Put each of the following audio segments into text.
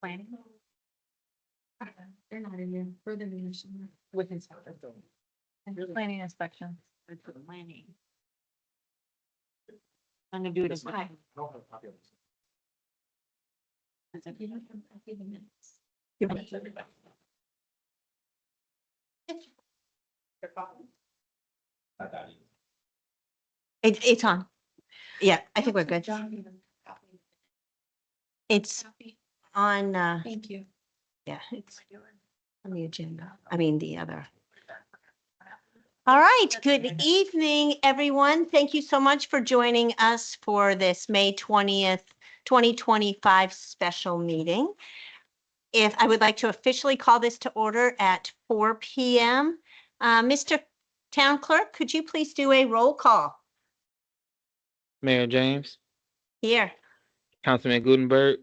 Planning. They're not in there for the mission with inspector. Planning inspection. For the planning. I'm gonna do it as well. It's on. Yeah, I think we're good. It's on, Thank you. yeah, it's on the agenda. I mean, the other. All right, good evening, everyone. Thank you so much for joining us for this May 20th, 2025 special meeting. If I would like to officially call this to order at 4 p.m. Mr. Town Clerk, could you please do a roll call? Mayor James, Here. Councilman Gutenberg,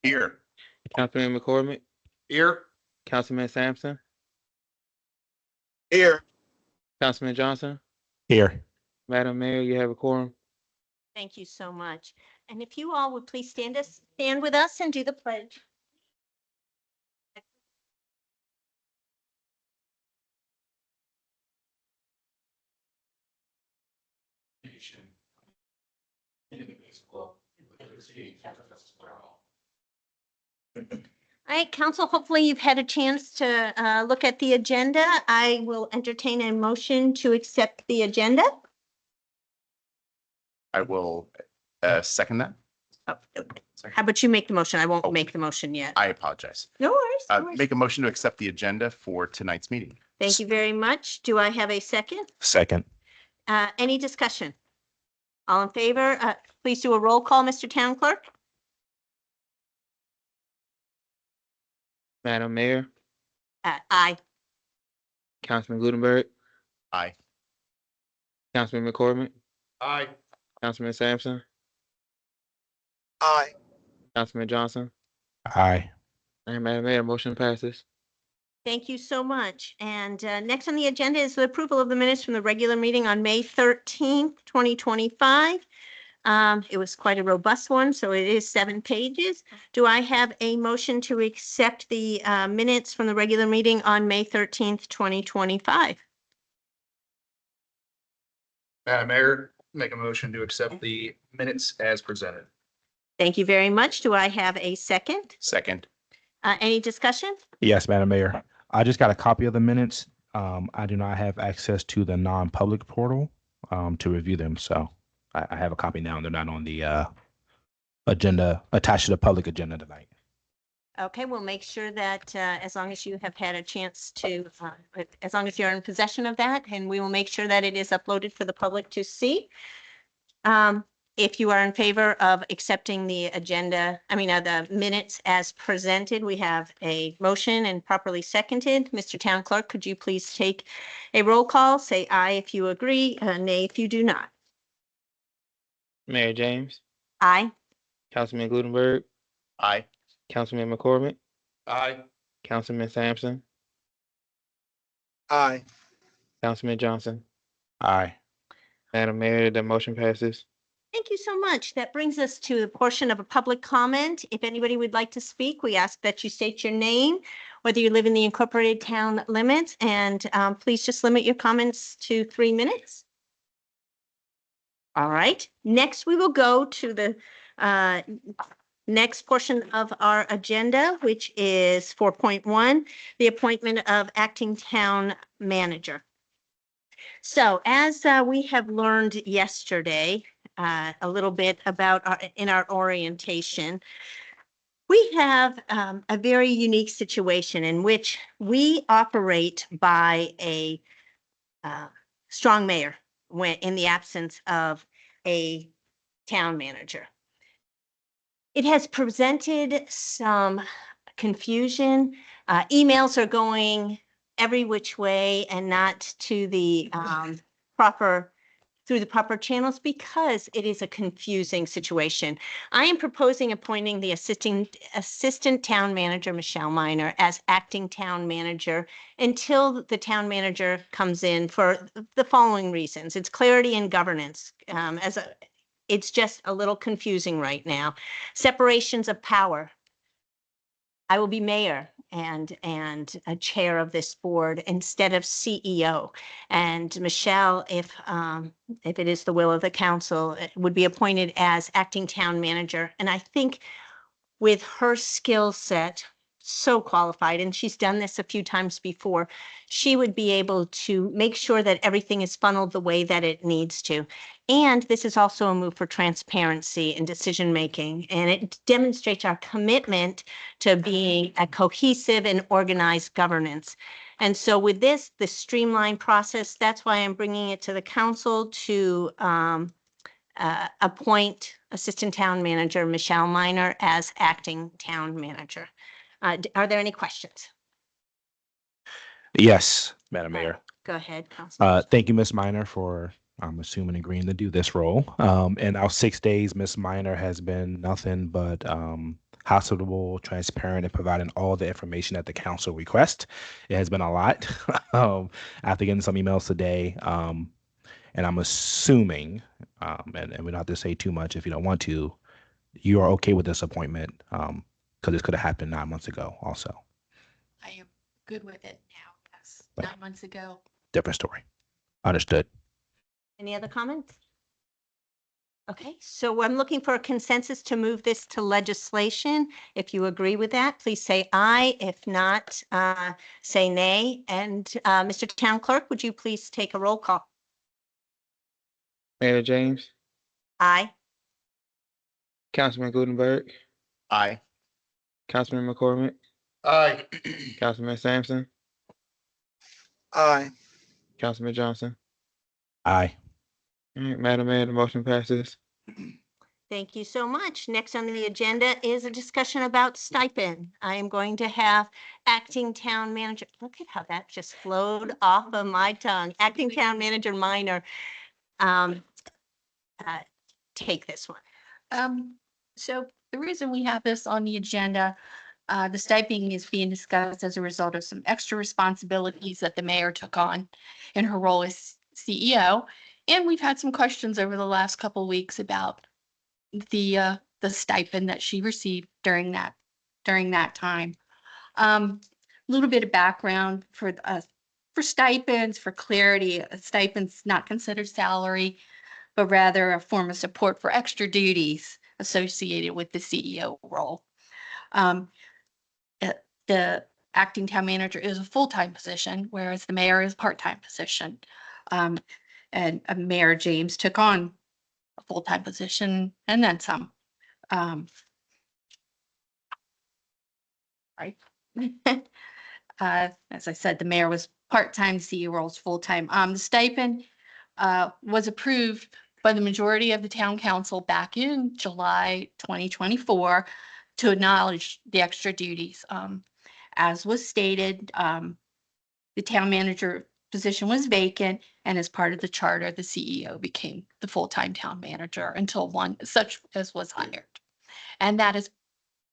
Here. Councilman McCormick, Here. Councilman Sampson, Here. Councilman Johnson. Here. Madam Mayor, you have a quorum. Thank you so much. And if you all would please stand with us and do the pledge. All right, council, hopefully you've had a chance to look at the agenda. I will entertain a motion to accept the agenda. I will second that. Oh, how about you make the motion? I won't make the motion yet. I apologize. No worries. no worries. Make a motion to accept the agenda for tonight's meeting. Thank you very much. Do I have a second? Second. Any discussion? All in favor? Please do a roll call, Mr. Town Clerk. Madam Mayor, Aye. Councilman Gutenberg, Aye. Councilman McCormick, Aye. Councilman Sampson, Aye. Councilman Johnson. Aye. And Madam Mayor, motion passes. Thank you so much. And next on the agenda is the approval of the minutes from the regular meeting on May 13th, 2025. It was quite a robust one, so it is 7 pages. Do I have a motion to accept the minutes from the regular meeting on May 13th, 2025? Madam Mayor, make a motion to accept the minutes as presented. Thank you very much. Do I have a second? Second. Any discussion? Yes, Madam Mayor. I just got a copy of the minutes. I do not have access to the non-public portal to review them, so I have a copy now. They're not on the agenda, attached to the public agenda tonight. Okay, we'll make sure that as long as you have had a chance to, as long as you're in possession of that, and we will make sure that it is uploaded for the public to see. If you are in favor of accepting the agenda, the minutes as presented, we have a motion and properly seconded. Mr. Town Clerk, could you please take a roll call? Say aye if you agree, nay if you do not. Mayor James, Aye. Councilman Gutenberg, Aye. Councilman McCormick, Aye. Councilman Sampson, Aye. Councilman Johnson. Aye. Madam Mayor, the motion passes. Thank you so much. That brings us to the portion of a public comment. If anybody would like to speak, we ask that you state your name, whether you live in the incorporated town limits, and please just limit your comments to 3 minutes. All right. Next, we will go to the next portion of our agenda, which is 4.1, the appointment of acting town manager. So as we have learned yesterday, a little bit about in our orientation, we have a very unique situation in which we operate by a strong mayor when in the absence of a town manager. It has presented some confusion. Emails are going every which way and not to the proper through the proper channels because it is a confusing situation. I am proposing appointing the assistant town manager, Michelle Minor, as acting town manager until the town manager comes in for the following reasons. It's clarity and governance. It's just a little confusing right now. Separations of power. I will be mayor and a chair of this board instead of CEO. And Michelle, if it is the will of the council, would be appointed as acting town manager. And I think with her skill set, so qualified, and she's done this a few times before, she would be able to make sure that everything is funneled the way that it needs to. And this is also a move for transparency and decision-making, and it demonstrates our commitment to being a cohesive and organized governance. And so with this, the streamlined process, that's why I'm bringing it to the council to appoint Assistant Town Manager Michelle Minor as acting town manager. Are there any questions? Yes, Madam Mayor. Go ahead, Councilman. Thank you, Ms. Minor, for assuming agreeing to do this role. In our 6 days, Ms. Minor has been nothing but hospitable, transparent, and providing all the information that the council requests. It has been a lot. After getting some emails today, and I'm assuming, and we don't have to say too much if you don't want to, you are okay with this appointment, because this could have happened 9 months ago also. I am good with it now. Yes, Right. 9 months ago. Different story. Understood. Any other comments? Okay, so I'm looking for a consensus to move this to legislation. If you agree with that, please say aye. If not, say nay. And Mr. Town Clerk, would you please take a roll call? Mayor James, Aye. Councilman Gutenberg, Aye. Councilman McCormick, Aye. Councilman Sampson, Aye. Councilman Johnson. Aye. All right, Madam Mayor, the motion passes. Thank you so much. Next on the agenda is a discussion about stipend. I am going to have acting town manager, look at how that just flowed off of my tongue. Acting town manager Minor, take this one. So the reason we have this on the agenda, the stipend is being discussed as a result of some extra responsibilities that the mayor took on in her role as CEO. And we've had some questions over the last couple of weeks about the stipend that she received during that time. A little bit of background for stipends, for clarity. A stipend's not considered salary, but rather a form of support for extra duties associated with the CEO role. The acting town manager is a full-time position, whereas the mayor is a part-time position. And Mayor James took on a full-time position and then some. Right. As I said, the mayor was part-time, CEO roles full-time. The stipend was approved by the majority of the town council back in July 2024 to acknowledge the extra duties. As was stated, the town manager position was vacant, and as part of the charter, the CEO became the full-time town manager until one such as was hired. And that is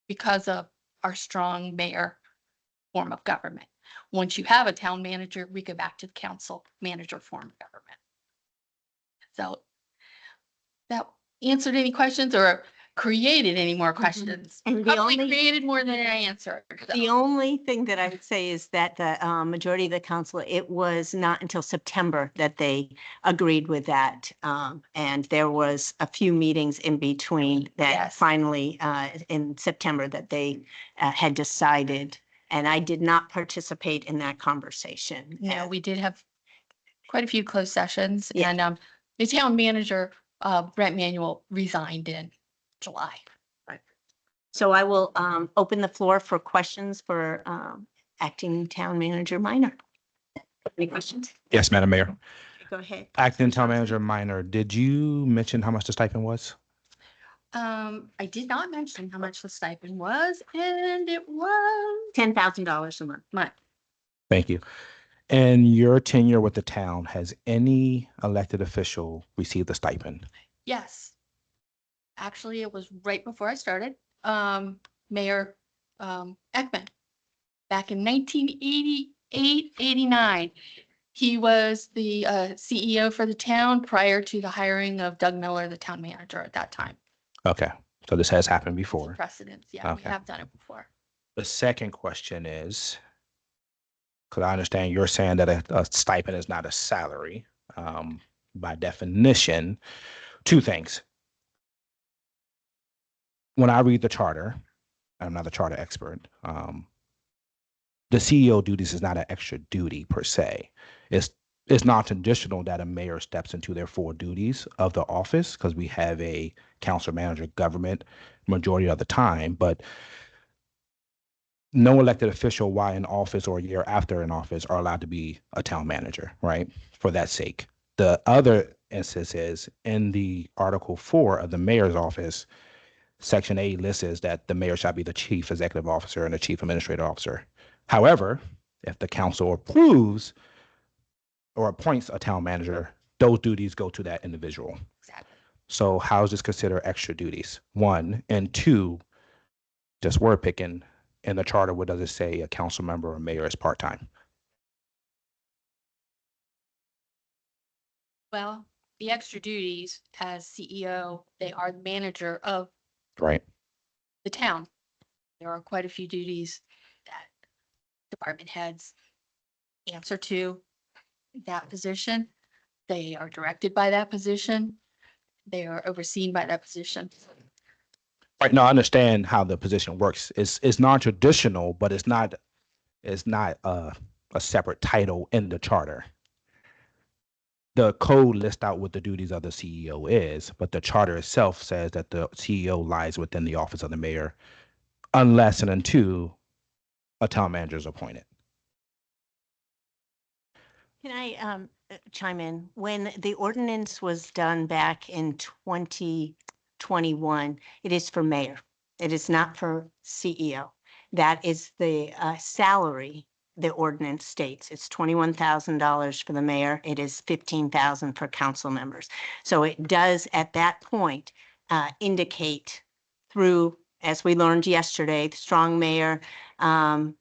because of our strong mayor form of government. Once you have a town manager, we go back to the council manager form of government. So that answered any questions or created any more questions? And the Probably only- created more than I answered. The only thing that I would say is that the majority of the council, it was not until September that they agreed with that. And there was a few meetings in between that Yes. finally in September that they had decided. And I did not participate in that conversation. No, we did have quite a few closed sessions, Yeah. and the town manager, Brent Manuel, resigned in July. So I will open the floor for questions for acting town manager Minor. Any questions? Yes, Madam Mayor. Go ahead. Acting Town Manager Minor, did you mention how much the stipend was? I did not mention how much the stipend was, and it was $10,000 a month. month. Thank you. In your tenure with the town, has any elected official received a stipend? Yes. Actually, it was right before I started. Mayor Ekman, back in 1988, 89. He was the CEO for the town prior to the hiring of Doug Miller, the town manager at that time. Okay, so this has happened before. Precedents, yeah, we Okay. have done it before. The second question is, because I understand you're saying that a stipend is not a salary. By definition, two things. When I read the charter, I'm not a charter expert. The CEO duties is not an extra duty per se. It's not traditional that a mayor steps into their full duties of the office because we have a council manager government majority of the time, but no elected official while in office or a year after in office are allowed to be a town manager, right? For that sake. The other instance is in the Article 4 of the mayor's office, Section A lists that the mayor shall be the chief executive officer and the chief administrative officer. However, if the council approves or appoints a town manager, those duties go to that individual. Exactly. So how is this considered extra duties? One, and two, just word picking, in the charter, what does it say a council member or mayor is part-time? Well, the extra duties as CEO, they are the manager of Right. the town. There are quite a few duties that department heads answer to that position. They are directed by that position. They are overseen by that position. Right. No, I understand how the position works. It's non-traditional, but it's not a separate title in the charter. The code lists out what the duties of the CEO is, but the charter itself says that the CEO lies within the office of the mayor unless and until a town manager is appointed. Can I chime in? When the ordinance was done back in 2021, it is for mayor. It is not for CEO. That is the salary the ordinance states. It's $21,000 for the mayor. It is $15,000 for council members. So it does at that point indicate through, as we learned yesterday, the strong mayor form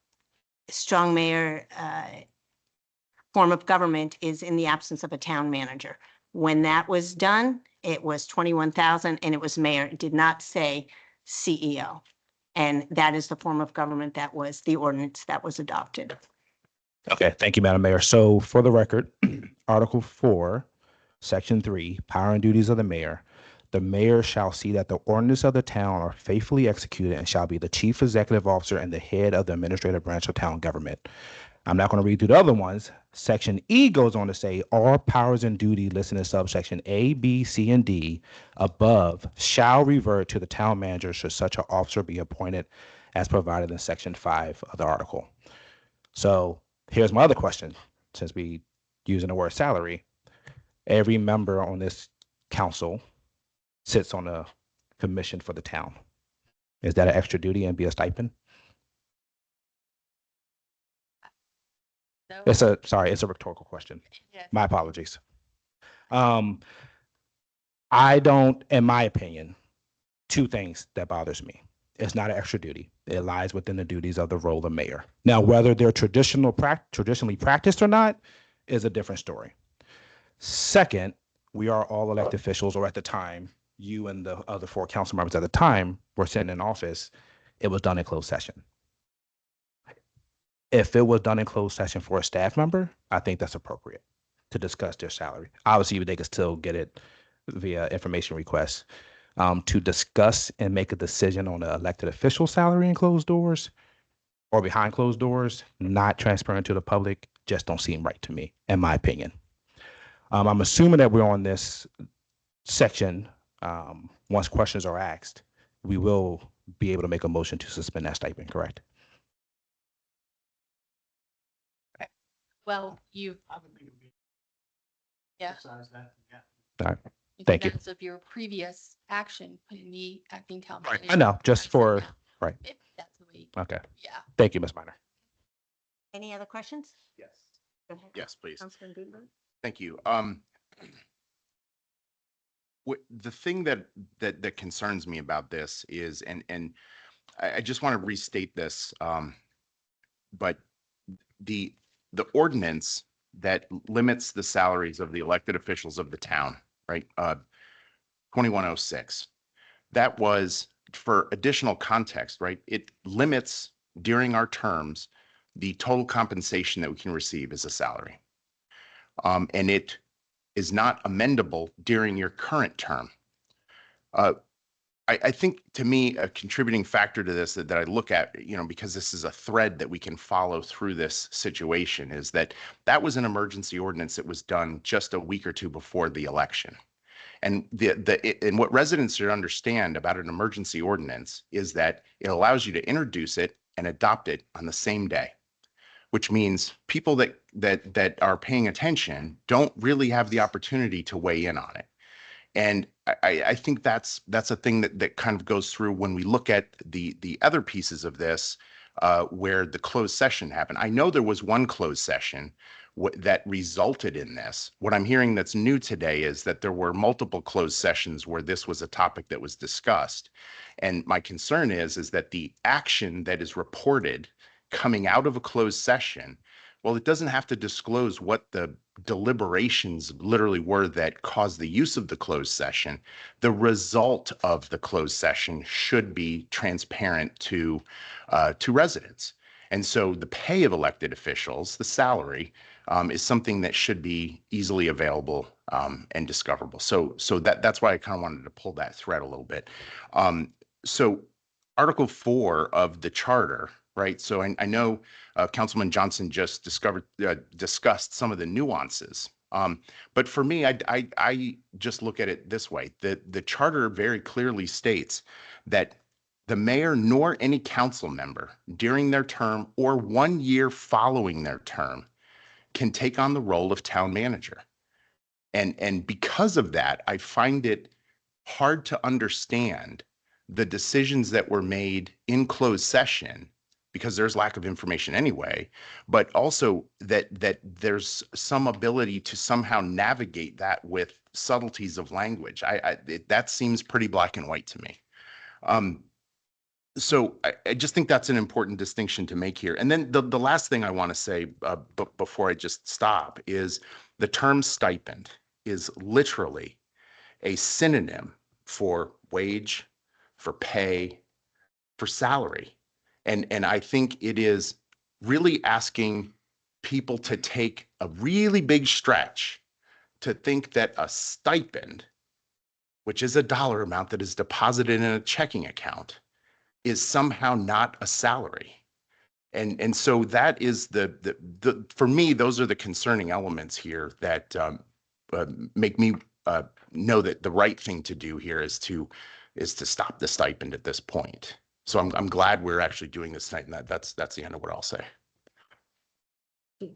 of government is in the absence of a town manager. When that was done, it was 21,000 and it was mayor. It did not say CEO. And that is the form of government that was the ordinance that was adopted. Okay, thank you, Madam Mayor. So for the record, Article 4, Section 3, Power and Duties of the Mayor. The mayor shall see that the ordinance of the town are faithfully executed and shall be the chief executive officer and the head of the administrative branch of town government. I'm not going to read through the other ones. Section E goes on to say all powers and duty listed in subsection A, B, C, and D above shall revert to the town manager should such an officer be appointed as provided in Section 5 of the article. So here's my other question, since we using the word salary. Every member on this council sits on a commission for the town. Is that an extra duty and be a stipend? So, It's a rhetorical question. yes. My apologies. I don't, in my opinion, two things that bothers me. It's not an extra duty. It lies within the duties of the role of mayor. Now, whether they're traditionally practiced or not is a different story. Second, we are all elected officials, or at the time, you and the other 4 council members at the time were sitting in office. It was done in closed session. If it was done in closed session for a staff member, I think that's appropriate to discuss their salary. Obviously, they could still get it via information requests. To discuss and make a decision on an elected official salary in closed doors or behind closed doors, not transparent to the public, just don't seem right to me, in my opinion. I'm assuming that we're on this section. Once questions are asked, we will be able to make a motion to suspend that stipend, correct? Well, you. Yeah. All right. Thank you. Because of your previous action, putting the acting town. Right. manager I know, just right for, now. right. If that's the way, Okay. yeah. Thank you, Ms. Minor. Any other questions? Yes. Go ahead. Yes, please. Councilman Gutenberg. Thank you. The thing that concerns me about this is, and I just want to restate this, but the ordinance that limits the salaries of the elected officials of the town, right? 2106. That was for additional context, right? It limits during our terms the total compensation that we can receive as a salary. And it is not amendable during your current term. I think, to me, a contributing factor to this that I look at, because this is a thread that we can follow through this situation, is that was an emergency ordinance that was done just a week or two before the election. And and what residents should understand about an emergency ordinance is that it allows you to introduce it and adopt it on the same day, which means people that are paying attention don't really have the opportunity to weigh in on it. And I think that's a thing that kind of goes through when we look at the other pieces of this, where the closed session happened. I know there was one closed session that resulted in this. What I'm hearing that's new today is that there were multiple closed sessions where this was a topic that was discussed. And my concern is that the action that is reported coming out of a closed session, well, it doesn't have to disclose what the deliberations literally were that caused the use of the closed session. The result of the closed session should be transparent to residents. And so the pay of elected officials, the salary, is something that should be easily available and discoverable. So that's why I kind of wanted to pull that thread a little bit. So Article 4 of the charter, right? So I know Councilman Johnson just discussed some of the nuances. But for me, I just look at it this way. The charter very clearly states that the mayor nor any council member during their term or 1 year following their term can take on the role of town manager. And because of that, I find it hard to understand the decisions that were made in closed session, because there's lack of information anyway, but also that there's some ability to somehow navigate that with subtleties of language. That seems pretty black and white to me. So I just think that's an important distinction to make here. And then the last thing I want to say before I just stop is the term stipend is literally a synonym for wage, for pay, for salary. And I think it is really asking people to take a really big stretch to think that a stipend, which is a dollar amount that is deposited in a checking account, is somehow not a salary. And so that is for me, those are the concerning elements here that make me know that the right thing to do here is to stop the stipend at this point. So I'm glad we're actually doing this tonight, and that's the end of what I'll say. Go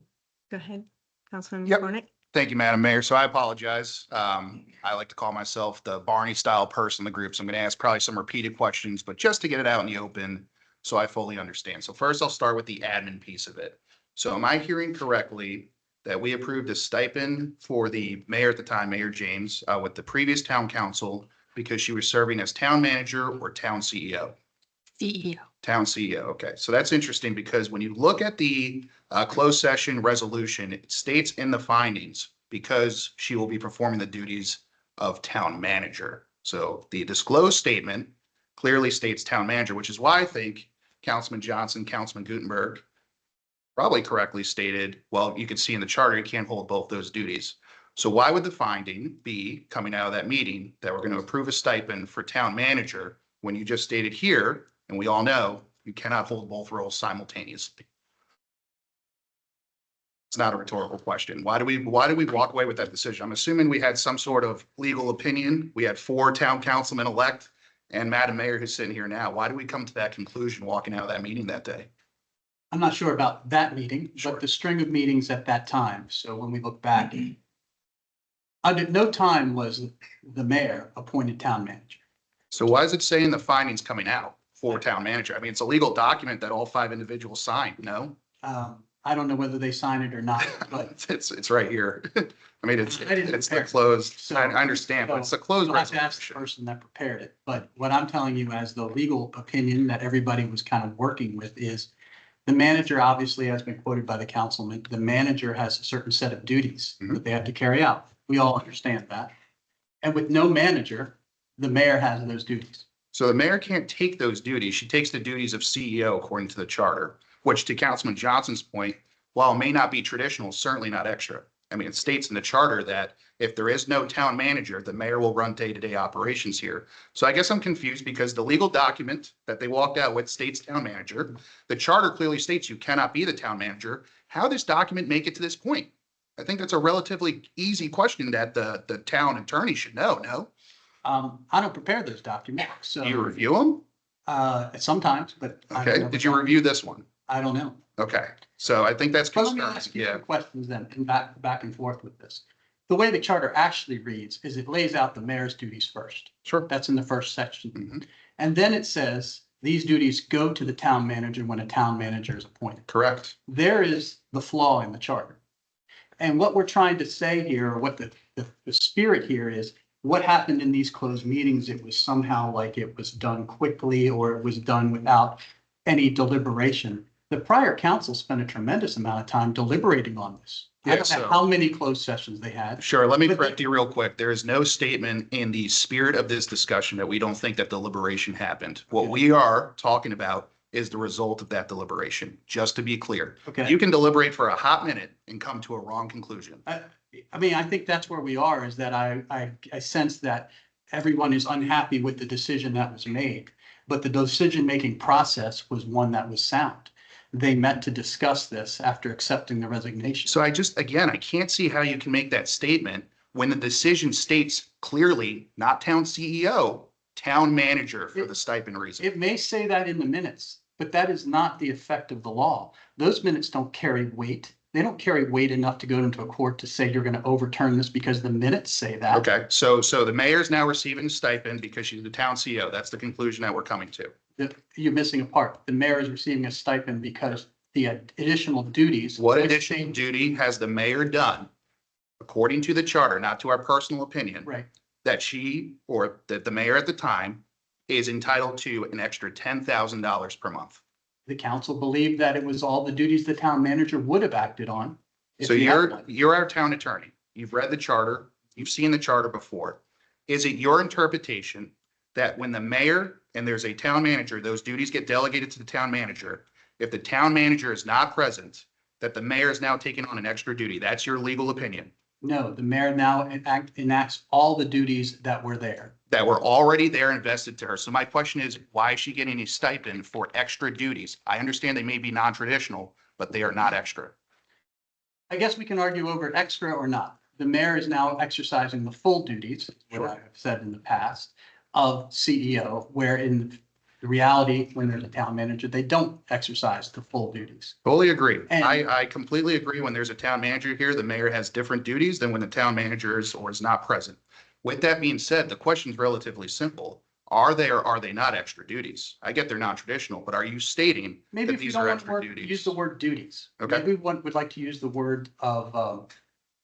ahead, Councilman Yep. McCormick. Thank you, Madam Mayor. So I apologize. I like to call myself the Barney style person in the group. So I'm going to ask probably some repeated questions, but just to get it out in the open so I fully understand. So first I'll start with the admin piece of it. So am I hearing correctly that we approved a stipend for the mayor at the time, Mayor James, with the previous town council because she was serving as town manager or town CEO? CEO. Town CEO. Okay. So that's interesting because when you look at the closed session resolution, it states in the findings because she will be performing the duties of town manager. So the disclosed statement clearly states town manager, which is why I think Councilman Johnson, Councilman Gutenberg probably correctly stated, well, you can see in the charter, you can't hold both those duties. So why would the finding be coming out of that meeting that we're going to approve a stipend for town manager when you just stated here, and we all know you cannot hold both roles simultaneously? It's not a rhetorical question. Why do we walk away with that decision? I'm assuming we had some sort of legal opinion. We had 4 town councilmen elect and Madam Mayor who's sitting here now. Why do we come to that conclusion walking out of that meeting that day? I'm not sure about that meeting, Sure. but the string of meetings at that time. So when we look back, at no time was the mayor appointed town manager. So why does it say in the findings coming out for town manager? I mean, it's a legal document that all 5 individuals signed, no? I don't know whether they sign it or not, but It's right here. I mean, it's I didn't the prepare. closed, So- I understand, but it's a closed you'll have to ask the resolution. person that prepared it. But what I'm telling you as the legal opinion that everybody was kind of working with is the manager obviously has been quoted by the councilman. The manager has a certain set of duties Mhm. that they have to carry out. We all understand that. And with no manager, the mayor has those duties. So the mayor can't take those duties. She takes the duties of CEO according to the charter, which to Councilman Johnson's point, while it may not be traditional, certainly not extra. I mean, it states in the charter that if there is no town manager, the mayor will run day-to-day operations here. So I guess I'm confused because the legal document that they walked out with states town manager. The charter clearly states you cannot be the town manager. How did this document make it to this point? I think that's a relatively easy question that the town attorney should know, no? I don't prepare those documents, so. Do you review them? Sometimes, but. I've Okay, never did you done- review this one? I don't know. Okay, so I think that's But let me concerning, ask you yeah. some questions then, and back and forth with this. The way the charter actually reads is it lays out the mayor's duties first. Sure. That's in the first section. Mhm. And then it says these duties go to the town manager when a town manager is appointed. Correct. There is the flaw in the charter. And what we're trying to say here, or what the spirit here is, what happened in these closed meetings, it was somehow like it was done quickly or it was done without any deliberation. The prior council spent a tremendous amount of time deliberating on this. I Yeah, don't know so- how many closed sessions they had. Sure, let me But- correct you real quick. There is no statement in the spirit of this discussion that we don't think that deliberation happened. What Okay. we are talking about is the result of that deliberation, just to be clear. Okay. You can deliberate for a hot minute and come to a wrong conclusion. I mean, I think that's where we are, is that I sense that everyone is unhappy with the decision that was made. But the decision-making process was one that was sound. They met to discuss this after accepting the resignation. So again, I can't see how you can make that statement when the decision states clearly, not town CEO, town manager for the stipend reason. It may say that in the minutes, but that is not the effect of the law. Those minutes don't carry weight. They don't carry weight enough to go into a court to say you're going to overturn this because the minutes say that. Okay, so the mayor's now receiving a stipend because she's the town CEO. That's the conclusion that we're coming to. You're missing a part. The mayor is receiving a stipend because the additional duties. What which additional they- duty has the mayor done, according to the charter, not to our personal opinion, Right. that she or that the mayor at the time is entitled to an extra $10,000 per month? The council believed that it was all the duties the town manager would have acted on. if So he had one. you're our town attorney. You've read the charter. You've seen the charter before. Is it your interpretation that when the mayor and there's a town manager, those duties get delegated to the town manager? If the town manager is not present, that the mayor is now taking on an extra duty? That's your legal opinion, No, the mayor now enacts all the duties that were there. that were already there invested to her. So my question is, why is she getting a stipend for extra duties? I understand they may be non-traditional, but they are not extra. I guess we can argue over extra or not. The mayor is now exercising the full duties, what Sure. I have said in the past, of CEO, where in the reality, when there's a town manager, they don't exercise the full duties. Fully agree. And- I completely agree. When there's a town manager here, the mayor has different duties than when the town manager is or is not present. With that being said, the question is relatively simple. Are they or are they not extra duties? I get they're non-traditional, but are you stating Maybe that if you these don't are want to extra duties? use the word duties. Okay. Maybe one would like to use the word of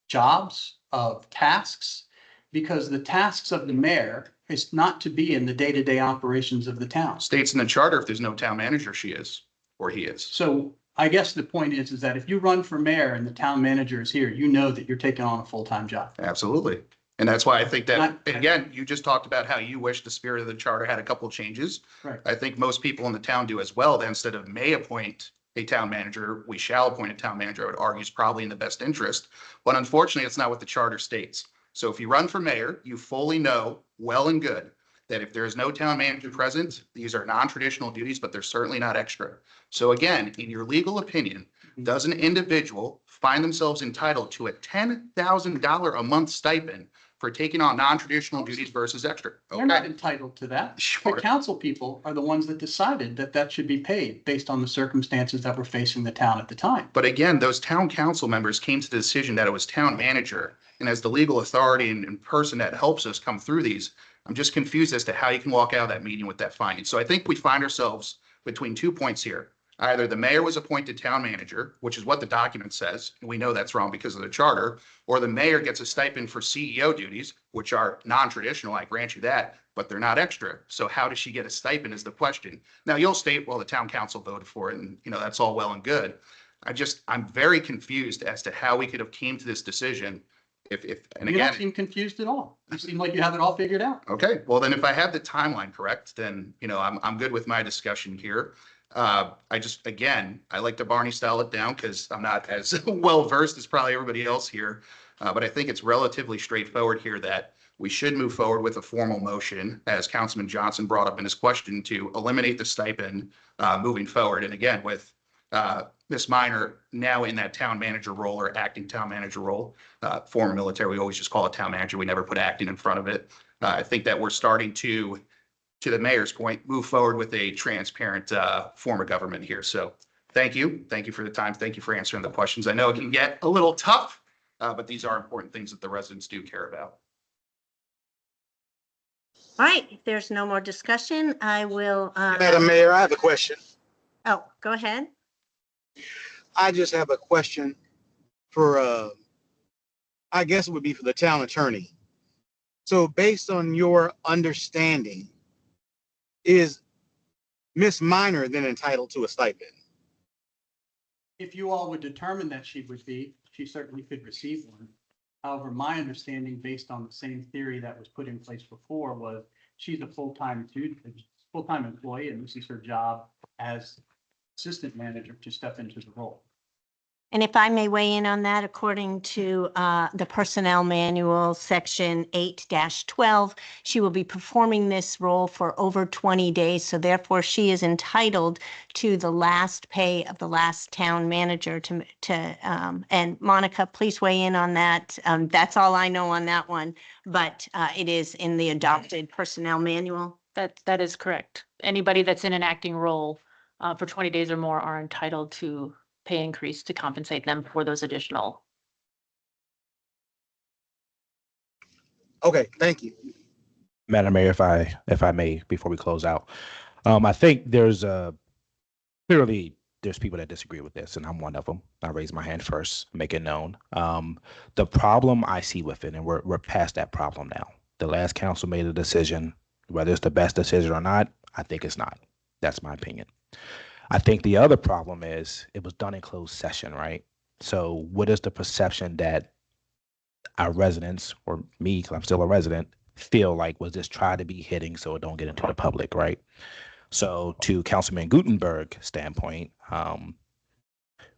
jobs, of tasks, because the tasks of the mayor is not to be in the day-to-day operations of the town. States in the charter, if there's no town manager, she is, or he is. So I guess the point is that if you run for mayor and the town manager is here, you know that you're taking on a full-time job. Absolutely. And that's why I think that, Not- again, you just talked about how you wish the spirit of the charter had a couple of changes. Right. I think most people in the town do as well. That instead of may appoint a town manager, we shall appoint a town manager, I would argue is probably in the best interest. But unfortunately, it's not what the charter states. So if you run for mayor, you fully know well and good that if there is no town manager present, these are non-traditional duties, but they're certainly not extra. So again, in your legal opinion, does an individual find themselves entitled to a $10,000 a month stipend for taking on non-traditional duties versus extra? They're not Okay, entitled to that. The sure. council people are the ones that decided that that should be paid based on the circumstances that were facing the town at the time. But again, those town council members came to the decision that it was town manager. And as the legal authority and person that helps us come through these, I'm just confused as to how you can walk out of that meeting with that finding. So I think we find ourselves between 2 points here. Either the mayor was appointed town manager, which is what the document says, and we know that's wrong because of the charter, or the mayor gets a stipend for CEO duties, which are non-traditional, I grant you that, but they're not extra. So how does she get a stipend is the question. Now, you'll state, well, the town council voted for it, and that's all well and good. I'm very confused as to how we could have came to this decision and You don't again, seem confused at all. You seem like you have it all figured out. okay, well, then if I have the timeline correct, then, I'm good with my discussion here. I like to Barney style it down because I'm not as well versed as probably everybody else here. But I think it's relatively straightforward here that we should move forward with a formal motion, as Councilman Johnson brought up in his question, to eliminate the stipend moving forward. And again, with Ms. Minor now in that town manager role or acting town manager role, former military, we always just call it town manager. We never put acting in front of it. I think that we're starting to the mayor's point, move forward with a transparent form of government here. So thank you. Thank you for the time. Thank you for answering the questions. I know it can get a little tough, but these are important things that the residents do care about. All right, if there's no more discussion, I will. Madam Mayor, I have a question. Oh, go ahead. I just have a question for, I guess it would be for the town attorney. So based on your understanding, is Miss Minor then entitled to a stipend? If you all would determine that she would be, she certainly could receive one. However, my understanding, based on the same theory that was put in place before, was she's a full-time employee, and this is her job as assistant manager to step into the role. And if I may weigh in on that, according to the Personnel Manual, Section 8-12, she will be performing this role for over 20 days. So therefore, she is entitled to the last pay of the last town manager and Monica, please weigh in on that. That's all I know on that one, but it is in the adopted Personnel Manual. That is correct. Anybody that's in an acting role for 20 days or more are entitled to pay increase to compensate them for those additional. Okay, thank you. Madam Mayor, if I may, before we close out, I think there's clearly there's people that disagree with this, and I'm one of them. I raise my hand first, make it known. The problem I see with it, and we're past that problem now. The last council made a decision, whether it's the best decision or not. I think it's not. That's my opinion. I think the other problem is it was done in closed session, right? So what is the perception that our residents, or me, because I'm still a resident, feel like was this try to be hitting so it don't get into the public, right? So to Councilman Gutenberg's standpoint,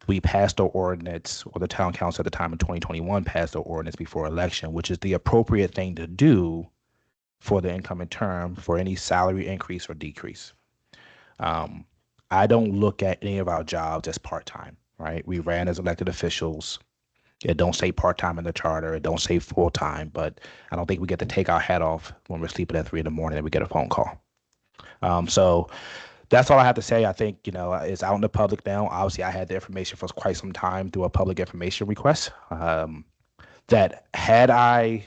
we passed our ordinance, or the town council at the time in 2021 passed our ordinance before election, which is the appropriate thing to do for the incoming term for any salary increase or decrease. I don't look at any of our jobs as part-time, right? We ran as elected officials. It don't say part-time in the charter. It don't say full-time, but I don't think we get to take our hat off when we're sleeping at 3 a.m. and we get a phone call. So that's all I have to say. I think, it's out in the public now. Obviously, I had the information for quite some time through a public information request. That had I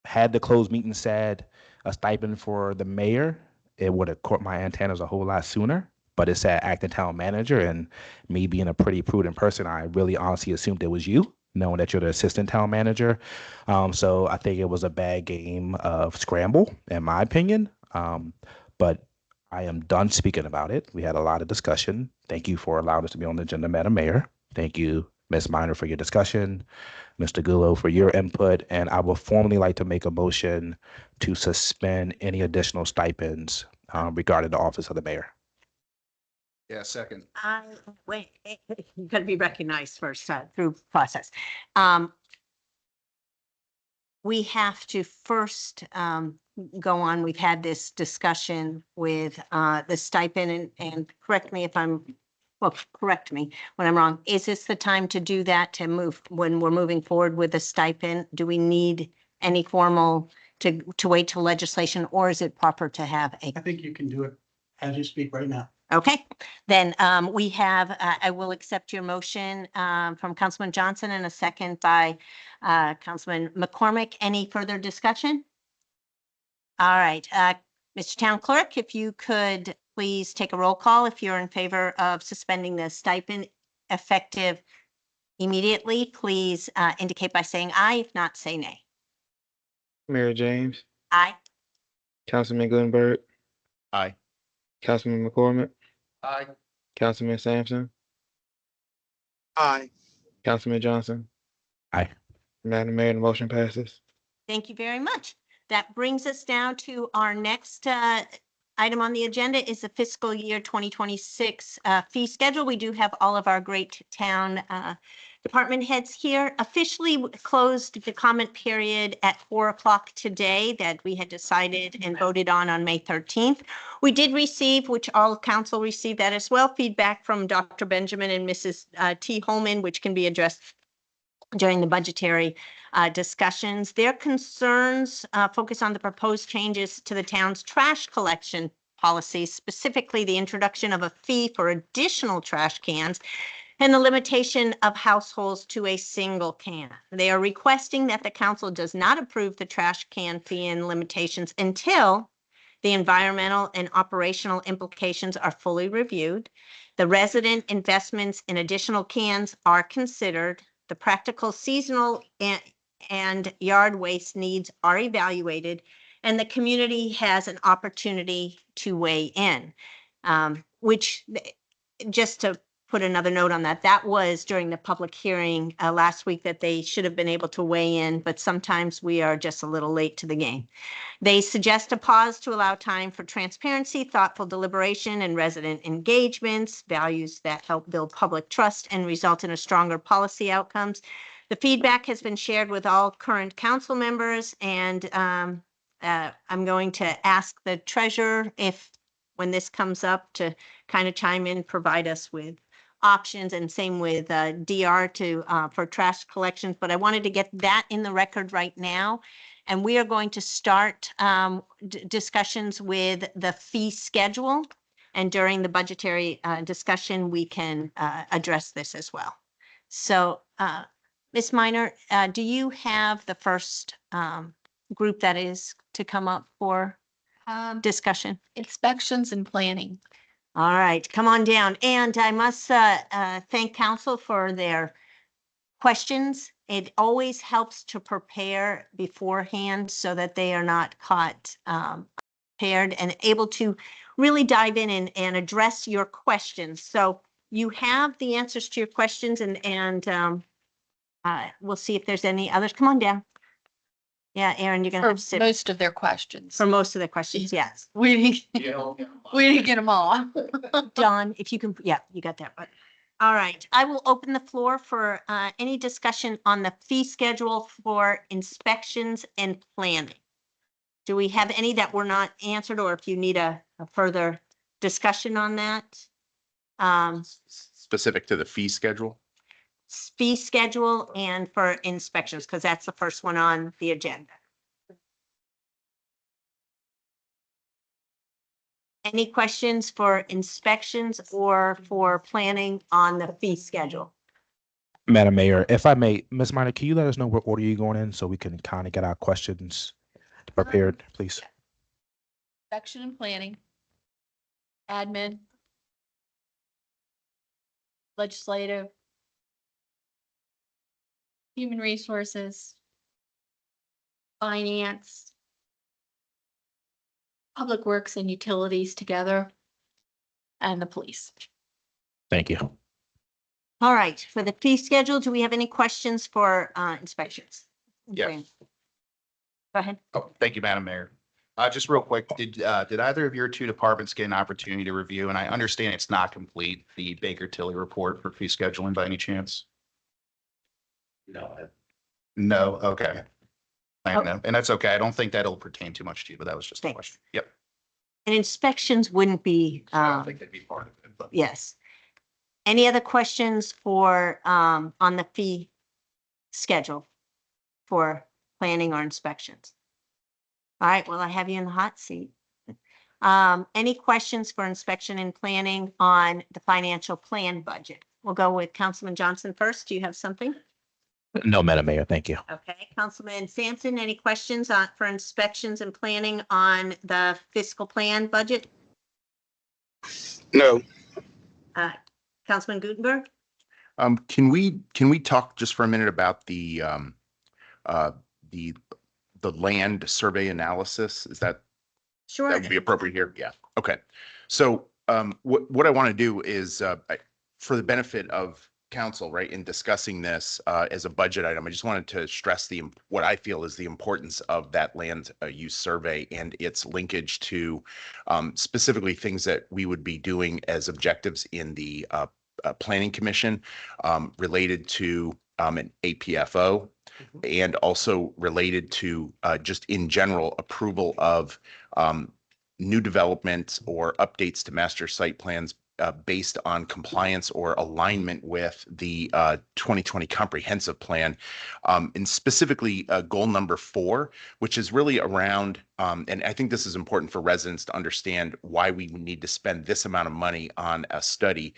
had the closed meeting said a stipend for the mayor, it would have caught my antennas a whole lot sooner. But it said acting town manager, and me being a pretty prudent person, I really honestly assumed it was you, knowing that you're the assistant town manager. So I think it was a bad game of scramble, in my opinion. But I am done speaking about it. We had a lot of discussion. Thank you for allowing us to be on the agenda, Madam Mayor. Thank you, Ms. Minor, for your discussion, Mr. Gullo for your input, and I will formally like to make a motion to suspend any additional stipends regarding the office of the mayor. Yeah, second. Wait, you got to be recognized first through process. We have to first go on. We've had this discussion with the stipend and correct me if I'm, correct me when I'm wrong. Is this the time to do that, to move when we're moving forward with a stipend? Do we need any formal to wait till legislation, or is it proper to have a? I think you can do it as you speak right now. Okay, then we have, I will accept your motion from Councilman Johnson and a second by Councilman McCormick. Any further discussion? All right, Mr. Town Clerk, if you could please take a roll call if you're in favor of suspending the stipend effective immediately. Please indicate by saying aye. If not, say nay. Mayor James, Aye. Councilman Gutenberg, Aye. Councilman McCormick, Aye. Councilman Sampson, Aye. Councilman Johnson. Aye. Madam Mayor, the motion passes. Thank you very much. That brings us down to our next item on the agenda is the fiscal year 2026 fee schedule. We do have all of our great town department heads here. Officially closed the comment period at 4 o'clock today that we had decided and voted on May 13th. We did receive, which all council received that as well, feedback from Dr. Benjamin and Mrs. T. Holman, which can be addressed during the budgetary discussions. Their concerns focus on the proposed changes to the town's trash collection policies, specifically the introduction of a fee for additional trash cans and the limitation of households to a single can. They are requesting that the council does not approve the trash can fee and limitations until the environmental and operational implications are fully reviewed, the resident investments in additional cans are considered, the practical seasonal and yard waste needs are evaluated, and the community has an opportunity to weigh in. Which, just to put another note on that, that was during the public hearing last week that they should have been able to weigh in, but sometimes we are just a little late to the game. They suggest a pause to allow time for transparency, thoughtful deliberation, and resident engagements, values that help build public trust and result in a stronger policy outcomes. The feedback has been shared with all current council members, and I'm going to ask the treasurer if, when this comes up, to kind of chime in, provide us with options, and same with DR for trash collections. But I wanted to get that in the record right now. And we are going to start discussions with the fee schedule. And during the budgetary discussion, we can address this as well. So, Ms. Minor, do you have the first group that is to come up for discussion? Inspections and planning. All right, come on down. And I must thank council for their questions. It always helps to prepare beforehand so that they are not caught prepared and able to really dive in and address your questions. So you have the answers to your questions, and we'll see if there's any others. Come on down. Yeah, Aaron, you're gonna For have to sit most of their questions. for most of the questions. Yes. We didn't get them all. Don, if you can, yeah, you got that right. All right, I will open the floor for any discussion on the fee schedule for inspections and planning. Do we have any that were not answered, or if you need a further discussion on that? Specific to the fee schedule? Fee schedule and for inspections, because that's the first one on the agenda. Any questions for inspections or for planning on the fee schedule? Madam Mayor, if I may, Ms. Minor, can you let us know what order you're going in so we can kind of get our questions prepared, please? Inspection and planning. Admin. Legislative. Human resources. Finance. Public works and utilities together. And the police. Thank you. All right, for the fee schedule, do we have any questions for inspections? Yeah. Go ahead. Oh, thank you, Madam Mayor. Just real quick, did either of your two departments get an opportunity to review? And I understand it's not complete, the Baker Tilly report for fee scheduling by any chance? No. No, okay. I know, and that's okay. I don't think that'll pertain too much to you, but that was just a Thanks. question. Yep. And inspections wouldn't be, I don't think that'd be part of it, but. yes. Any other questions for, on the fee schedule for planning or inspections? All right, well, I have you in the hot seat. Any questions for inspection and planning on the financial plan budget? We'll go with Councilman Johnson first. Do you have something? No, Madam Mayor, thank you. Okay, Councilman Sampson, any questions for inspections and planning on the fiscal plan budget? No. Councilman Gutenberg? Can we talk just for a minute about uh, the, the land survey analysis? Is that Sure. that would be appropriate here? Yeah. Okay. So what I want to do is for the benefit of council, right, in discussing this as a budget item, I just wanted to stress what I feel is the importance of that land use survey and its linkage to specifically things that we would be doing as objectives in the planning commission related to an APFO and also related to just in general approval of new development or updates to master site plans based on compliance or alignment with the 2020 comprehensive plan. And specifically goal number 4, which is really around, and I think this is important for residents to understand why we need to spend this amount of money on a study,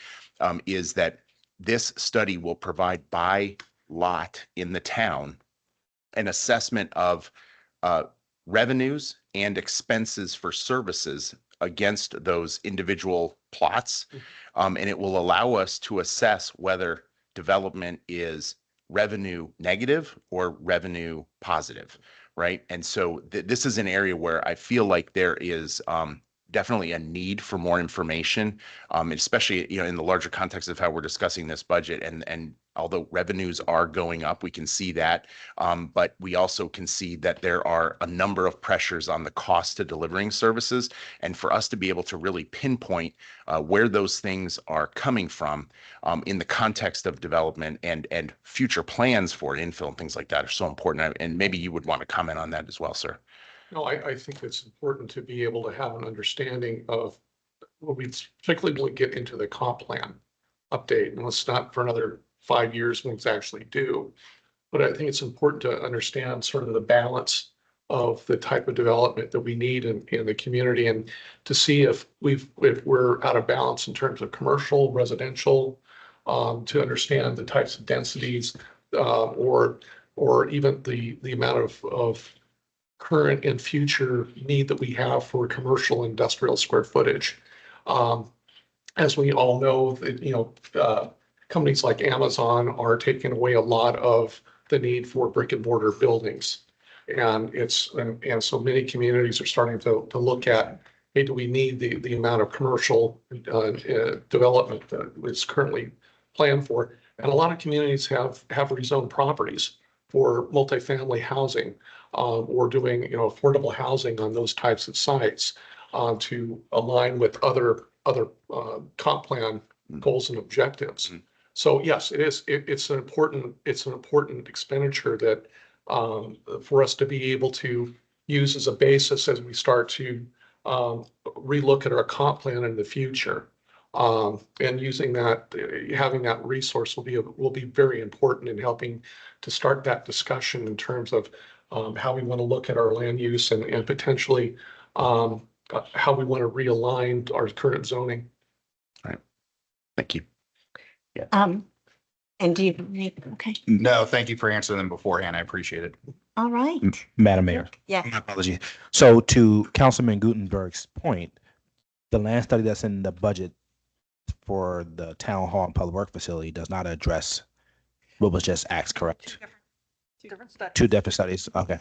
is that this study will provide by lot in the town an assessment of revenues and expenses for services against those individual plots. And it will allow us to assess whether development is revenue negative or revenue positive, right? And so this is an area where I feel like there is definitely a need for more information, especially in the larger context of how we're discussing this budget. And although revenues are going up, we can see that, but we also can see that there are a number of pressures on the cost to delivering services. And for us to be able to really pinpoint where those things are coming from in the context of development and future plans for infill and things like that are so important. And maybe you would want to comment on that as well, sir. No, I think it's important to be able to have an understanding of when we particularly get into the comp plan update, and it's not for another 5 years when it's actually due. But I think it's important to understand sort of the balance of the type of development that we need in the community, and to see if we're out of balance in terms of commercial, residential, to understand the types of densities or even the amount of current and future need that we have for commercial industrial square footage. As we all know, that companies like Amazon are taking away a lot of the need for brick and mortar buildings. And so many communities are starting to look at, hey, do we need the amount of commercial development that is currently planned for? And a lot of communities have rezoned properties for multifamily housing, or doing affordable housing on those types of sites to align with other comp plan goals and objectives. So yes, it's an important expenditure that for us to be able to use as a basis as we start to relook at our comp plan in the future. And using that, having that resource will be very important in helping to start that discussion in terms of how we want to look at our land use and potentially how we want to realign our current zoning. All right. Thank you. And do you, okay, No, thank you for answering them beforehand. I appreciate it. all right. Madam Mayor, Yeah, my apologies. So to Councilman Gutenberg's point, the land study that's in the budget for the town hall and public work facility does not address what was just asked, correct? Two different studies. 2 different studies. Okay.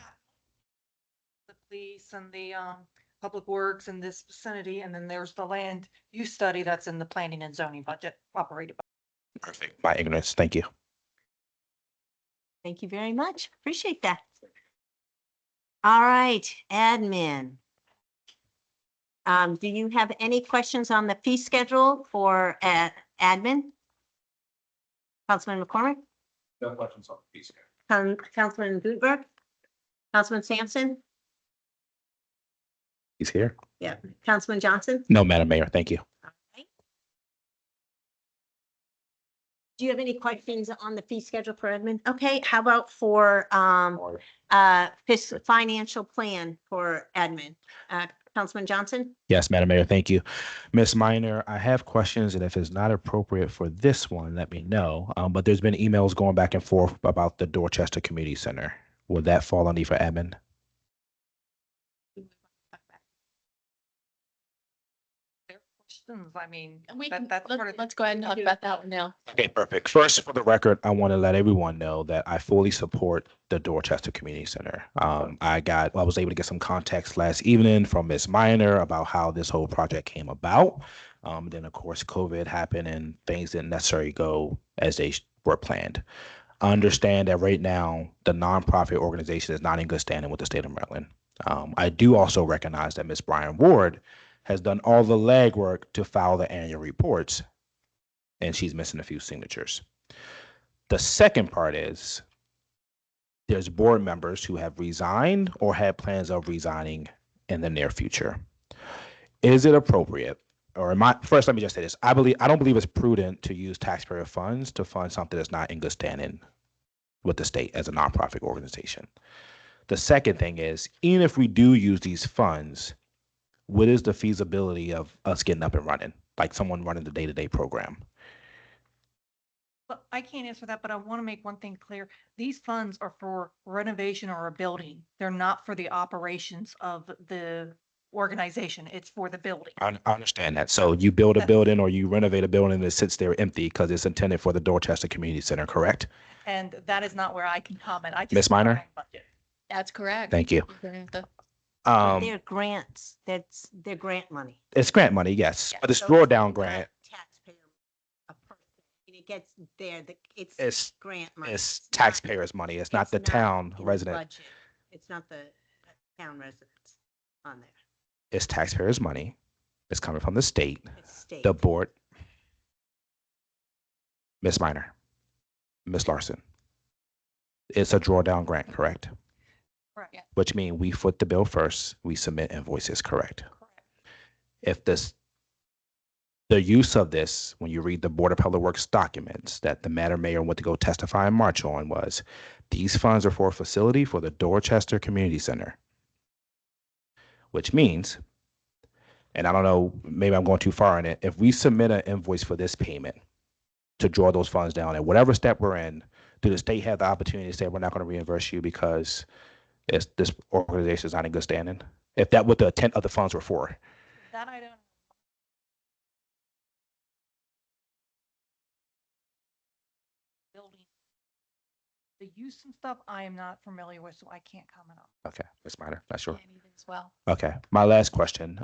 The police and the public works in this vicinity, and then there's the land use study that's in the planning and zoning budget operated by. Perfect. My ignorance. Thank you. thank you very much. Appreciate that. All right, admin. Do you have any questions on the fee schedule for admin? Councilman McCormick? No questions on the piece. Councilman Gutenberg? Councilman Sampson? He's here. Yeah. Councilman Johnson? No, Madam Mayor. Thank you. All right. Do you have any questions on the fee schedule for admin? Okay, how about for financial plan for admin? Councilman Johnson? Yes, Madam Mayor. Thank you. Ms. Minor, I have questions, and if it's not appropriate for this one, let me know. But there's been emails going back and forth about the Dorchester Community Center. Would that fall under for admin? questions? I mean, We that, can, that's part of. let's go ahead and talk about that one now. Okay, perfect. First, for the record, I want to let everyone know that I fully support the Dorchester Community Center. I was able to get some context last evening from Ms. Minor about how this whole project came about. Then of course, COVID happened and things didn't necessarily go as they were planned. I understand that right now, the nonprofit organization is not in good standing with the state of Maryland. I do also recognize that Ms. Brian Ward has done all the legwork to file the annual reports, and she's missing a few signatures. The second part is there's board members who have resigned or had plans of resigning in the near future. Is it appropriate, first, let me just say this. I don't believe it's prudent to use taxpayer funds to fund something that's not in good standing with the state as a nonprofit organization. The second thing is, even if we do use these funds, what is the feasibility of us getting up and running, like someone running the day-to-day program? But I can't answer that, but I want to make one thing clear. These funds are for renovation or a building. They're not for the operations of the organization. It's for the building. I understand that. So you build a building or you renovate a building that sits there empty because it's intended for the Dorchester Community Center, correct? And that is not where I can comment. I just. Ms. Minor? budget. That's correct. Thank you. You're gonna have to- They're grants. That's their grant money. It's grant money, yes, Yeah, but it's so drawdown not grant. Taxpayer, a person. It gets there, It's- it's grant money. It's not- taxpayers' money. It's not it's the town in the resident. budget. It's not the town residents on there. It's taxpayers' money. It's coming from the state, It's state. the board. Ms. Minor, Ms. Larson. It's a drawdown grant, correct? Correct. Yeah, Which means we foot the bill first, we submit invoices, correct? correct. If the use of this, when you read the Board of Public Works documents that the mayor went to go testify in March on, was these funds are for a facility for the Dorchester Community Center. Which means, and I don't know, maybe I'm going too far in it, if we submit an invoice for this payment to draw those funds down at whatever step we're in, do the state have the opportunity to say, we're not going to reimburse you because this organization is not in good standing? If that what the intent of the funds were for. That I don't. Building. The use and stuff I am not familiar with, so I can't comment on. Okay, Ms. Minor, not sure. Can't even as well. Okay, my last question.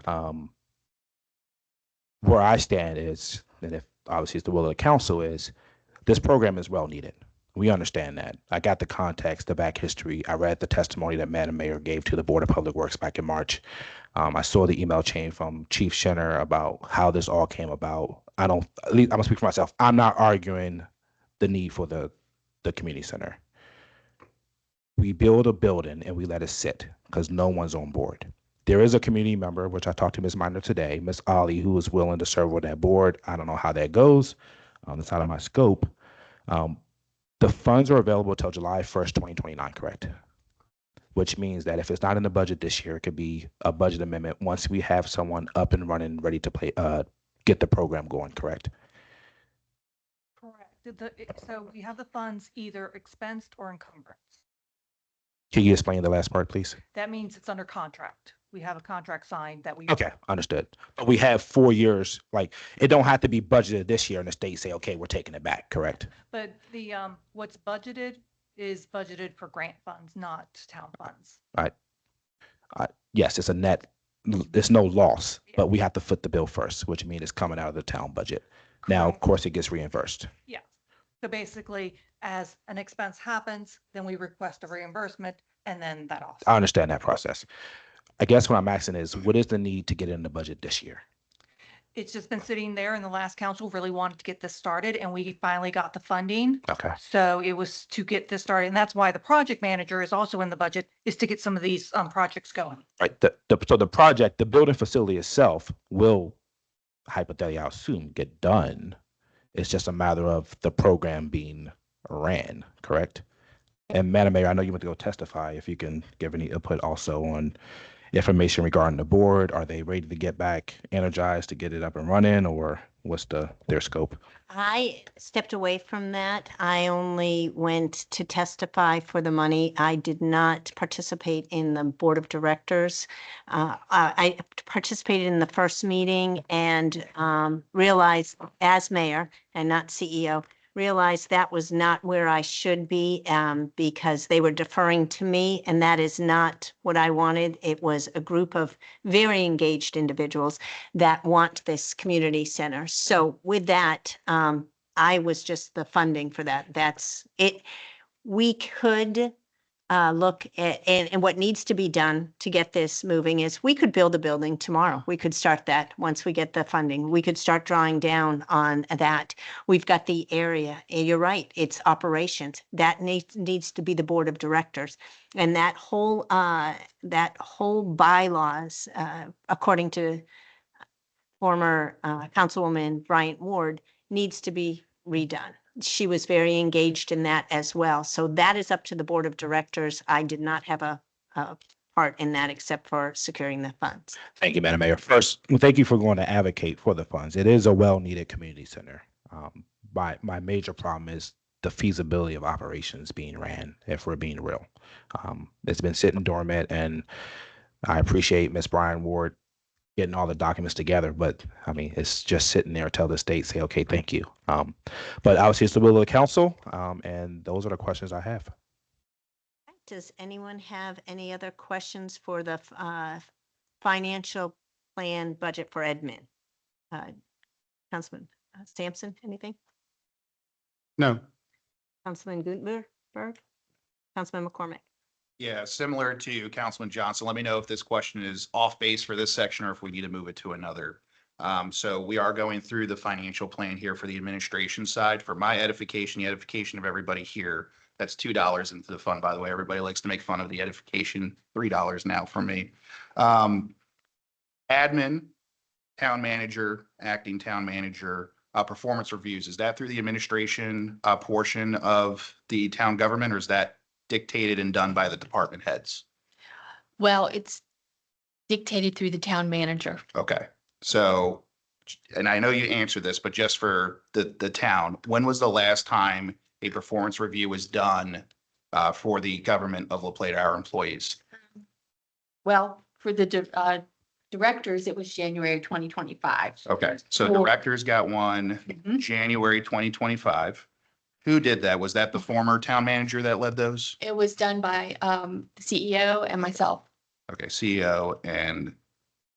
Where I stand is, and if obviously it's the will of the council, is this program is well needed. We understand that. I got the context, the back history. I read the testimony that Madam Mayor gave to the Board of Public Works back in March. I saw the email chain from Chief Schenner about how this all came about. At least I'm gonna speak for myself. I'm not arguing the need for the community center. We build a building and we let it sit because no one's on board. There is a community member, which I talked to Ms. Minor today, Ms. Ali, who is willing to serve on that board. I don't know how that goes. It's out of my scope. The funds are available till July 1st, 2029, correct? Which means that if it's not in the budget this year, it could be a budget amendment once we have someone up and running, ready to get the program going, correct? Correct. So we have the funds either expensed or encumbrance. Can you explain the last part, please? That means it's under contract. We have a contract signed that we. Okay, understood. But we have 4 years, like, it don't have to be budgeted this year and the state say, okay, we're taking it back, correct? But the, what's budgeted is budgeted for grant funds, not town funds. Yes, it's a net, there's no loss, but we have to foot the bill first, which means it's coming out of the town budget. Now, of Correct. course, it gets reimbursed. Yeah. So basically, as an expense happens, then we request a reimbursement and then that offsets. I understand that process. I guess what I'm asking is, what is the need to get in the budget this year? It's just been sitting there and the last council really wanted to get this started and we finally got the funding. Okay, So it was to get this started. And that's why the project manager is also in the budget, is to get some of these projects going. right, so the project, the building facility itself will hypothetically, I assume, get done. It's just a matter of the program being ran, correct? And Madam Mayor, I know you went to go testify. If you can give any input also on information regarding the board, are they ready to get back energized to get it up and running, or what's their scope? I stepped away from that. I only went to testify for the money. I did not participate in the board of directors. I participated in the first meeting and realized as mayor and not CEO, realized that was not where I should be because they were deferring to me, and that is not what I wanted. It was a group of very engaged individuals that want this community center. So with that, I was just the funding for that. That's it. We could look at, and what needs to be done to get this moving is we could build a building tomorrow. We could start that once we get the funding. We could start drawing down on that. We've got the area. And you're right, it's operations. That needs to be the board of directors. And that whole bylaws, according to former Councilwoman Bryant Ward, needs to be redone. She was very engaged in that as well. So that is up to the board of directors. I did not have a part in that except for securing the funds. Thank you, Madam Mayor. First, thank you for going to advocate for the funds. It is a well-needed community center. My major problem is the feasibility of operations being ran, if we're being real. It's been sitting dormant, and I appreciate Ms. Bryant Ward getting all the documents together, but I mean, it's just sitting there until the state say, okay, thank you. But obviously it's the will of the council, and those are the questions I have. Does anyone have any other questions for the financial plan budget for admin? Councilman Sampson, anything? No. Councilman Gutenberg? Councilman McCormick? Yeah, similar to Councilman Johnson, let me know if this question is off base for this section or if we need to move it to another. So we are going through the financial plan here for the administration side. For my edification, the edification of everybody here, that's $2 into the fund, by the way. Everybody likes to make fun of the edification, $3 now for me. Admin, town manager, acting town manager, performance reviews, is that through the administration portion of the town government, or is that dictated and done by the department heads? Well, it's dictated through the town manager. Okay, so, and I know you answered this, but just for the town, when was the last time a performance review was done for the government of La Plata, our employees? Well, for the directors, it was January 2025. Okay, so Or- directors got one Mhm. January 2025. Who did that? Was that the former town manager that led those? It was done by the CEO and myself. Okay, CEO and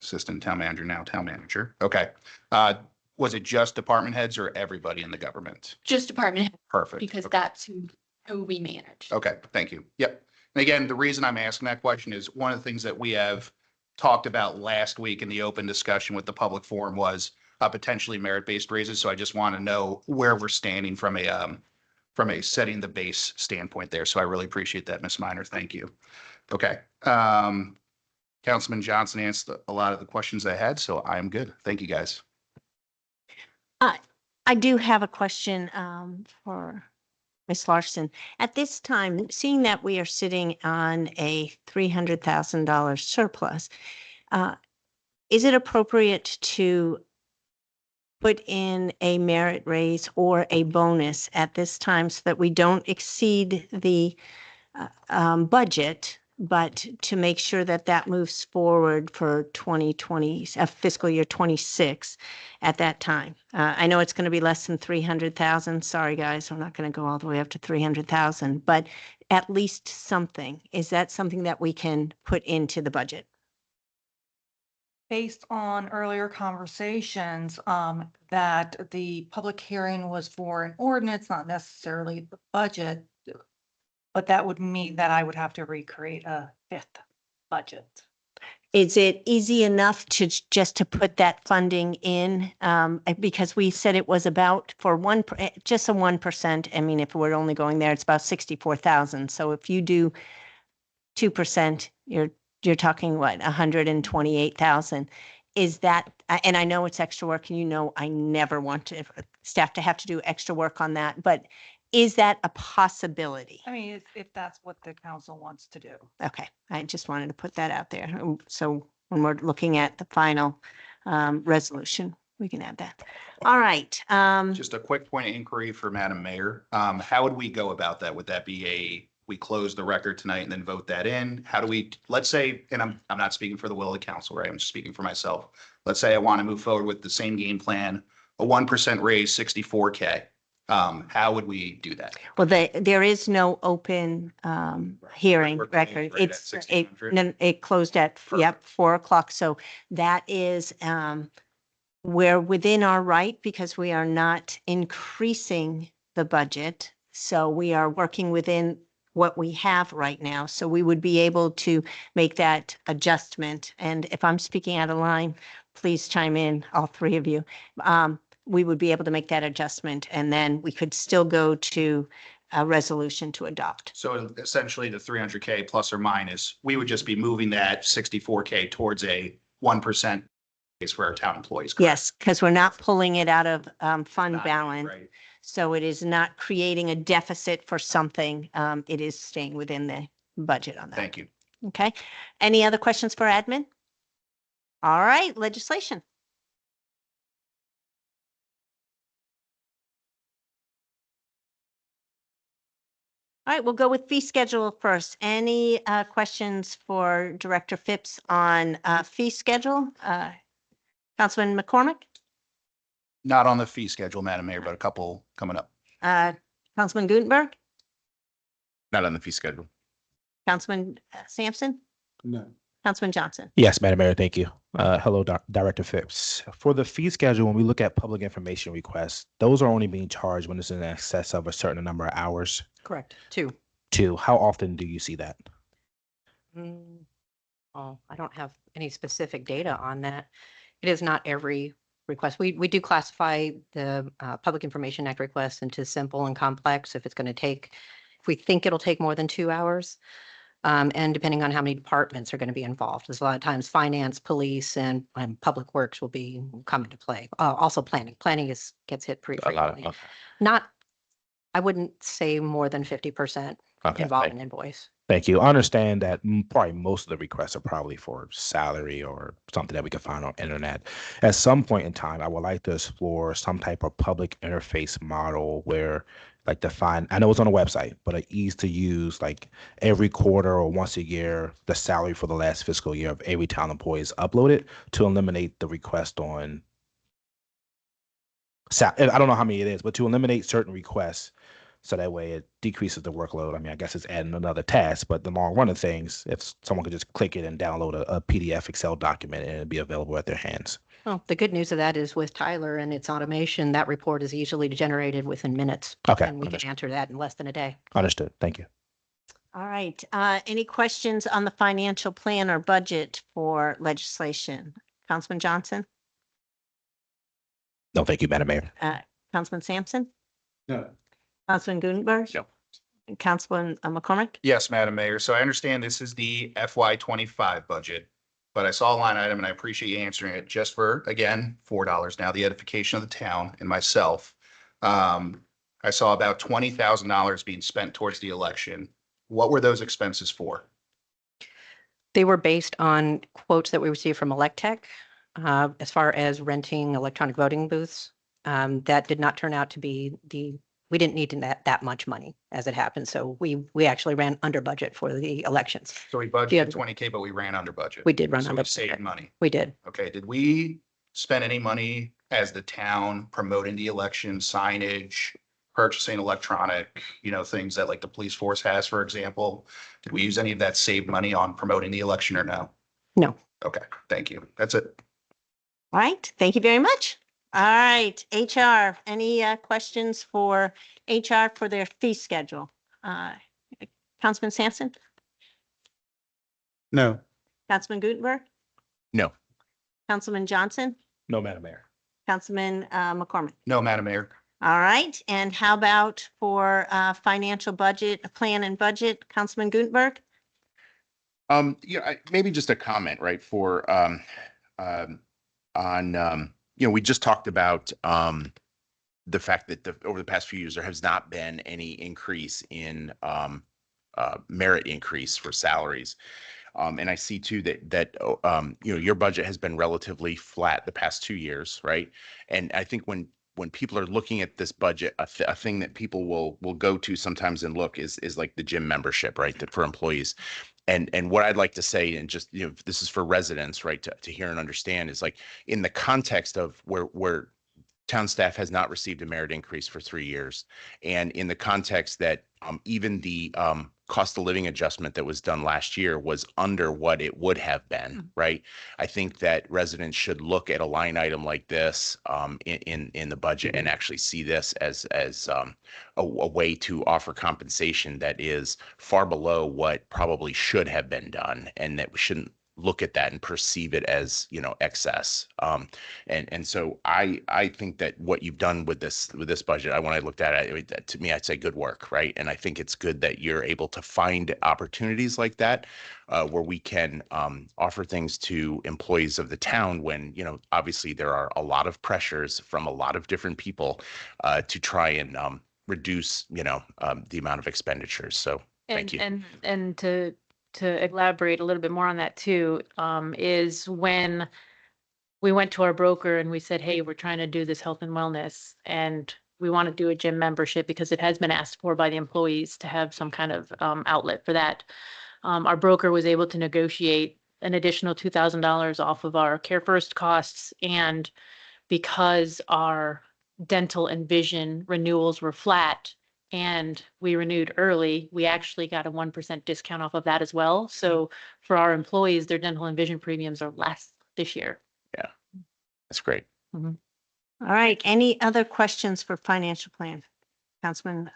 assistant town manager, now town manager. Okay. Was it just department heads or everybody in the government? Just department head, Perfect. because Okay. that's who we manage. Okay, thank you. Yep. And again, the reason I'm asking that question is one of the things that we have talked about last week in the open discussion with the public forum was potentially merit-based raises. So I just want to know where we're standing from a setting the base standpoint there. So I really appreciate that, Ms. Minor. Thank you. Okay. Councilman Johnson answered a lot of the questions I had, so I'm good. Thank you, guys. I do have a question for Ms. Larson. At this time, seeing that we are sitting on a $300,000 surplus, is it appropriate to put in a merit raise or a bonus at this time so that we don't exceed the budget, but to make sure that that moves forward for 2020, fiscal year 26 at that time? I know it's going to be less than 300,000. Sorry, guys, I'm not going to go all the way up to 300,000, but at least something. Is that something that we can put into the budget? Based on earlier conversations, that the public hearing was for an ordinance, not necessarily the budget. But that would mean that I would have to recreate a fifth budget. Is it easy enough to just to put that funding in? Because we said it was about for just a 1%. I mean, if we're only going there, it's about 64,000. So if you do 2%, you're talking what, 128,000. Is that, and I know it's extra work, and you know I never want staff to have to do extra work on that, but is that a possibility? I mean, if that's what the council wants to do. Okay, I just wanted to put that out there. So when we're looking at the final resolution. We can add that. All right. Just a quick point of inquiry for Madam Mayor. How would we go about that? Would that be we close the record tonight and then vote that in? How do we, let's say, and I'm not speaking for the will of the council, right? I'm just speaking for myself. Let's say I want to move forward with the same game plan, a 1% raise, 64K. How would we do that? Well, there is no open hearing We're closed record. right at It's, 1600. it closed at, yep, 4 o'clock. So that is, we're within our right because we are not increasing the budget. So we are working within what we have right now. So we would be able to make that adjustment. And if I'm speaking out of line, please chime in, all three of you. We would be able to make that adjustment and then we could still go to a resolution to adopt. So essentially the 300K plus or minus, we would just be moving that 64K towards a 1% raise for our town employees. correct? Yes, because we're not pulling it out of fund Not- balance. Right. So it is not creating a deficit for something. It is staying within the budget on that. Thank you. Okay. Any other questions for admin? All right, legislation. All right, we'll go with fee schedule first. Any questions for Director Phipps on fee schedule? Councilman McCormick, Not on the fee schedule, Madam Mayor, but a couple coming up. Councilman Gutenberg, Not on the fee schedule. Councilman Sampson, No. Councilman Johnson. Yes, Madam Mayor, thank you. Hello, Director Phipps. For the fee schedule, when we look at public information requests, those are only being charged when it's in excess of a certain number of hours. Correct. Two. Two, how often do you see that? Oh, I don't have any specific data on that. It is not every request. We do classify the Public Information Act requests into simple and complex if it's going to take, if we think it'll take more than 2 hours. And depending on how many departments are going to be involved, there's a lot of times finance, police, and public works will be come into play. Also planning. Planning gets hit pretty A lot frequently. of, Not, I wouldn't say more than 50% Okay, involved in invoice. thank you. I understand that probably most of the requests are probably for salary or something that we can find on internet. At some point in time, I would like to explore some type of public interface model where like define, I know it's on a website, but an ease to use, like every quarter or once a year, the salary for the last fiscal year of every town employee is uploaded to eliminate the request on I don't know how many it is, but to eliminate certain requests. So that way it decreases the workload. I mean, I guess it's adding another task, but the long run of things, if someone could just click it and download a PDF Excel document and it'd be available at their hands. Well, the good news of that is with Tyler and its automation, that report is easily generated within minutes. Okay, And we can understood. answer that in less than a day. Understood. Thank you. All right, any questions on the financial plan or budget for legislation? Councilman Johnson, No, thank you, Madam Mayor. Councilman Sampson, No. Councilman Gutenberg? No. And Councilman McCormick? Yes, Madam Mayor. So I understand this is the FY25 budget, but I saw a line item and I appreciate you answering it just for, again, $4 now, the edification of the town and myself. I saw about $20,000 being spent towards the election. What were those expenses for? They were based on quotes that we received from Electech as far as renting electronic voting booths. That did not turn out to be we didn't need that much money as it happened. So we actually ran under budget for the elections. So we Yeah. budgeted 20K, but we ran under budget. We did run So under we saved budget. money. We did. Okay, did we spend any money as the town promoting the election signage, purchasing electronic, things that like the police force has, for example? Did we use any of that saved money on promoting the election or no? No. Okay, thank you. That's it. All right, thank you very much. All right, HR, any questions for HR for their fee schedule? Councilman Sampson, No. Councilman Gutenberg, No. Councilman Johnson, No, Madam Mayor. Councilman McCormick. No, Madam Mayor. All right, and how about for financial budget, plan and budget, Councilman Gutenberg? Maybe just a comment, right, for we just talked about the fact that over the past few years, there has not been any increase in merit increase for salaries. And I see too that you know, your budget has been relatively flat the past 2 years, right? And I think when people are looking at this budget, a thing that people will go to sometimes and look is like the gym membership, right? That for employees. And what I'd like to say, and just, you know, this is for residents, right, to hear and understand, is like in the context of where town staff has not received a merit increase for 3 years. And in the context that even the cost of living adjustment that was done last year was under what it would have been, right? I think that residents should look at a line item like this in the budget and actually see this as a way to offer compensation that is far below what probably should have been done, and that we shouldn't look at that and perceive it as, you know, excess. And so I think that what you've done with this budget, when I looked at it, I mean, to me, I'd say good work, right? And I think it's good that you're able to find opportunities like that where we can offer things to employees of the town when, you know, obviously there are a lot of pressures from a lot of different people to try and reduce, you know, the amount of expenditures. So thank you. And to elaborate a little bit more on that too, is when we went to our broker and we said, hey, we're trying to do this health and wellness and we want to do a gym membership because it has been asked for by the employees to have some kind of outlet for that. Our broker was able to negotiate an additional $2,000 off of our Care First costs. And because our dental and vision renewals were flat, and we renewed early, we actually got a 1% discount off of that as well. So for our employees, their dental and vision premiums are less this year. Yeah, that's great. All right. Any other questions for financial plan? Councilman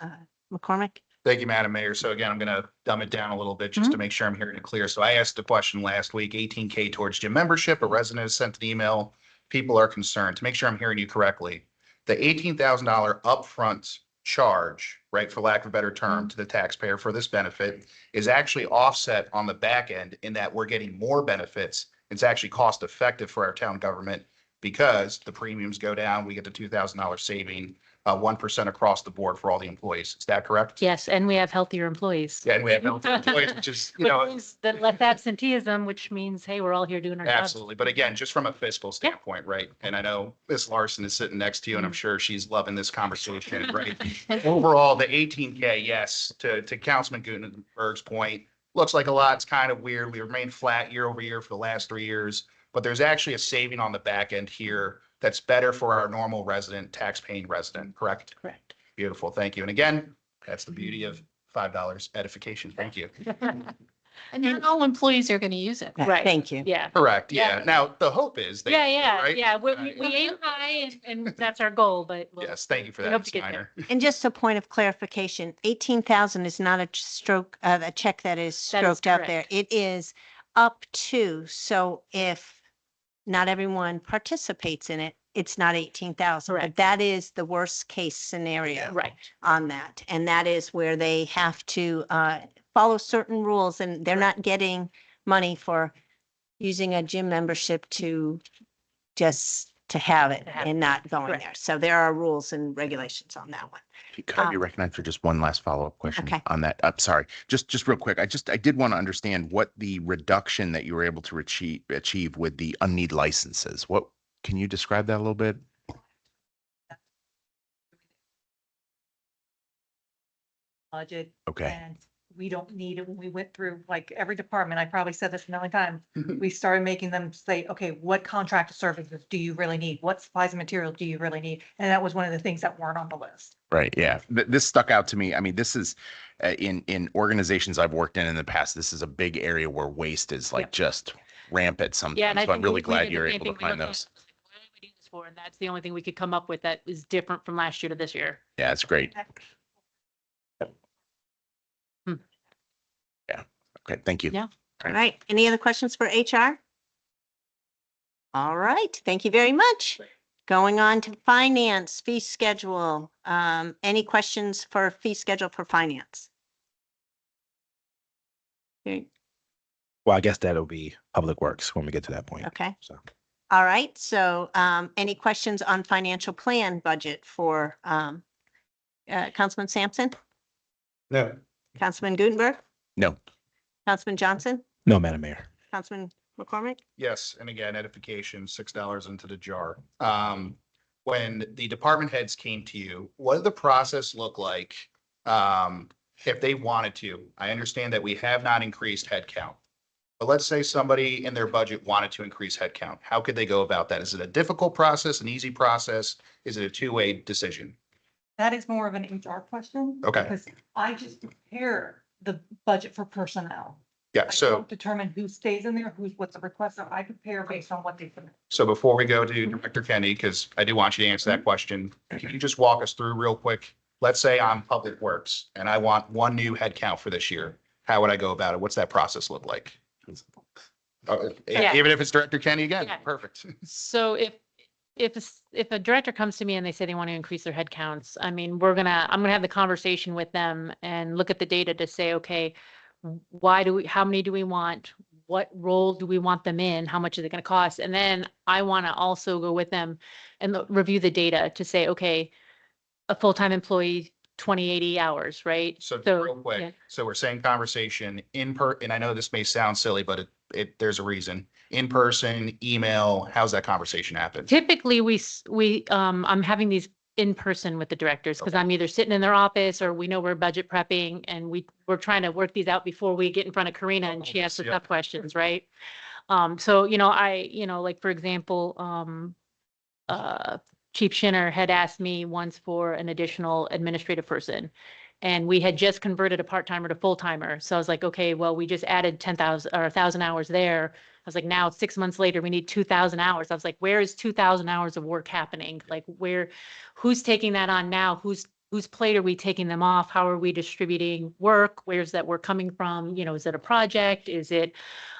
McCormick? Thank you, Madam Mayor. So again, I'm going to dumb it down a little bit just to make sure I'm hearing it clear. So I asked the question last week, 18K towards gym membership. A resident has sent an email. People are concerned. To make sure I'm hearing you correctly, the $18,000 upfront charge, right, for lack of a better term, to the taxpayer for this benefit is actually offset on the back end in that we're getting more benefits. It's actually cost effective for our town government because the premiums go down. We get the $2,000 saving, 1% across the board for all the employees. Is that correct? Yes, and we have healthier employees. Yeah, and we have healthy employees, which is, you Which know, means that less absenteeism, which means, hey, we're all here doing our jobs. absolutely. But again, just from a fiscal standpoint, right? And I know Ms. Larson is sitting next to you and I'm sure she's loving this conversation, right? Overall, the 18K, yes, to Councilman Gutenberg's point, looks like a lot. It's kind of weird. We remained flat year over year for the last 3 years, but there's actually a saving on the back end here that's better for our normal resident, tax-paying resident, correct? Correct. Beautiful. Thank you. And again, that's the beauty of $5 edification. Thank you. And not all employees are going to use it. Right. Thank you. Yeah. Correct. Yeah. Now, the hope is. they- Yeah. right? We aim high and that's our goal, but Yes, thank you for we that, hope Ms. to get Steiner. And just a point of clarification, 18,000 is not a a check that is That is stroked out there. correct. It is up to, so if not everyone participates in it, it's not 18,000. But Correct. that is the worst case scenario right. on that. And that is where they have to follow certain rules and they're not getting money for using a gym membership to just to have it To have and not going Correct. there. So there are rules and regulations on that one. Could I be recognized for just one last follow-up question Okay. on that? I'm sorry, just real quick. I did want to understand what the reduction that you were able to achieve with the unneeded licenses. What, can you describe that a little bit? Budget. Okay. And we don't need it. When we went through, like, every department, I probably said this a million times, we started making them say, okay, what contract services do you really need? What supplies and materials do you really need? And that was one of the things that weren't on the list. Right. Yeah. This stuck out to me. I mean, this is in organizations I've worked in the past, this is a big area where waste is like just rampant sometimes. Yeah. And I So I'm think really we glad did the you're same able thing. to We find looked at those. it, like, what did we do this for? And that's the only thing we could come up with that is different from last year to this year. Yeah, it's great. Okay. Thank you. Yeah. All right. Any other questions for HR? All right. Thank you very much. Going on to finance fee schedule. Any questions for fee schedule for finance? Okay. Well, I guess that'll be Public Works when we get to that point. Okay. So. All right. So any questions on financial plan budget for Councilman Sampson? No. Councilman Gutenberg? No. Councilman Johnson? No, Madam Mayor. Councilman McCormick? Yes, and again, edification, $6 into the jar. When the department heads came to you, what did the process look like? If they wanted to, I understand that we have not increased headcount. But let's say somebody in their budget wanted to increase headcount. How could they go about that? Is it a difficult process, an easy process? Is it a two-way decision? That is more of an HR question. Okay. Because I just prepare the budget for personnel. Yeah, I so, don't determine who stays in there, what's the request, so I prepare based on what they submit. so before we go to Director Kenny, because I do want you to answer that question, can you just walk us through real quick? Let's say I'm Public Works and I want one new headcount for this year. How would I go about it? What's that process look like? Yeah. Even if it's Director Kenny again, Yeah. perfect. So if a director comes to me and they say they want to increase their head counts, I mean, I'm gonna have the conversation with them and look at the data to say, okay, how many do we want? What role do we want them in? How much is it gonna cost? And then I want to also go with them and review the data to say, okay, a full-time employee, 80 hours, right? So So, real yeah. quick, so we're saying conversation and I know this may sound silly, but there's a reason. In person, email, how's that conversation happen? Typically, I'm having these in person with the directors because I'm either sitting in their office or we know we're budget prepping and we're trying to work these out before we get in front of Karina and she asks the Yeah. tough questions, right? So, like, for example, Chief Schinner had asked me once for an additional administrative person. And we had just converted a part-timer to full-timer. So I was like, okay, well, we just added 10,000 or 1,000 hours there. I was like, now 6 months later, we need 2,000 hours. I was like, where is 2,000 hours of work happening? Like who's taking that on now? Whose plate are we taking them off? How are we distributing work? Where's that work coming from? Is it a project? Is it,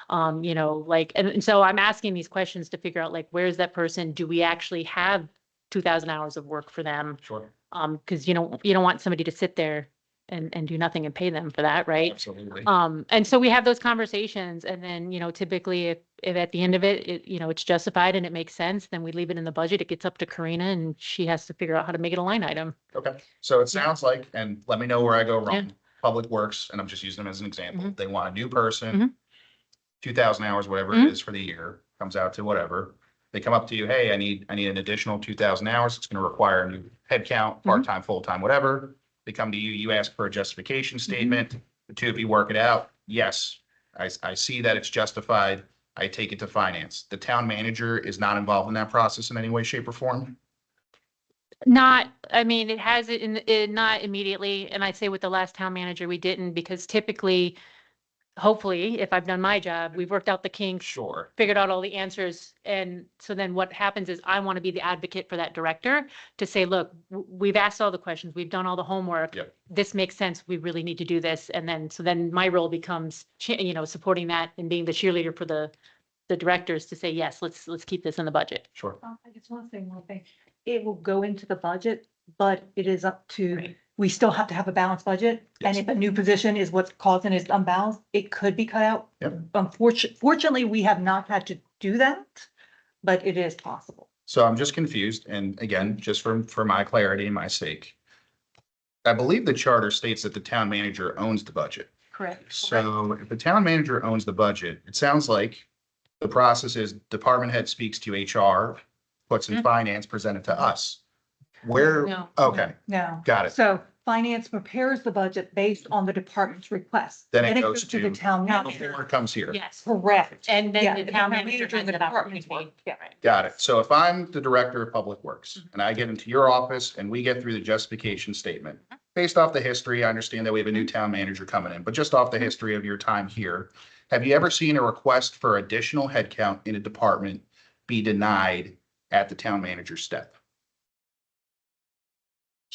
and so I'm asking these questions to figure out like, where's that person? Do we actually have 2,000 hours of work for them? Sure. Because you don't want somebody to sit there and do nothing and pay them for that, right? Absolutely. And so we have those conversations and then, typically if at the end of it, it's justified and it makes sense, then we leave it in the budget. It gets up to Karina and she has to figure out how to make it a line item. Okay, so it sounds like, and let me know where I go Yeah. wrong. Public Works, and I'm just using them as an example. Mhm. They want a new person, Mhm. 2,000 hours, whatever Mhm. it is for the year, comes out to whatever. They come up to you, hey, I need an additional 2,000 hours. It's going to require a new headcount, part-time, full-time, whatever. They come to you, you ask for a justification statement. The two of you work it out. Yes, I see that it's justified. I take it to finance. The town manager is not involved in that process in any way, shape, or form. It has it not immediately. And I say with the last town manager, we didn't because typically, hopefully, if I've done my job, we've worked out the kinks, Sure. figured out all the answers. And so then what happens is I want to be the advocate for that director to say, look, we've asked all the questions, we've done all the homework. Yep. This makes sense. We really need to do this. And then my role becomes, supporting that and being the cheerleader for the directors to say, yes, let's keep this in the budget. Sure. I just want to say one thing. It will go into the budget, but it is up to, we still have to have a balanced budget. And Yes. if a new position is what's causing it unbalanced, it could be cut out. Yep. Fortunately, we have not had to do that, but it is possible. So I'm just confused, and again, just for my clarity and my sake. I believe the charter states that the town manager owns the budget. Correct. So if the town manager owns the budget, it sounds like the process is department head speaks to HR, puts in Mhm. finance, presented to us. Where, No. okay, No. got it. So finance prepares the budget based on the department's request. Then it goes to the to- town manager. Before it comes here. Yes. Correct. And Yeah, then the town manager and has the that department's opportunity. work. Yeah. Got it. So if I'm the director of public works and I get into your office and we get through the justification statement, based off the history, I understand that we have a new town manager coming in, but just off the history of your time here, have you ever seen a request for additional headcount in a department be denied at the town manager step?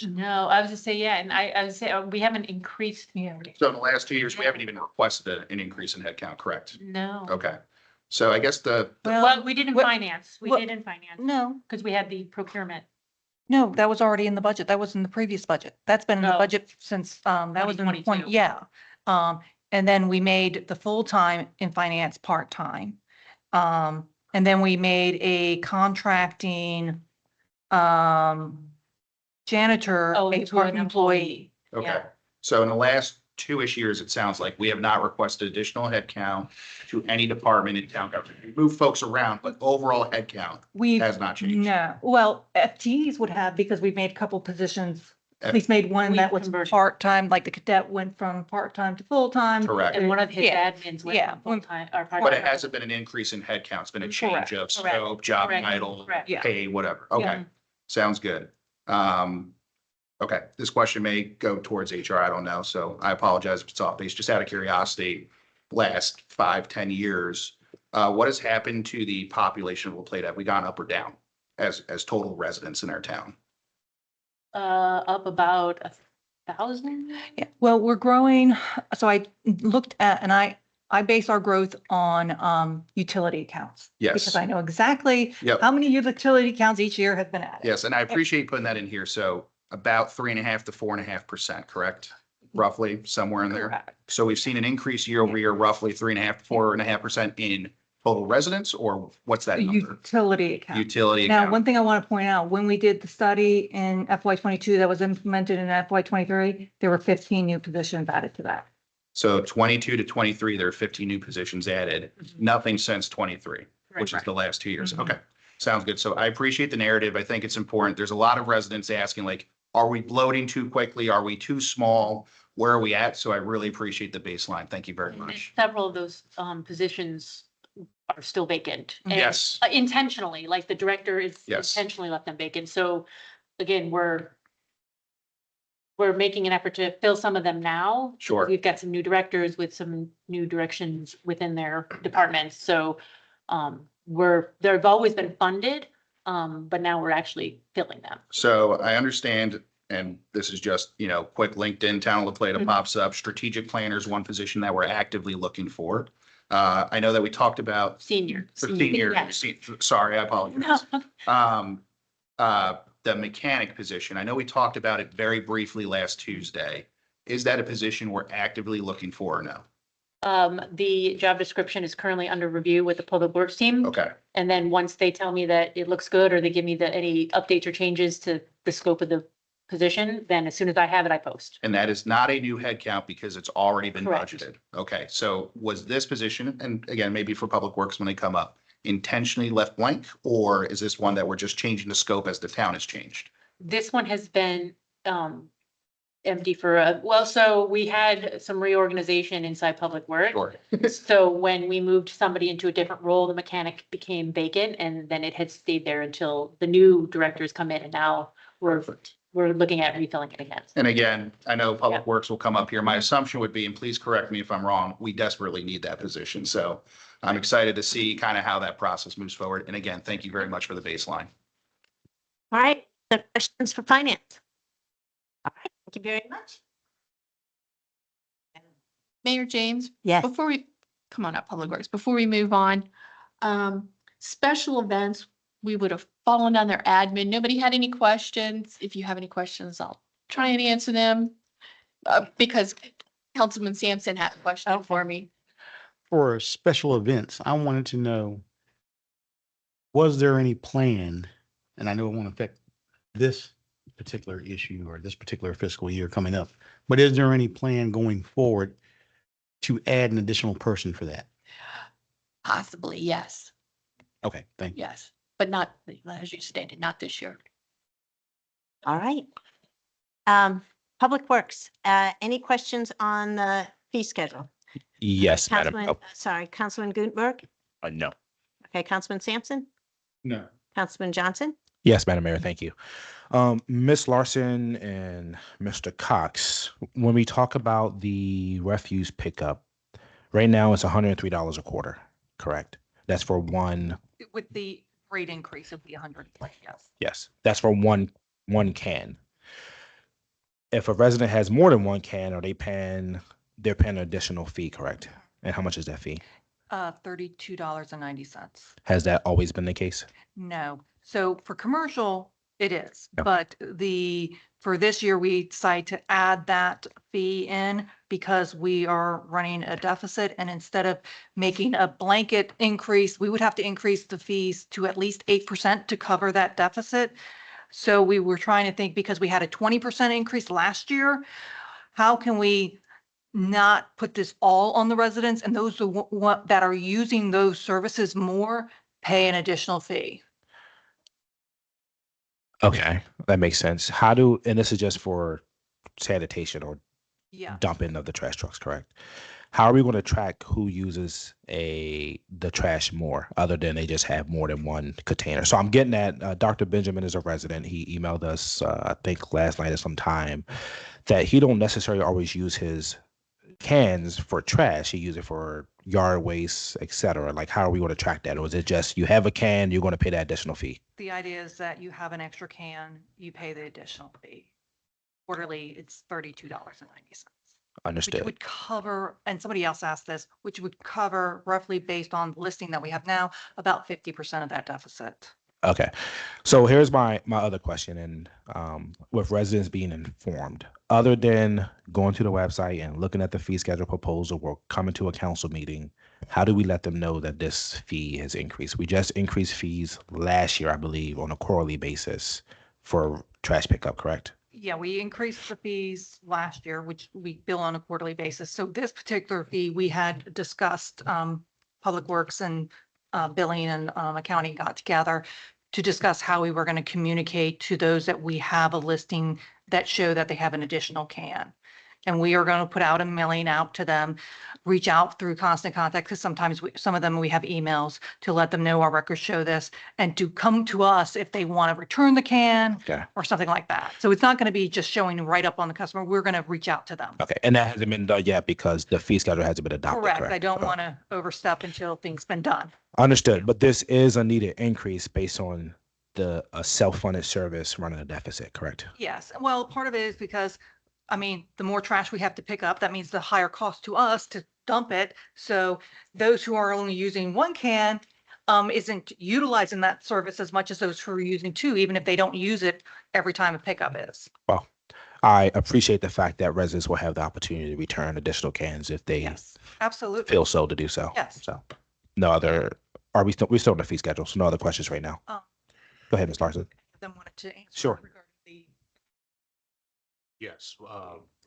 No, I was just say, yeah, and I was say, we haven't increased. Yeah. So in the last 2 years, we haven't even requested an increase in headcount, correct? No. Okay. So I guess Well, we did in Well, finance. We well, did in finance No, because we had the procurement. no, that was already in the budget. That was in the previous budget. That's been in the Oh. budget since, that was in the 2022. yeah. And then we made the full-time in finance part-time. And then we made a contracting, janitor, Oh, a to an part employee. okay. Yeah. So in the last 2-ish years, it sounds like, we have not requested additional headcount to any department in town government. We move folks around, but overall headcount We, has not changed. no, well, FTEs would have, because we've made a couple positions, F- at least made one We that was converted. part-time, like the cadet went from part-time to full-time. Correct. And one of his Yeah. admins went Yeah. from full-time or part-time. But it hasn't been an increase in headcount. It's been a change of Correct. scope, job Correct. title, Correct. Yeah. pay, whatever. Okay, sounds good. Okay, this question may go towards HR, I don't know, so I apologize if it's off base. Just out of curiosity, last 5, 10 years, what has happened to the population of La Plata? Have we gone up or down as total residents in our town? Up about 1,000. Yeah, well, we're growing, so I looked at, and I base our growth on utility accounts. Yes. Because I know exactly Yep. how many utility accounts each year have been added. Yes, and I appreciate putting that in here. So about 3.5 to 4.5%, correct? Roughly somewhere in there. Correct. So we've seen an increase year over year, roughly 3.5 to 4.5% in total residents, or what's that number? Utility account. Utility Now, account. one thing I want to point out, when we did the study in FY '22 that was implemented in FY '23, there were 15 new positions added to that. So 22 to 23, there are 50 new positions added, nothing since 23, which is the last 2 years. Mhm. Okay, sounds good. So I appreciate the narrative. I think it's important. There's a lot of residents asking like, are we bloating too quickly? Are we too small? Where are we at? So I really appreciate the baseline. Thank you very And much. several of those positions are still vacant. and, Yes. Intentionally, like the director is Yes. intentionally left them vacant. So again, we're making an effort to fill some of them now. Sure. We've got some new directors with some new directions within their departments. So they've always been funded, but now we're actually filling them. So I understand, and this is just, quick LinkedIn, Town of La Plata Mhm. pops up. Strategic planners, one position that we're actively looking for. I know that we talked about Senior. senior, Yes. sorry, I apologize. No. The mechanic position, I know we talked about it very briefly last Tuesday. Is that a position we're actively looking for or no? The job description is currently under review with the public works team. Okay, And then once they tell me that it looks good, or they give me any updates or changes to the scope of the position, then as soon as I have it, I post. and that is not a new headcount because it's already been Correct. budgeted. Okay, so was this position, and again, maybe for public works when they come up, intentionally left blank? Or is this one that we're just changing the scope as the town has changed? This one has been empty for so we had some reorganization inside Public Works. Sure. So when we moved somebody into a different role, the mechanic became vacant, and then it had stayed there until the new directors come in, and now we're looking at refilling it again. And again, I know Public Yeah. Works will come up here. My assumption would be, and please correct me if I'm wrong, we desperately need that position. So I'm excited to see kind of how that process moves forward. And again, thank you very much for the baseline. All right, the questions for finance. All right, thank you very much. Mayor James, Yes. before we, come on up, Public Works, before we move on, special events, we would have fallen on their admin. Nobody had any questions. If you have any questions, I'll try and answer them. Because Councilman Sampson had a question for me. For special events, I wanted to know, was there any plan, and I know it won't affect this particular issue or this particular fiscal year coming up, but is there any plan going forward to add an additional person for that? Possibly, yes, Okay, thank you. yes, but not, as you stated, not this year. All right. Public Works, any questions on the fee schedule? Yes, Madam. Councilman, sorry, Councilman Gutenberg? No. Okay, Councilman Sampson? No. Councilman Johnson? Yes, Madam Mayor, thank you. Ms. Larson and Mr. Cox, when we talk about the refuse pickup, right now it's $103 a quarter, correct? That's for one, With the rate increase of the 100, yes. yes, that's for one can. If a resident has more than one can, they're paying an additional fee, correct? And how much is that fee? $32.90. Has that always been the case? No. So for commercial, it is, Yeah. but for this year, we decided to add that fee in because we are running a deficit, and instead of making a blanket increase, we would have to increase the fees to at least 8% to cover that deficit. So we were trying to think, because we had a 20% increase last year, how can we not put this all on the residents, and those that are using those services more pay an additional fee. Okay, that makes sense. How do, and this is just for sanitation or Yeah. dumping of the trash trucks, correct? How are we going to track who uses the trash more, other than they just have more than one container? So I'm getting at Dr. Benjamin is a resident. He emailed us, I think last night at some time, that he don't necessarily always use his cans for trash. He uses it for yard waste, etc. Like, how are we going to track that? Or is it just you have a can, you're going to pay that additional fee? The idea is that you have an extra can, you pay the additional fee. Quarterly, it's $32.90. Which Understood. would cover, and somebody else asked this, which would cover roughly based on the listing that we have now, about 50% of that deficit. Okay. So here's my other question. And with residents being informed, other than going to the website and looking at the fee schedule proposal or coming to a council meeting, how do we let them know that this fee has increased? We just increased fees last year, I believe, on a quarterly basis for trash pickup, correct? Yeah, we increased the fees last year, which we bill on a quarterly basis. So this particular fee, we had discussed, Public Works and billing and accounting got together to discuss how we were going to communicate to those that we have a listing that show that they have an additional can. And we are going to put out a mailing out to them, reach out through Constant Contact, because sometimes some of them we have emails to let them know our records show this, and to come to us if they want to return the can Okay. or something like that. So it's not going to be just showing right up on the customer. We're going to reach out to them. Okay. And that hasn't been done yet because the fee schedule hasn't been adopted, Correct. correct? I don't Okay. want to overstep until things been done. Understood. But this is a needed increase based on a self-funded service running a deficit, correct? Yes. Well, part of it is because, I mean, the more trash we have to pick up, that means the higher cost to us to dump it. So those who are only using one can isn't utilizing that service as much as those who are using two, even if they don't use it every time a pickup is. Well, I appreciate the fact that residents will have the opportunity to return additional cans if they Yes, absolutely. feel so to do so. Yes. So no other, we're still on the fee schedule, so no other questions right now. Go ahead, Ms. Larson. Then wanted to answer. Sure. regarding the Yes,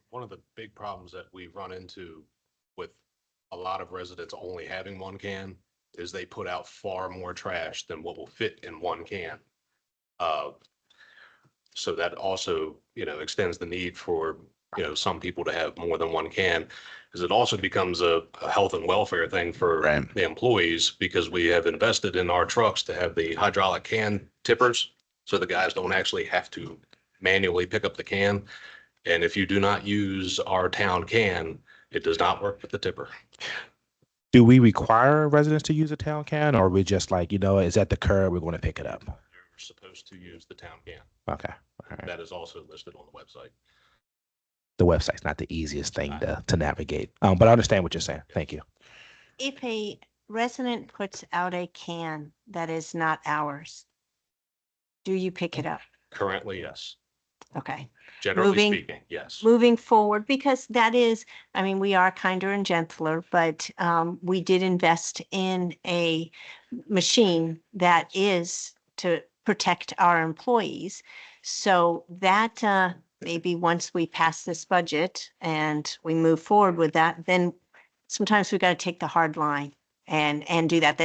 one of the big problems that we run into with a lot of residents only having one can is they put out far more trash than what will fit in one can. So that also, extends the need for, some people to have more than one can. Because it also becomes a health and welfare thing for Right. the employees, because we have invested in our trucks to have the hydraulic can tippers. So the guys don't actually have to manually pick up the can. And if you do not use our town can, it does not work with the tipper. Do we require residents to use a town can, or are we just like, it's at the curb, we're going to pick it up? You're supposed to use the town can. Okay. All right. That is also listed on the website. The website's not the easiest thing to navigate, but I understand what you're saying. Thank you. If a resident puts out a can that is not ours, do you pick it up? Currently, yes. Okay. Generally Moving- speaking, yes. Moving forward, because that is, I mean, we are kinder and gentler, but we did invest in a machine that is to protect our employees. So that maybe once we pass this budget and we move forward with that, then sometimes we got to take the hard line and do that.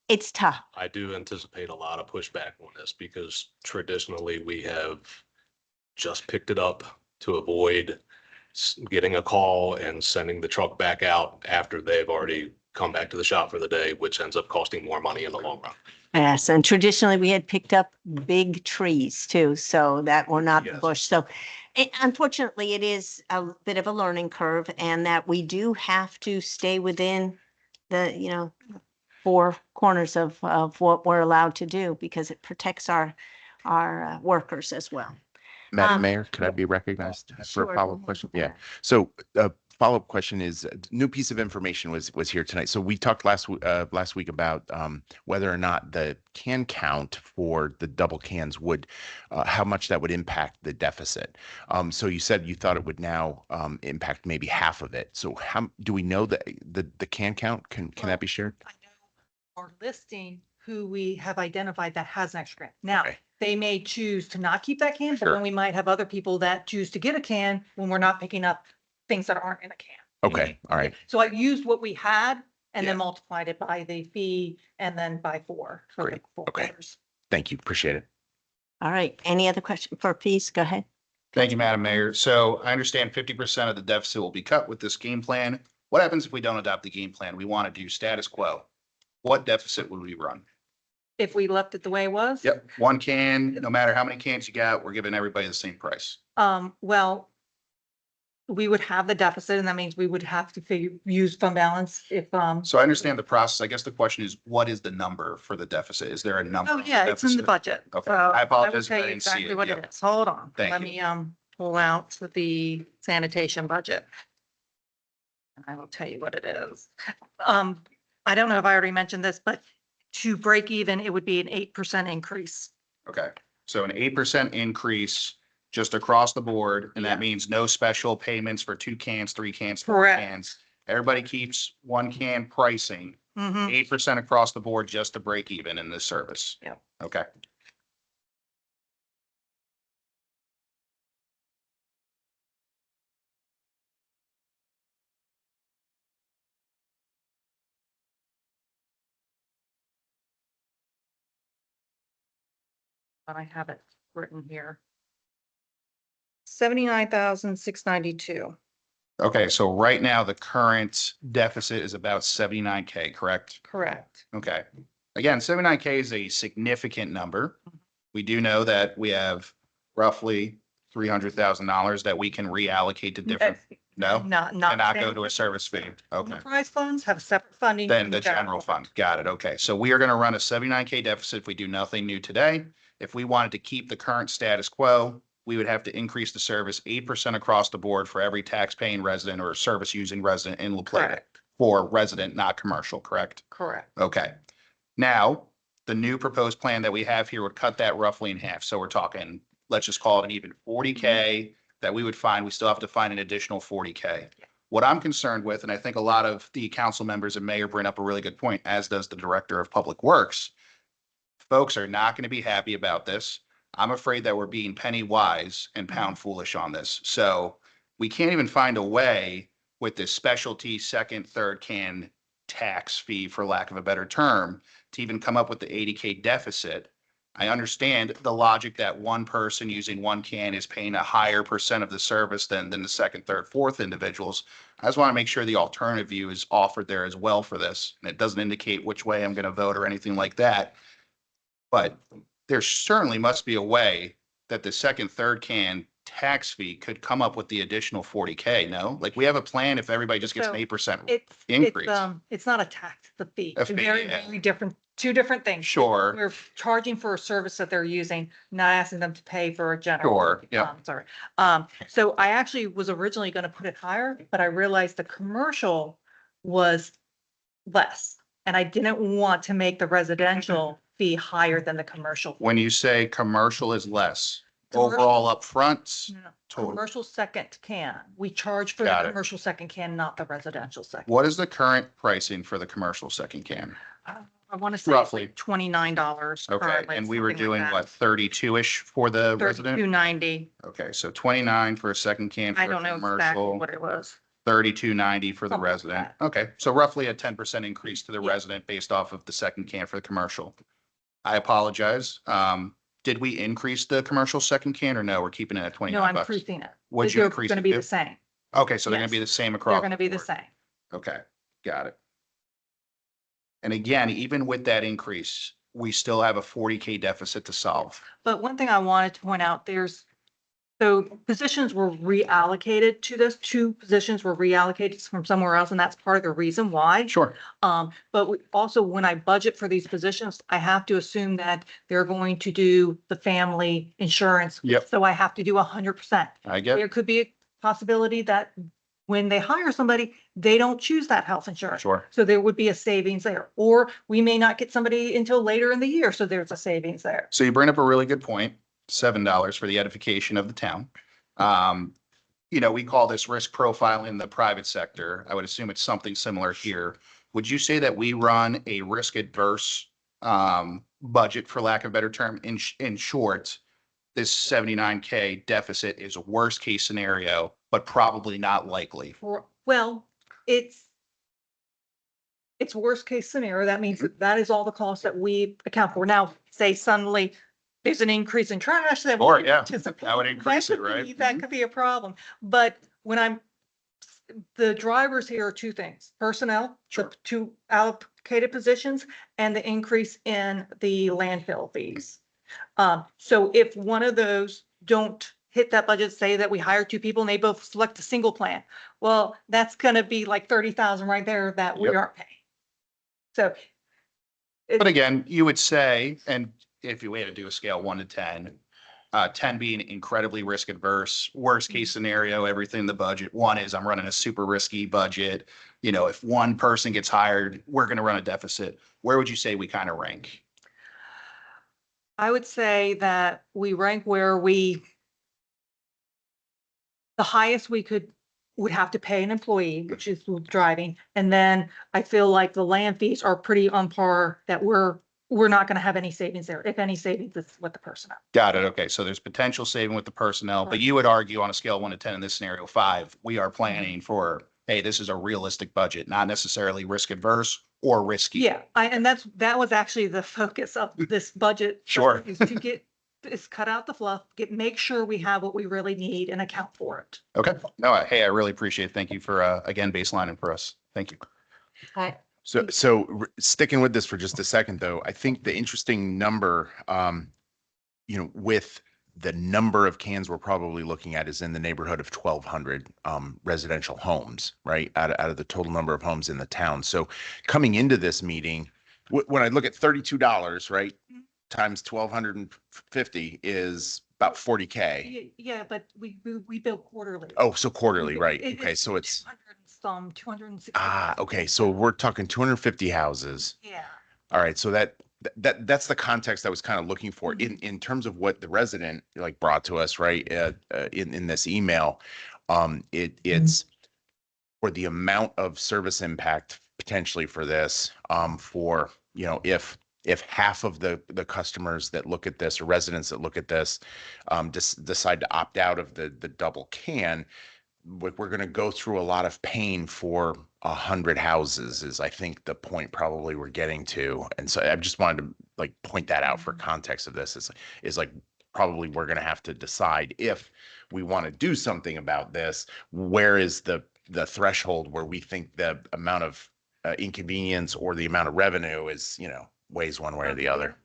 It's tough. I do anticipate a lot of pushback on this because traditionally we have just picked it up to avoid getting a call and sending the truck back out after they've already come back to the shop for the day, which ends up costing more money in the long run. Yes, and traditionally we had picked up big trees too, so that were not the Yes. bush. So unfortunately, it is a bit of a learning curve, and that we do have to stay within the, four corners of what we're allowed to do, because it protects our workers as well. Madam Um, Mayor, could I be recognized for Sure, a go follow-up ahead. question? Yeah. So follow-up question is, new piece of information was here tonight. So we talked last week about whether or not the can count for the double cans would, how much that would impact the deficit. So you said you thought it would now impact maybe half of it. So how do we know the can count? Can that be shared? I know our listing who we have identified that has an extra can. Now, Okay. they may choose to not keep that can, but Sure. then we might have other people that choose to get a can when we're not picking up things that aren't in a can. Okay, all right. So I used what we had and Yeah. then multiplied it by the fee and then by 4 for the Great. 4 Okay. quarters. Thank you. Appreciate it. All right. Any other question for fees? Go ahead. Thank you, Madam Mayor. So I understand 50% of the deficit will be cut with this game plan. What happens if we don't adopt the game plan? We want to do status quo. What deficit would we run? If we left it the way it was? Yep, one can, no matter how many cans you got, we're giving everybody the same price. Well, we would have the deficit and that means we would have to use fund balance if, So I understand the process. I guess the question is, what is the number for the deficit? Is there a number? oh on yeah, it's in the deficit? budget. Okay. So I apologize will if tell I you didn't see exactly it. what Yep. it is. Hold on. Thank Let you. me, pull out the sanitation budget. I will tell you what it is. I don't know if I already mentioned this, but to break even, it would be an 8% increase. Okay, so an 8% increase just across the board, and that means no special payments for 2 cans, 3 cans, 4 Correct. cans. Everybody keeps 1 can pricing, Mhm. 8% across the board just to break even in this service. Yep. Okay. But I have it written here. 79,692. Okay, so right now, the current deficit is about 79K, correct? Correct. Okay. Again, 79K is a significant number. We do know that we have roughly $300,000 that we can reallocate to different, no? Not. Cannot go to a service fee. Okay. Enterprise funds have separate funding. Then from the general fund. Got it. Okay. So we are going to run a 79K deficit if we do nothing new today. If we wanted to keep the current status quo, we would have to increase the service 8% across the board for every tax-paying resident or service-using resident in La Plata. Correct. For resident, not commercial, correct? Correct. Okay. Now, the new proposed plan that we have here would cut that roughly in half. So we're talking, let's just call it an even 40K that we would find. We still have to find an additional 40K. What I'm concerned with, and I think a lot of the council members and mayor bring up a really good point, as does the director of public works. Folks are not going to be happy about this. I'm afraid that we're being penny wise and pound foolish on this. So we can't even find a way with this specialty second, third can tax fee, for lack of a better term, to even come up with the 80K deficit. I understand the logic that one person using 1 can is paying a higher percent of the service than the second, third, fourth individuals. I just want to make sure the alternative view is offered there as well for this. And it doesn't indicate which way I'm going to vote or anything like that. But there certainly must be a way that the second, third can tax fee could come up with the additional 40K, no? Like, we have a plan if everybody just gets an So 8% It's, increase. it's not a tax, it's a fee. A fee, Very, yeah. very different, 2 different things. Sure, We're charging for a service that they're using, not asking them to pay for a general. sure, yeah. Sorry. So I actually was originally going to put it higher, but I realized the commercial was less. And I didn't want to make the residential fee higher than the commercial. When you say commercial is less, Commercial- overall upfront, No, total. Commercial second can. We charge for Got the it. commercial second can, not the residential second. What is the current pricing for the commercial second can? I want to say it's Roughly. like $29. Okay, currently, and we were something like doing that. what, 32-ish for the resident? $32.90. Okay, so 29 for a second can I for don't a know exactly commercial, what it was. 32.90 for the Something like resident. Okay, so roughly a 10% increase to the Yeah. resident based off of the second can for the commercial. I apologize. Did we increase the commercial second can or no? We're keeping it at 29 No, I'm bucks. increasing it. What'd you They're increase Going it to be to? the same. Okay, so they're gonna be Yes. the same They're across. going to be the board. same. Okay, got it. And again, even with that increase, we still have a 40K deficit to solve. But one thing I wanted to point out, so positions were reallocated to this, 2 positions were reallocated from somewhere else, and that's part of the reason why. Sure. But also, when I budget for these positions, I have to assume that they're going to do the family insurance. Yep. So I have to do 100%. I get, There could be a possibility that when they hire somebody, they don't choose that health insurance. sure. So there would be a savings there, or we may not get somebody until later in the year, so there's a savings there. So you bring up a really good point, $7 for the edification of the town. You know, we call this risk profile in the private sector. I would assume it's something similar here. Would you say that we run a risk adverse budget, for lack of a better term? In short, this 79K deficit is a worst case scenario, but probably not likely. Well, it's worst case scenario. That means that is all the costs that we account for. Now, say suddenly there's an increase in trash that. we Or, didn't yeah, anticipate. that would increase it, could be- right? That could be a problem. But when the drivers here are two things, personnel, the Sure. two allocated positions, and the increase in the landfill fees. So if one of those don't hit that budget, say that we hire two people and they both select a single plan, well, that's gonna be like 30,000 right there that we Yep. aren't paying. So. But again, you would say, and if you had to do a scale 1 to 10, 10 being incredibly risk adverse, worst case scenario, everything in the budget. 1 is I'm running a super risky budget. You know, if one person gets hired, we're going to run a deficit. Where would you say we kind of rank? I would say that we rank where the highest would have to pay an employee, which is with driving. And then I feel like the land fees are pretty on par, that we're not going to have any savings there. If any savings, it's with the personnel. Got it. Okay. So there's potential saving with the personnel, but you would argue on a scale 1 to 10 in this scenario, 5, we are planning for, hey, this is a realistic budget, not necessarily risk adverse or risky. Yeah, and that was actually the focus of this budget. Sure. Is cut out the fluff, make sure we have what we really need and account for it. Okay. No, hey, I really appreciate it. Thank you for, again, baselining for us. Thank you. So sticking with this for just a second, though, I think the interesting number, with the number of cans we're probably looking at is in the neighborhood of 1,200 residential homes, right? Out of the total number of homes in the town. So coming into this meeting, when I look at $32, right, times 1,250 is about 40K. Yeah, but we bill quarterly. Oh, so quarterly, right? It- Okay, so it's 260. okay. So we're talking 250 houses. Yeah. All right, so that's the context I was kind of looking for in terms of what the resident like brought to us, right? In this email, it's for the amount of service impact potentially for this, for if half of the customers that look at this or residents that look at this, decide to opt out of the double can, we're going to go through a lot of pain for 100 houses is I think the point probably we're getting to. And so I just wanted to like point that out for context of this is like probably we're going to have to decide if we want to do something about this. Where is the threshold where we think the amount of inconvenience or the amount of revenue is, weighs one way or the other.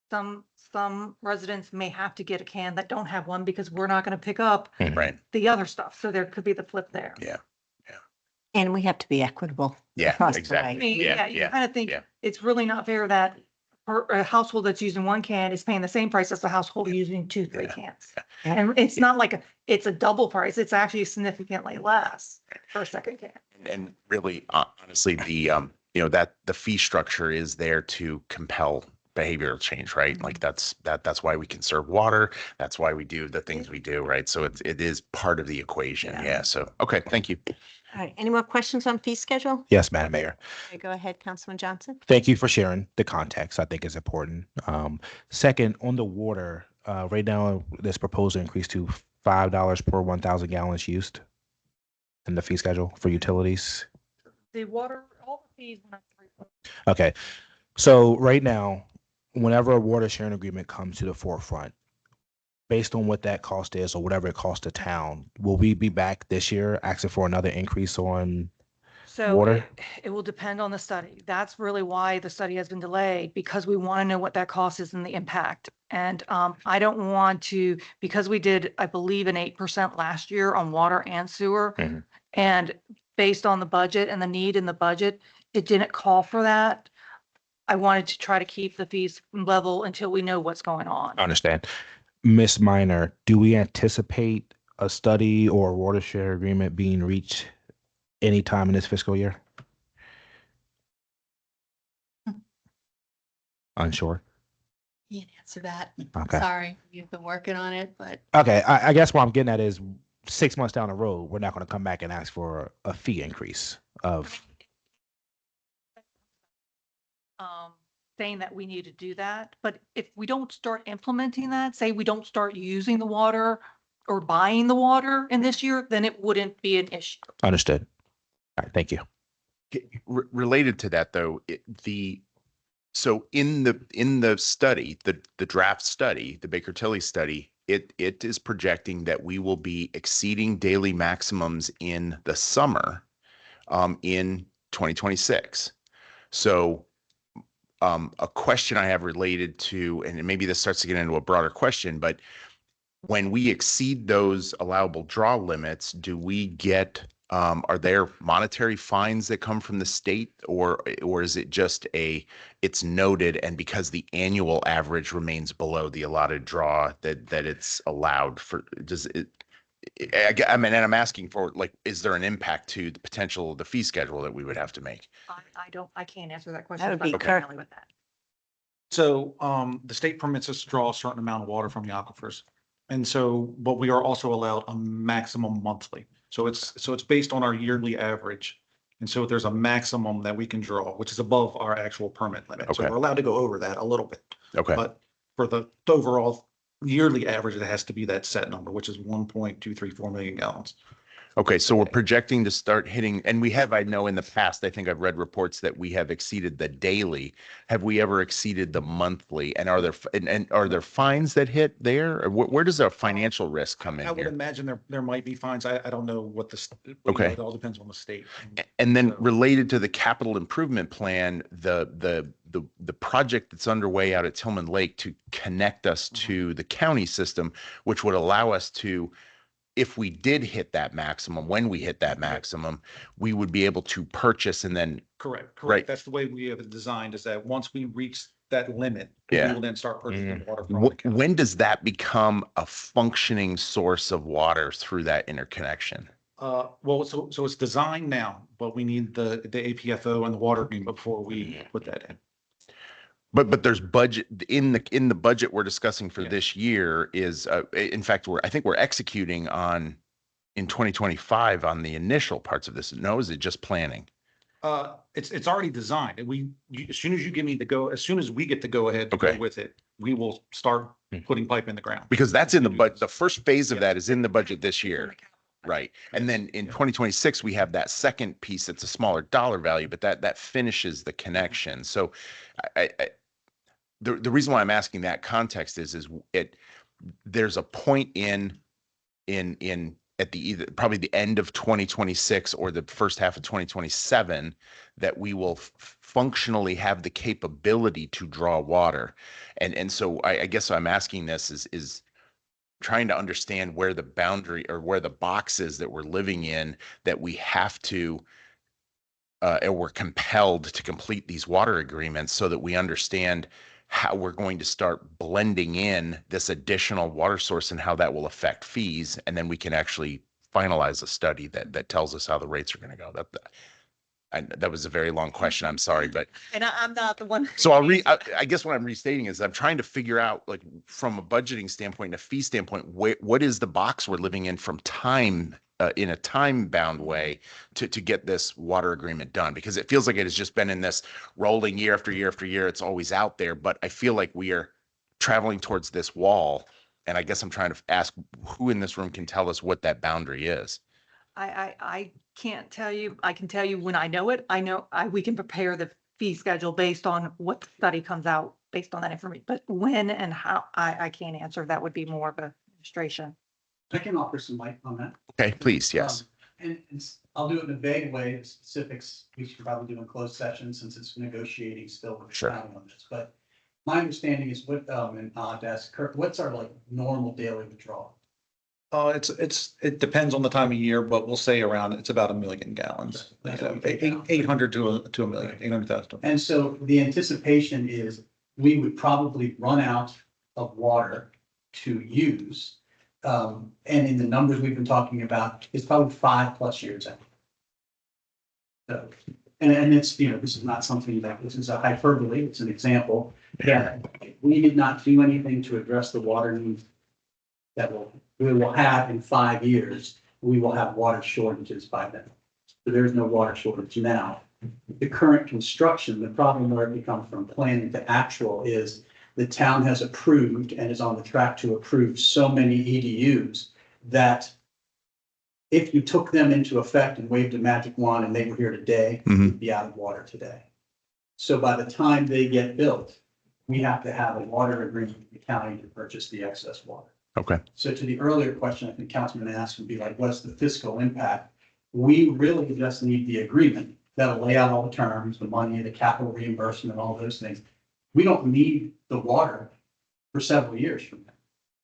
Some residents may have to get a can that don't have one because we're not going to pick up Right. the other stuff. So there could be the flip there. Yeah. And we have to be equitable. Yeah, across the exactly. I mean, yeah, you yeah, kind of think yeah. it's really not fair that a household that's using one can is paying the same price as the household using 2-3 cans. And it's not like it's a double price. It's actually significantly less for a second can. And really, honestly, that the fee structure is there to compel behavioral change, right? Like that's why we conserve water. That's why we do the things we do, right? So it is part of the equation. Yeah. So, okay. Thank you. All right, any more questions on fee schedule? Yes, Madam Mayor. Okay, go ahead, Councilman Johnson. Thank you for sharing the context. I think is important. Second, on the water, right now, this proposal increased to $5 per 1,000 gallons used in the fee schedule for utilities. The water, all the fees went up 3. Okay, so right now, whenever a water sharing agreement comes to the forefront, based on what that cost is or whatever it costs the town, will we be back this year asking for another increase on So water? it will depend on the study. That's really why the study has been delayed, because we want to know what that cost is and the impact. And I don't want to, because we did, I believe, an 8% last year on water and sewer. Mhm. And based on the budget and the need in the budget, it didn't call for that. I wanted to try to keep the fees level until we know what's going on. I understand. Ms. Minor, do we anticipate a study or water share agreement being reached anytime in this fiscal year? Unsure. Can't answer that. Okay. Sorry, you've been working on it, but Okay, I guess what I'm getting at is 6 months down the road, we're not going to come back and ask for a fee increase of. Saying that we need to do that, but if we don't start implementing that, say we don't start using the water or buying the water in this year, then it wouldn't be an issue. Understood. All right, thank you. Related to that though, so in the study, the draft study, the Baker Tilly study, it is projecting that we will be exceeding daily maximums in the summer in 2026. So a question I have related to, and maybe this starts to get into a broader question, but when we exceed those allowable draw limits, do we get, are there monetary fines that come from the state, or is it just it's noted, and because the annual average remains below the allotted draw that it's allowed for? Does it? I mean, and I'm asking for, like, is there an impact to the potential of the fee schedule that we would have to make? I can't answer that question. That would be if I'm Kirk. familiar with that. So the state permits us to draw a certain amount of water from the aquifers. And so, but we are also allowed a maximum monthly. So it's based on our yearly average. And so there's a maximum that we can draw, which is above our actual permit limit. So Okay. we're allowed to go over that a little bit. Okay. But for the overall yearly average, it has to be that set number, which is 1.234 million gallons. Okay, so we're projecting to start hitting, and we have, I know in the past, I think I've read reports that we have exceeded the daily. Have we ever exceeded the monthly? And are there, and are there fines that hit there? Or where does our financial risk come I in would here? imagine there might be fines. I don't know what Okay. It all depends on the state. And then So- related to the capital improvement plan, the project that's underway out at Tillman Lake to connect us to the county system, which would allow us to, if we did hit that maximum, when we hit that maximum, we would be able to purchase and then, Correct, Right. correct. That's the way we have it designed, is that once we reach that limit, we Yeah. will then start purchasing water from the county. when does that become a functioning source of water through that interconnection? Well, so it's designed now, but we need the APFO and the water agreement before we put that in. But there's budget in the budget we're discussing for Yeah. this year is, in fact, I think we're executing on in 2025 on the initial parts of this. No, is it just planning? It's already designed. And as soon as you give me as soon as we get to go ahead to go Okay. with it, we will start putting pipe in the ground. Because that's in the Do budget. The this. first phase of Yeah. that is in the budget this year. Right. And then in 2026, we have that second piece that's a smaller dollar value, but that finishes the connection. So the reason why I'm asking that context is there's a point in at probably the end of 2026 or the first half of 2027 that we will functionally have the capability to draw water. And so I guess I'm asking this is trying to understand where the boundary or where the box is that we're living in, that we have to or we're compelled to complete these water agreements so that we understand how we're going to start blending in this additional water source and how that will affect fees. And then we can actually finalize a study that tells us how the rates are going to go. That was a very long question. I'm sorry, but And I'm not the one. so I guess what I'm restating is I'm trying to figure out, like, from a budgeting standpoint and a fee standpoint, what is the box we're living in from time, in a time bound way to get this water agreement done? Because it feels like it has just been in this rolling year after year after year. It's always out there, but I feel like we are traveling towards this wall. And I guess I'm trying to ask who in this room can tell us what that boundary is. I can't tell you. I can tell you when I know it. I know we can prepare the fee schedule based on what the study comes out based on that information. But when and how, I can't answer. That would be more of a administration. I can offer some light on that. Okay, please. Yes. And I'll do it in a vague way. The specifics, we should probably do in closed session since it's negotiating still with the Sure. county on this. But my understanding is and I'll have to ask Kirk, what's our like normal daily withdrawal? It depends on the time of year, but we'll say it's about 1 million gallons. That's what we take down. 800 to a million, 800,000. And so the anticipation is we would probably run out of water to use. And in the numbers we've been talking about, it's probably 5+ years out. So, and it's, this is not something this is a hyperbole, it's an example. That if we did not do anything to address the water needs that we will have in 5 years, we will have water shortages by then. So there's no water shortage now. The current construction, the problem where it becomes from planning to actual is the town has approved and is on the track to approve so many EDUs that if you took them into effect and waved a magic wand and they were here today, we'd be out of water today. So by the time they get built, we have to have a water agreement with the county to purchase the excess water. Okay. So to the earlier question, I think Councilman asked would be like, what's the fiscal impact? We really just need the agreement that'll lay out all the terms, the money, the capital reimbursement, all those things. We don't need the water for several years from now.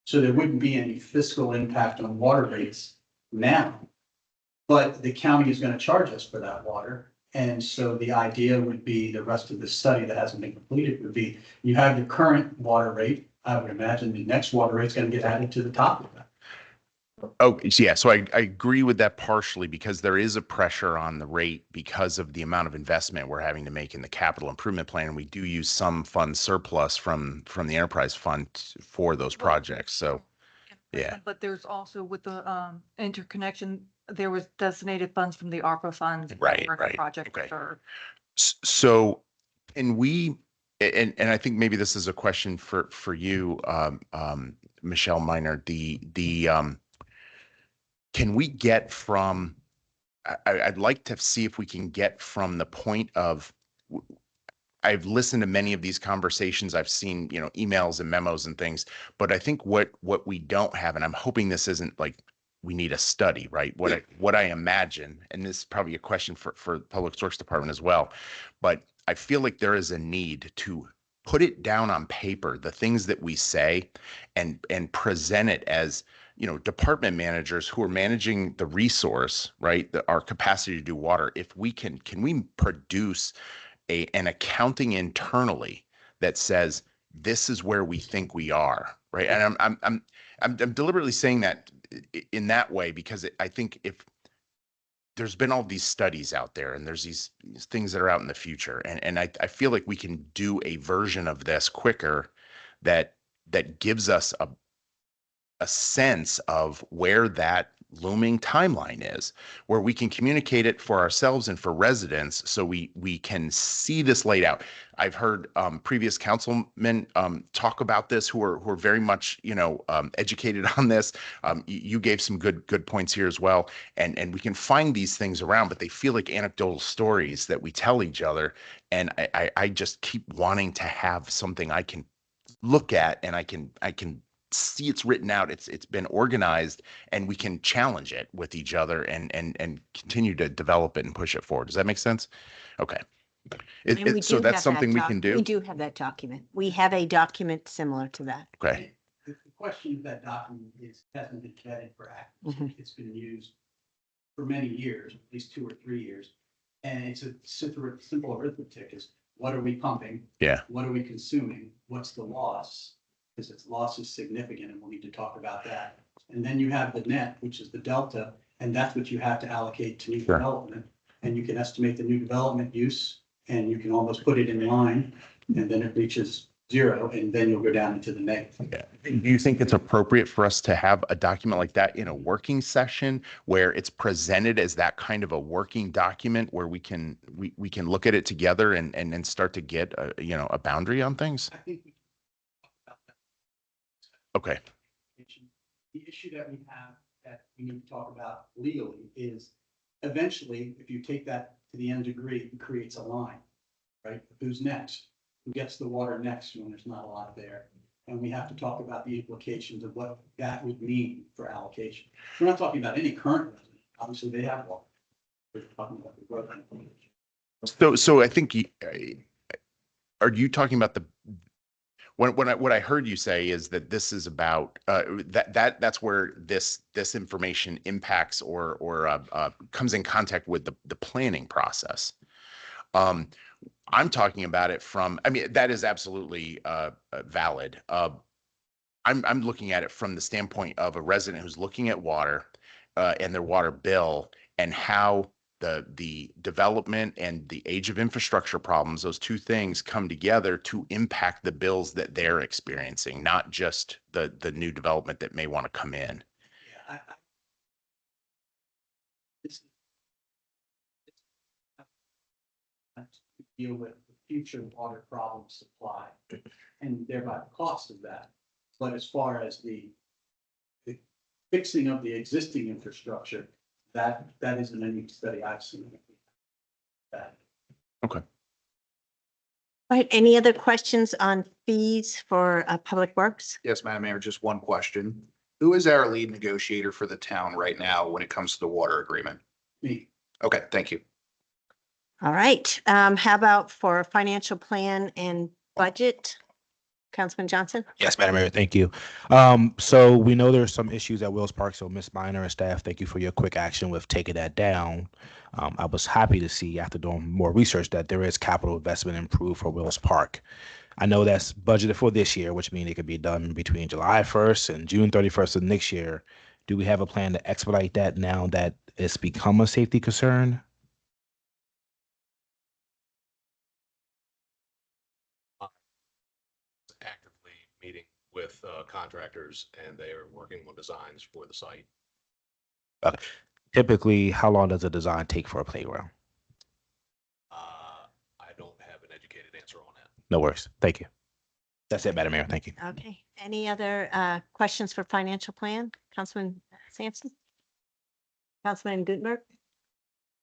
So there wouldn't be any fiscal impact on water rates now. But the county is going to charge us for that water. And so the idea would be, the rest of the study that hasn't been completed would be, you have your current water rate. I would imagine the next water rate is going to get added to the top of that. Oh, yeah. So I agree with that partially because there is a pressure on the rate because of the amount of investment we're having to make in the capital improvement plan. And we do use some fund surplus from the enterprise fund for those projects. So, yeah. But there's also with the interconnection, there was designated funds from the ARPA funds. Right, for right. Project Okay. Reserve. So, and we, and I think maybe this is a question for you, Michelle Miner, can we get from, I'd like to see if we can get from the point of, I've listened to many of these conversations. I've seen, emails and memos and things, but I think what we don't have, and I'm hoping this isn't like, we need a study, right? What I imagine, and this is probably a question for the Public Works Department as well, but I feel like there is a need to put it down on paper, the things that we say, and present it as, department managers who are managing the resource, right? Our capacity to do water. If we can we produce an accounting internally that says this is where we think we are, right? And I'm deliberately saying that in that way because I think if there's been all these studies out there and there's these things that are out in the future, and I feel like we can do a version of this quicker that gives us a sense of where that looming timeline is, where we can communicate it for ourselves and for residents so we can see this laid out. I've heard previous councilmen talk about this who are very much educated on this. You gave some good points here as well, and we can find these things around, but they feel like anecdotal stories that we tell each other, and I just keep wanting to have something I can look at and I can see it's written out, it's been organized, and we can challenge it with each other and continue to develop it and push it forward. Does that make sense? Okay. And we So do that's have something we that can doc- We do? do have that document. We have a document similar to that. Okay. The question of that document hasn't been vetted for accuracy. It's been used for many years, at least 2 or 3 years. And it's a simple arithmetic is what are we pumping? Yeah. What are we consuming? What's the loss? Because its loss is significant and we'll need to talk about that. And then you have the net, which is the delta, and that's what you have to allocate to new development. And you can estimate the new development use and you can almost put it in line and then it reaches 0 and then you'll go down into the negative. Yeah. Do you think it's appropriate for us to have a document like that in a working session where it's presented as that kind of a working document where we can look at it together and start to get a boundary on things? I think we can talk about that. Okay. The issue that we have that we need to talk about legally is eventually, if you take that to the nth degree, it creates a line, right? Who's next? Who gets the water next when there's not a lot there? And we have to talk about the implications of what that would mean for allocation. We're not talking about any current resident. Obviously, they have water. We're talking about the growth implications. So I think, are you talking about what I heard you say is that this is about that's where this information impacts or comes in contact with the planning process. I'm talking about it from, I mean, that is absolutely valid. I'm looking at it from the standpoint of a resident who's looking at water and their water bill and how the development and the age of infrastructure problems, those two things come together to impact the bills that they're experiencing, not just the new development that may want to come in. Yeah, this to deal with the future water problem supply and thereby the cost of that. But as far as the fixing of the existing infrastructure, that isn't any study I've seen. That. All right, any other questions on fees for Public Works? Yes, Madam Mayor, just one question. Who is our lead negotiator for the town right now when it comes to the water agreement? Me. Okay, thank you. All right, how about for financial plan and budget? Councilman Johnson? Yes, Madam Mayor, thank you. So we know there's some issues at Wills Park, so Ms. Minor and staff, thank you for your quick action with taking that down. I was happy to see after doing more research that there is capital investment improved for Wills Park. I know that's budgeted for this year, which means it could be done between July 1st and June 31st of next year. Do we have a plan to expedite that now that it's become a safety concern? Actively meeting with contractors, and they are working on designs for the site. Typically, how long does a design take for a playground? I don't have an educated answer on that. No worries. Thank you. That's it, Madam Mayor. Thank you. Okay, any other questions for financial plan? Councilman Sampson? Councilman Gutenberg?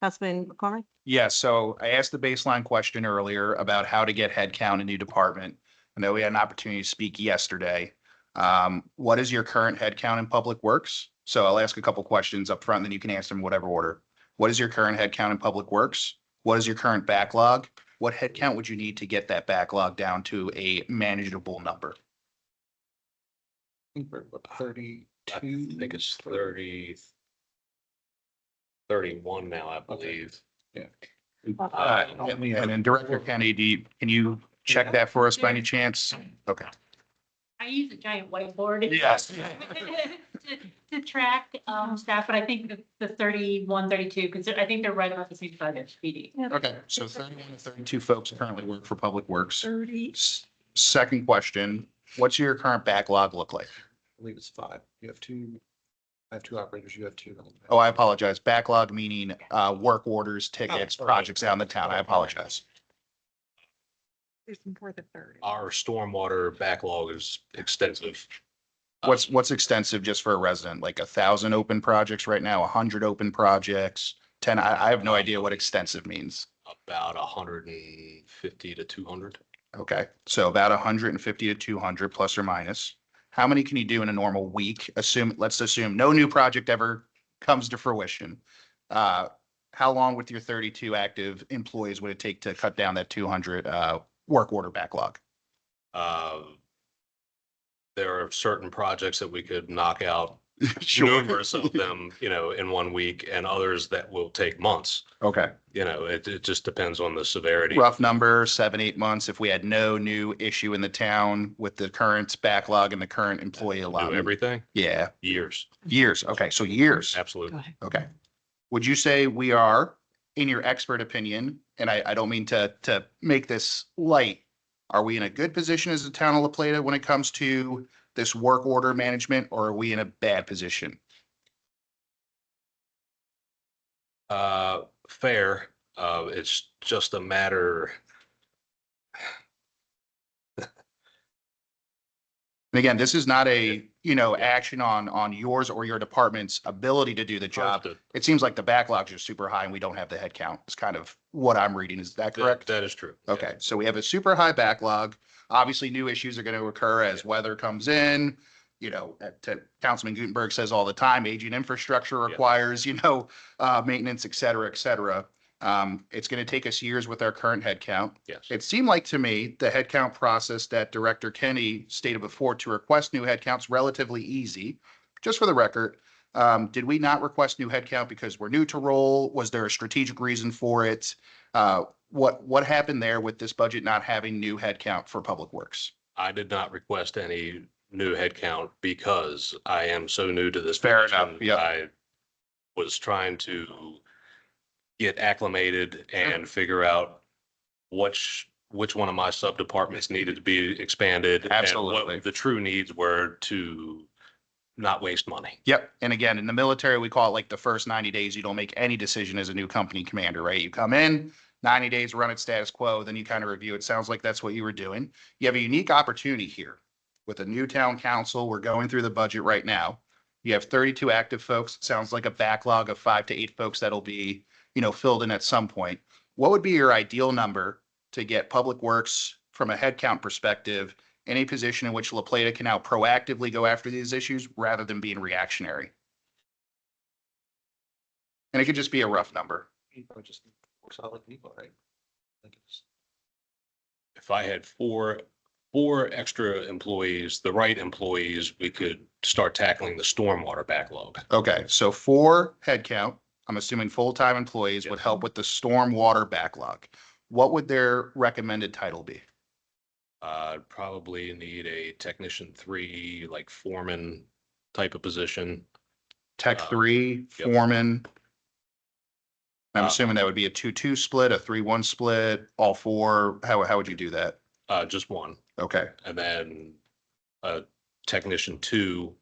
Councilman McCormick? Yeah, so I asked the baseline question earlier about how to get headcount in a new department. I know we had an opportunity to speak yesterday. What is your current headcount in Public Works? So I'll ask a couple questions up front, and then you can answer them in whatever order. What is your current headcount in Public Works? What is your current backlog? What headcount would you need to get that backlog down to a manageable number? I think it's 31 now, I believe. And then Director Kennedy, can you check that for us by any chance? Okay. I use a giant whiteboard. Yes. To track staff, but I think the 31, 32, because I think they're right about the same size as PD. Okay, so 31 to 32 folks currently work for Public Works. 30. Second question, what's your current backlog look like? I believe it's 5. You have 2. I have 2 operators. You have 2. Oh, I apologize. Backlog meaning work orders, tickets, projects out in the town. I apologize. There's more than 30. Our stormwater backlog is extensive. What's extensive just for a resident? Like 1,000 open projects right now, 100 open projects, 10? I have no idea what extensive means. About 150 to 200. Okay, so about 150 to 200 plus or minus. How many can you do in a normal week? Let's assume no new project ever comes to fruition. How long with your 32 active employees would it take to cut down that 200 work order backlog? There are certain projects that we could knock out, Sure. numerous of them, in 1 week, and others that will take months. Okay, It just depends on the severity. rough number, 7-8 months. If we had no new issue in the town with the current backlog and the current employee Do allotment. everything, Yeah, years, years. Okay, so years. absolutely. Okay. Would you say we are, in your expert opinion, and I don't mean to make this light, are we in a good position as a town of La Plata when it comes to this work order management, or are we in a bad position? Fair. It's just a matter. And again, this is not a, action on yours or your department's ability to do the job. Understood. It seems like the backlogs are super high and we don't have the head count. It's kind of what I'm reading. Is that correct? That is true. Okay, so we have a super high backlog. Obviously, new issues are going to occur as weather comes in. Councilman Gutenberg says all the time, aging infrastructure requires, maintenance, et cetera, et cetera. It's going to take us years with our current headcount. Yes. It seemed like to me, the headcount process that Director Kenny stated before to request new headcounts relatively easy. Just for the record, did we not request new headcount because we're new to role? Was there a strategic reason for it? What happened there with this budget not having new headcount for Public Works? I did not request any new headcount because I am so new to this. Fair position. enough, yeah. I was trying to get acclimated and figure out which one of my sub departments needed to be expanded. Absolutely. And what the true needs were to not waste money. Yep. And again, in the military, we call it like the first 90 days, you don't make any decision as a new company commander, right? You come in, 90 days, run it status quo, then you kind of review. It sounds like that's what you were doing. You have a unique opportunity here with a new town council. We're going through the budget right now. You have 32 active folks. Sounds like a backlog of 5 to 8 folks that'll be, filled in at some point. What would be your ideal number to get Public Works from a headcount perspective in a position in which La Plata can now proactively go after these issues rather than being reactionary? And it could just be a rough number. Just works out like people, right? If I had four extra employees, the right employees, we could start tackling the stormwater backlog. Okay, so 4 headcount, I'm assuming full-time employees would Yes. help with the stormwater backlog. What would their recommended title be? Probably need a technician 3, like foreman type of position. Tech 3, yep. foreman. I'm Uh, assuming that would be a 2-2 split, a 3-1 split, all 4. How would you do that? Just one. Okay, And then a technician 2,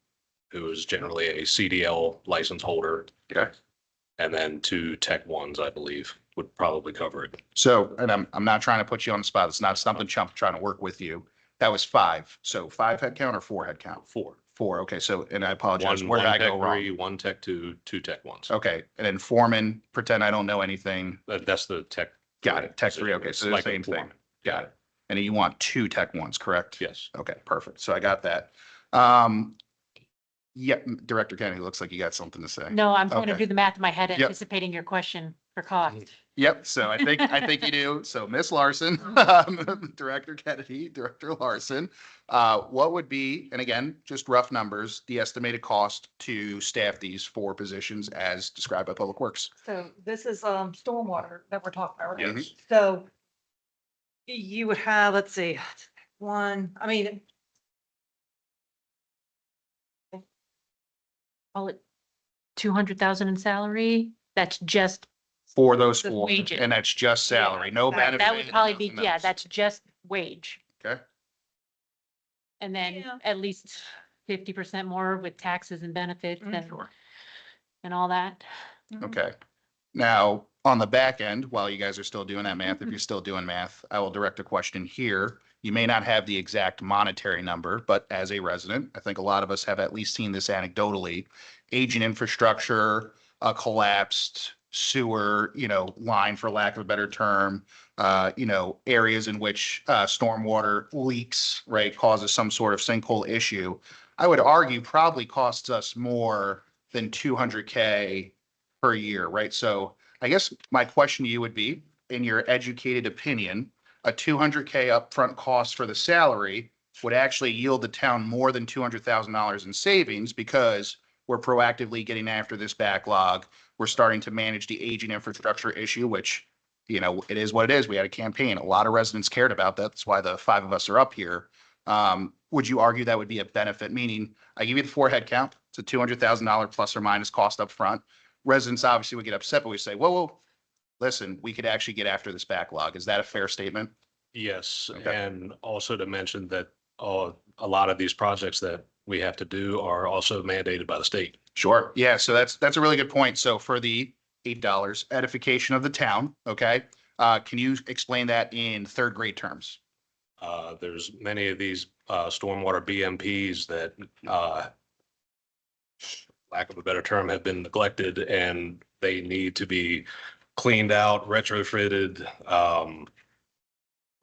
who is generally a CDL license holder. okay. And then 2 tech 1s, I believe, would probably cover it. So, and I'm not trying to put you on the spot. It's not something Chump trying to work with you. That was 5. So 5 headcount or 4 headcount? 4. 4. Okay, so, and I apologize. One Where did I tech go wrong? 3, 1 tech 2, 2 tech 1s. Okay, and then foreman, pretend I don't know anything. That's the tech. Got it. Tech 3. Okay, It's so the like a same thing. foreman. Got it. And then you want 2 tech 1s, correct? Yes. Okay, perfect. So I got that. Yeah, Director Kennedy, looks like you got something to say. No, I'm trying to Okay. do the math in my head, Yep. anticipating your question for cost. Yep, so I think you do. So Miss Larson, Director Kennedy, Director Larson, what would be, and again, just rough numbers, the estimated cost to staff these 4 positions as described by Public Works? So this is stormwater that we're talking about, right? Yes. So you would have, let's see, Call it 200,000 in salary. That's just, For those The 4, wages. and that's just salary, no benefit. that would probably be, nothing yeah, else. that's just wage. Okay, And then Yeah. at least 50% more with taxes and benefits and all that. okay. Now, on the back end, while you guys are still doing that math, if you're still doing math, I will direct a question here. You may not have the exact monetary number, but as a resident, I think a lot of us have at least seen this anecdotally. Aging infrastructure, a collapsed sewer, line for lack of a better term, areas in which stormwater leaks, right, causes some sort of sinkhole issue. I would argue probably costs us more than 200K per year, right? So I guess my question to you would be, in your educated opinion, a 200K upfront cost for the salary would actually yield the town more than $200,000 in savings because we're proactively getting after this backlog. We're starting to manage the aging infrastructure issue, which, it is what it is. We had a campaign. A lot of residents cared about that. That's why the 5 of us are up here. Would you argue that would be a benefit? Meaning, I give you the 4 head count. It's a $200,000 plus or minus cost up front. Residents obviously would get upset, but we say, whoa, listen, we could actually get after this backlog. Is that a fair statement? Yes, Okay. and also to mention that a lot of these projects that we have to do are also mandated by the state. Sure. Yeah, so that's a really good point. So for the $8 edification of the town, okay? Can you explain that in 3rd grade terms? There's many of these stormwater BMPs that, lack of a better term, have been neglected and they need to be cleaned out, retrofitted,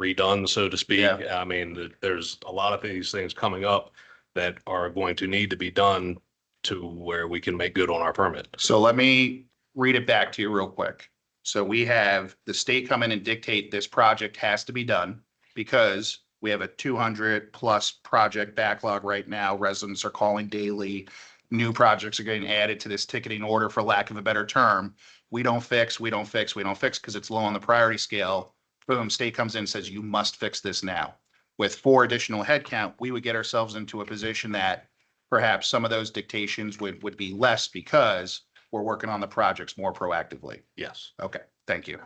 redone, so to speak. Yeah. I mean, there's a lot of these things coming up that are going to need to be done to where we can make good on our permit. So let me read it back to you real quick. So we have the state come in and dictate this project has to be done because we have a 200+ project backlog right now. Residents are calling daily. New projects are getting added to this ticketing order, for lack of a better term. We don't fix because it's low on the priority scale. Boom, state comes in and says, you must fix this now. With 4 additional headcount, we would get ourselves into a position that perhaps some of those dictations would be less because we're working on the projects more proactively. Yes. Okay, thank you.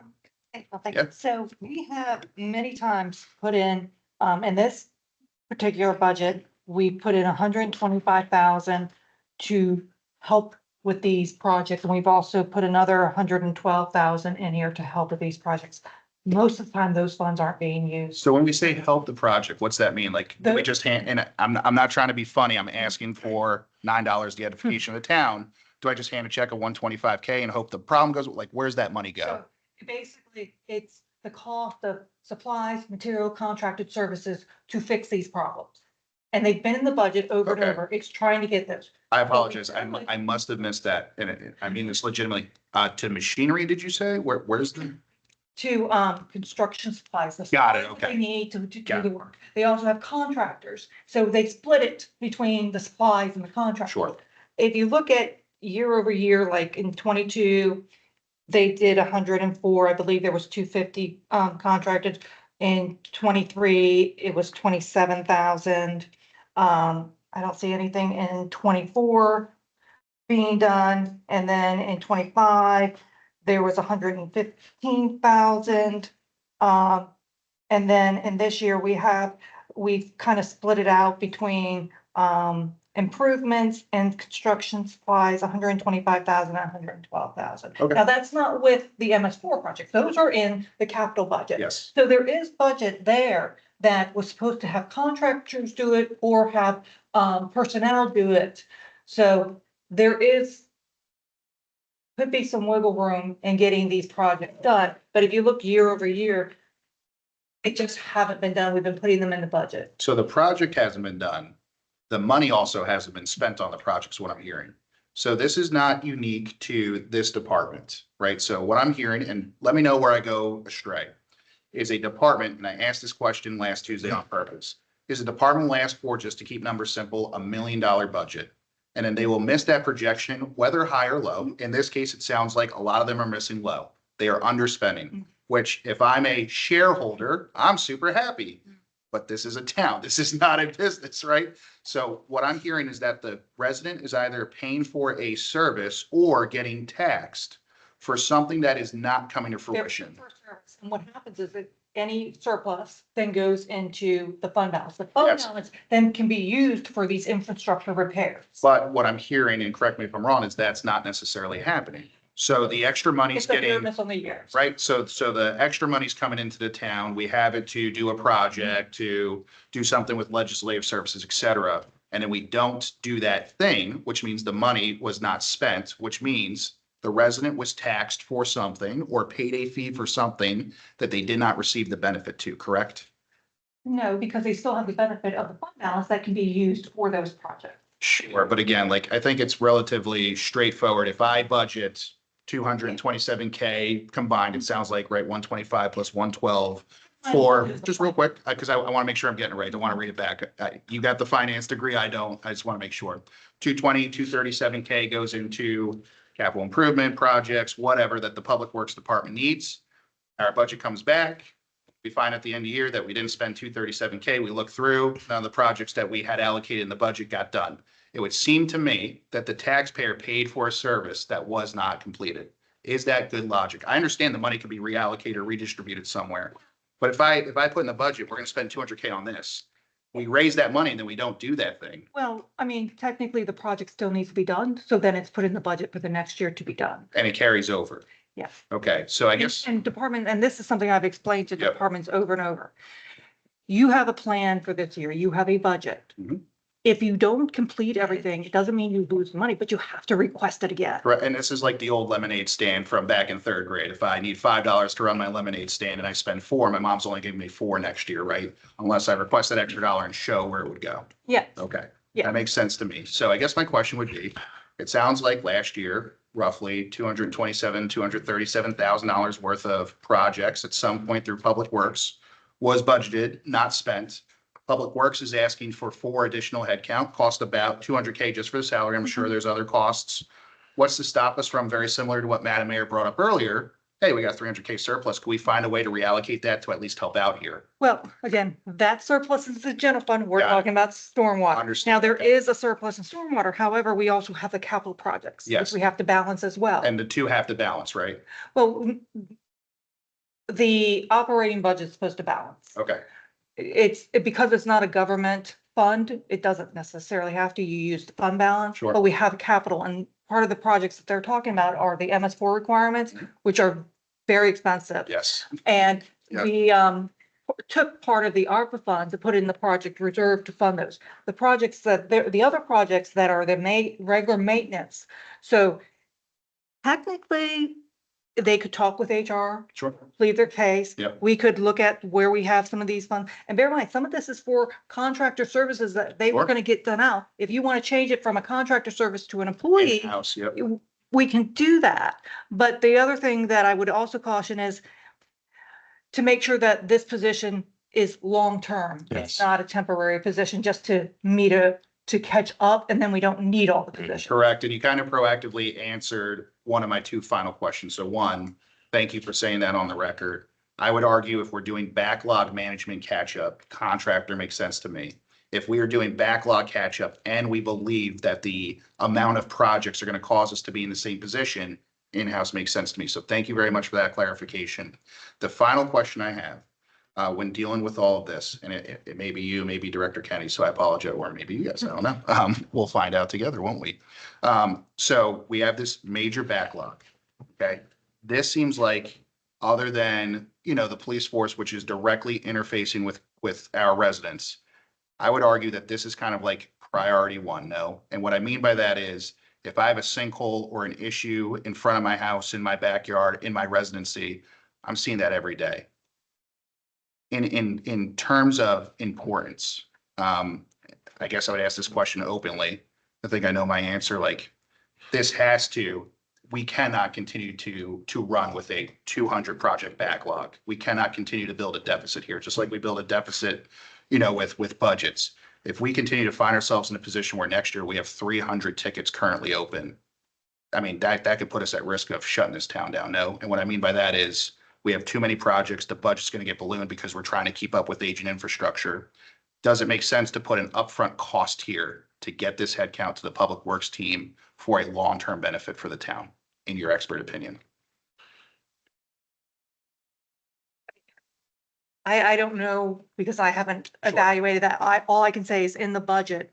Well, thank Yep. you. So we have many times put in this particular budget, we put in 125,000 to help with these projects. And we've also put another 112,000 in here to help with these projects. most of the time, those funds aren't being used. So when we say help the project, what's that mean? Like, do we just hand, and I'm not trying to be funny. I'm asking for $9, the edification of the town. Do I just hand a check of 125K and hope the problem goes? Like, where's that money go? So basically, it's the cost of supplies, material, contracted services to fix these problems. And they've been in the budget over and Okay. over. It's trying to get those. I apologize. I must have missed that. And I mean this legitimately. To machinery, did you say? Where's the? To construction supplies. the Got it, supplies that okay. They need to do Got the work. They also have contractors. So they split it between the supplies and the contractors. Sure. If you look at year over year, like in 22, they did 104. I believe there was 250 contracted. In 23, it was 27,000. I don't see anything in 24 being done. And then in 25, there was 115,000. And then in this year, we've kind of split it out between improvements and construction supplies, 125,000 and 112,000. Okay. Now, that's not with the MS4 project. Those are in the capital budget. Yes. So there is budget there that was supposed to have contractors do it or have personnel do it. So there could be some wiggle room in getting these projects done. But if you look year over year, it just haven't been done. We've been putting them in the budget. So the project hasn't been done. The money also hasn't been spent on the project, is what I'm hearing. So this is not unique to this department, right? So what I'm hearing, and let me know where I go astray, is a department, and I asked this question last Tuesday on purpose, is a department will ask for, just to keep numbers simple, $1 million budget. And then they will miss that projection, whether high or low. In this case, it sounds like a lot of them are missing low. They are underspending, which if I'm a shareholder, I'm super happy. But this is a town. This is not a business, right? So what I'm hearing is that the resident is either paying for a service or getting taxed for something that is not coming to They're fruition. for service. And what happens is that any surplus then goes into the fund balance. The fund Yes. balance then can be used for these infrastructure repairs. But what I'm hearing, and correct me if I'm wrong, is that's not necessarily happening. So the extra money's It's a hit or getting, miss on the years. right? So the extra money's coming into the town. We have it to do a project, to do something with legislative services, et cetera. And then we don't do that thing, which means the money was not spent, which means the resident was taxed for something or paid a fee for something that they did not receive the benefit to, correct? No, because they still have the benefit of the fund balance that can be used for those projects. Sure, but again, like, I think it's relatively straightforward. If I budget 227K combined, it sounds like, right, 125 plus 112 for, just real quick, because I want to make sure I'm getting it right. I don't want to read it back. You got the finance degree, I don't. I just want to make sure. 237K goes into capital improvement projects, whatever that the Public Works Department needs. Our budget comes back. We find at the end of the year that we didn't spend 237K. We look through, none of the projects that we had allocated in the budget got done. It would seem to me that the taxpayer paid for a service that was not completed. Is that good logic? I understand the money could be reallocated or redistributed somewhere. But if I put in the budget, we're gonna spend 200K on this. We raise that money and then we don't do that thing. Well, I mean, technically, the project still needs to be done, so then it's put in the budget for the next year to be done. And it carries over. Yes. Okay, so I And- guess, And department, and this is something I've explained to Yep. departments over and over. You have a plan for this year, you have a budget. Mhm. If you don't complete everything, it doesn't mean you lose money, but you have to request it again. right, and this is like the old lemonade stand from back in third grade. If I need $5 to run my lemonade stand and I spend $4, my mom's only giving me $4 next year, right? Unless I request that extra dollar and show where it would go. Yes. Okay, Yeah. that makes sense to me. So I guess my question would be, it sounds like last year, roughly $237,000 worth of projects at some point through Public Works was budgeted, not spent. Public Works is asking for 4 additional headcount, cost about 200K just for the salary. I'm sure there's other costs. What's to stop us from, very similar to what Madam Mayor brought up earlier? Hey, we got 300K surplus. Can we find a way to reallocate that to at least help out here? Well, again, that surplus is the general fund. We're Got it. talking about stormwater. Understood. Now, there Okay. is a surplus in stormwater. However, we also have the capital projects. Yes. Which we have to balance as well. And the two have to balance, right? Well, the operating budget is supposed to balance. Okay, Because it's not a government fund, it doesn't necessarily have to. You use the fund balance. Sure. But we have capital, and part of the projects that they're talking about are the MS4 requirements, which are very expensive. yes. And Yeah. we took part of the ARPA funds and put it in the project reserve to fund those. The projects that, the other projects that are the regular maintenance. So technically, they could talk with HR, Sure. plead their case. Yep. We could look at where we have some of these funds. And bear in mind, some of this is for contractor services that they were Sure. gonna get done out. If you want to change it from a contractor service to an employee, In-house, yep. we can do that. But the other thing that I would also caution is to make sure that this position is long-term. It's Yes. not a temporary position just to to catch up, and then we don't need all the positions. Correct. And you kind of proactively answered one of my two final questions. So one, thank you for saying that on the record. I would argue if we're doing backlog management catch-up, contractor makes sense to me. If we are doing backlog catch-up and we believe that the amount of projects are going to cause us to be in the same position, in-house makes sense to me. So thank you very much for that clarification. The final question I have, when dealing with all of this, and it may be you, maybe Director Kenny, so I apologize, or maybe you guys, I don't know. We'll find out together, won't we? So we have this major backlog, okay? This seems like, other than, the police force, which is directly interfacing with our residents, I would argue that this is kind of like priority one, no? And what I mean by that is, if I have a sinkhole or an issue in front of my house, in my backyard, in my residency, I'm seeing that every day. In terms of importance, I guess I would ask this question openly. I think I know my answer, like, we cannot continue to run with a 200 project backlog. We cannot continue to build a deficit here, just like we build a deficit, with budgets. If we continue to find ourselves in a position where next year we have 300 tickets currently open, I mean, that could put us at risk of shutting this town down, no? And what I mean by that is, we have too many projects, the budget's gonna get ballooned because we're trying to keep up with aging infrastructure. Does it make sense to put an upfront cost here to get this headcount to the Public Works team for a long-term benefit for the town, in your expert opinion? I don't know because I haven't Sure. evaluated that. All I can say is in the budget,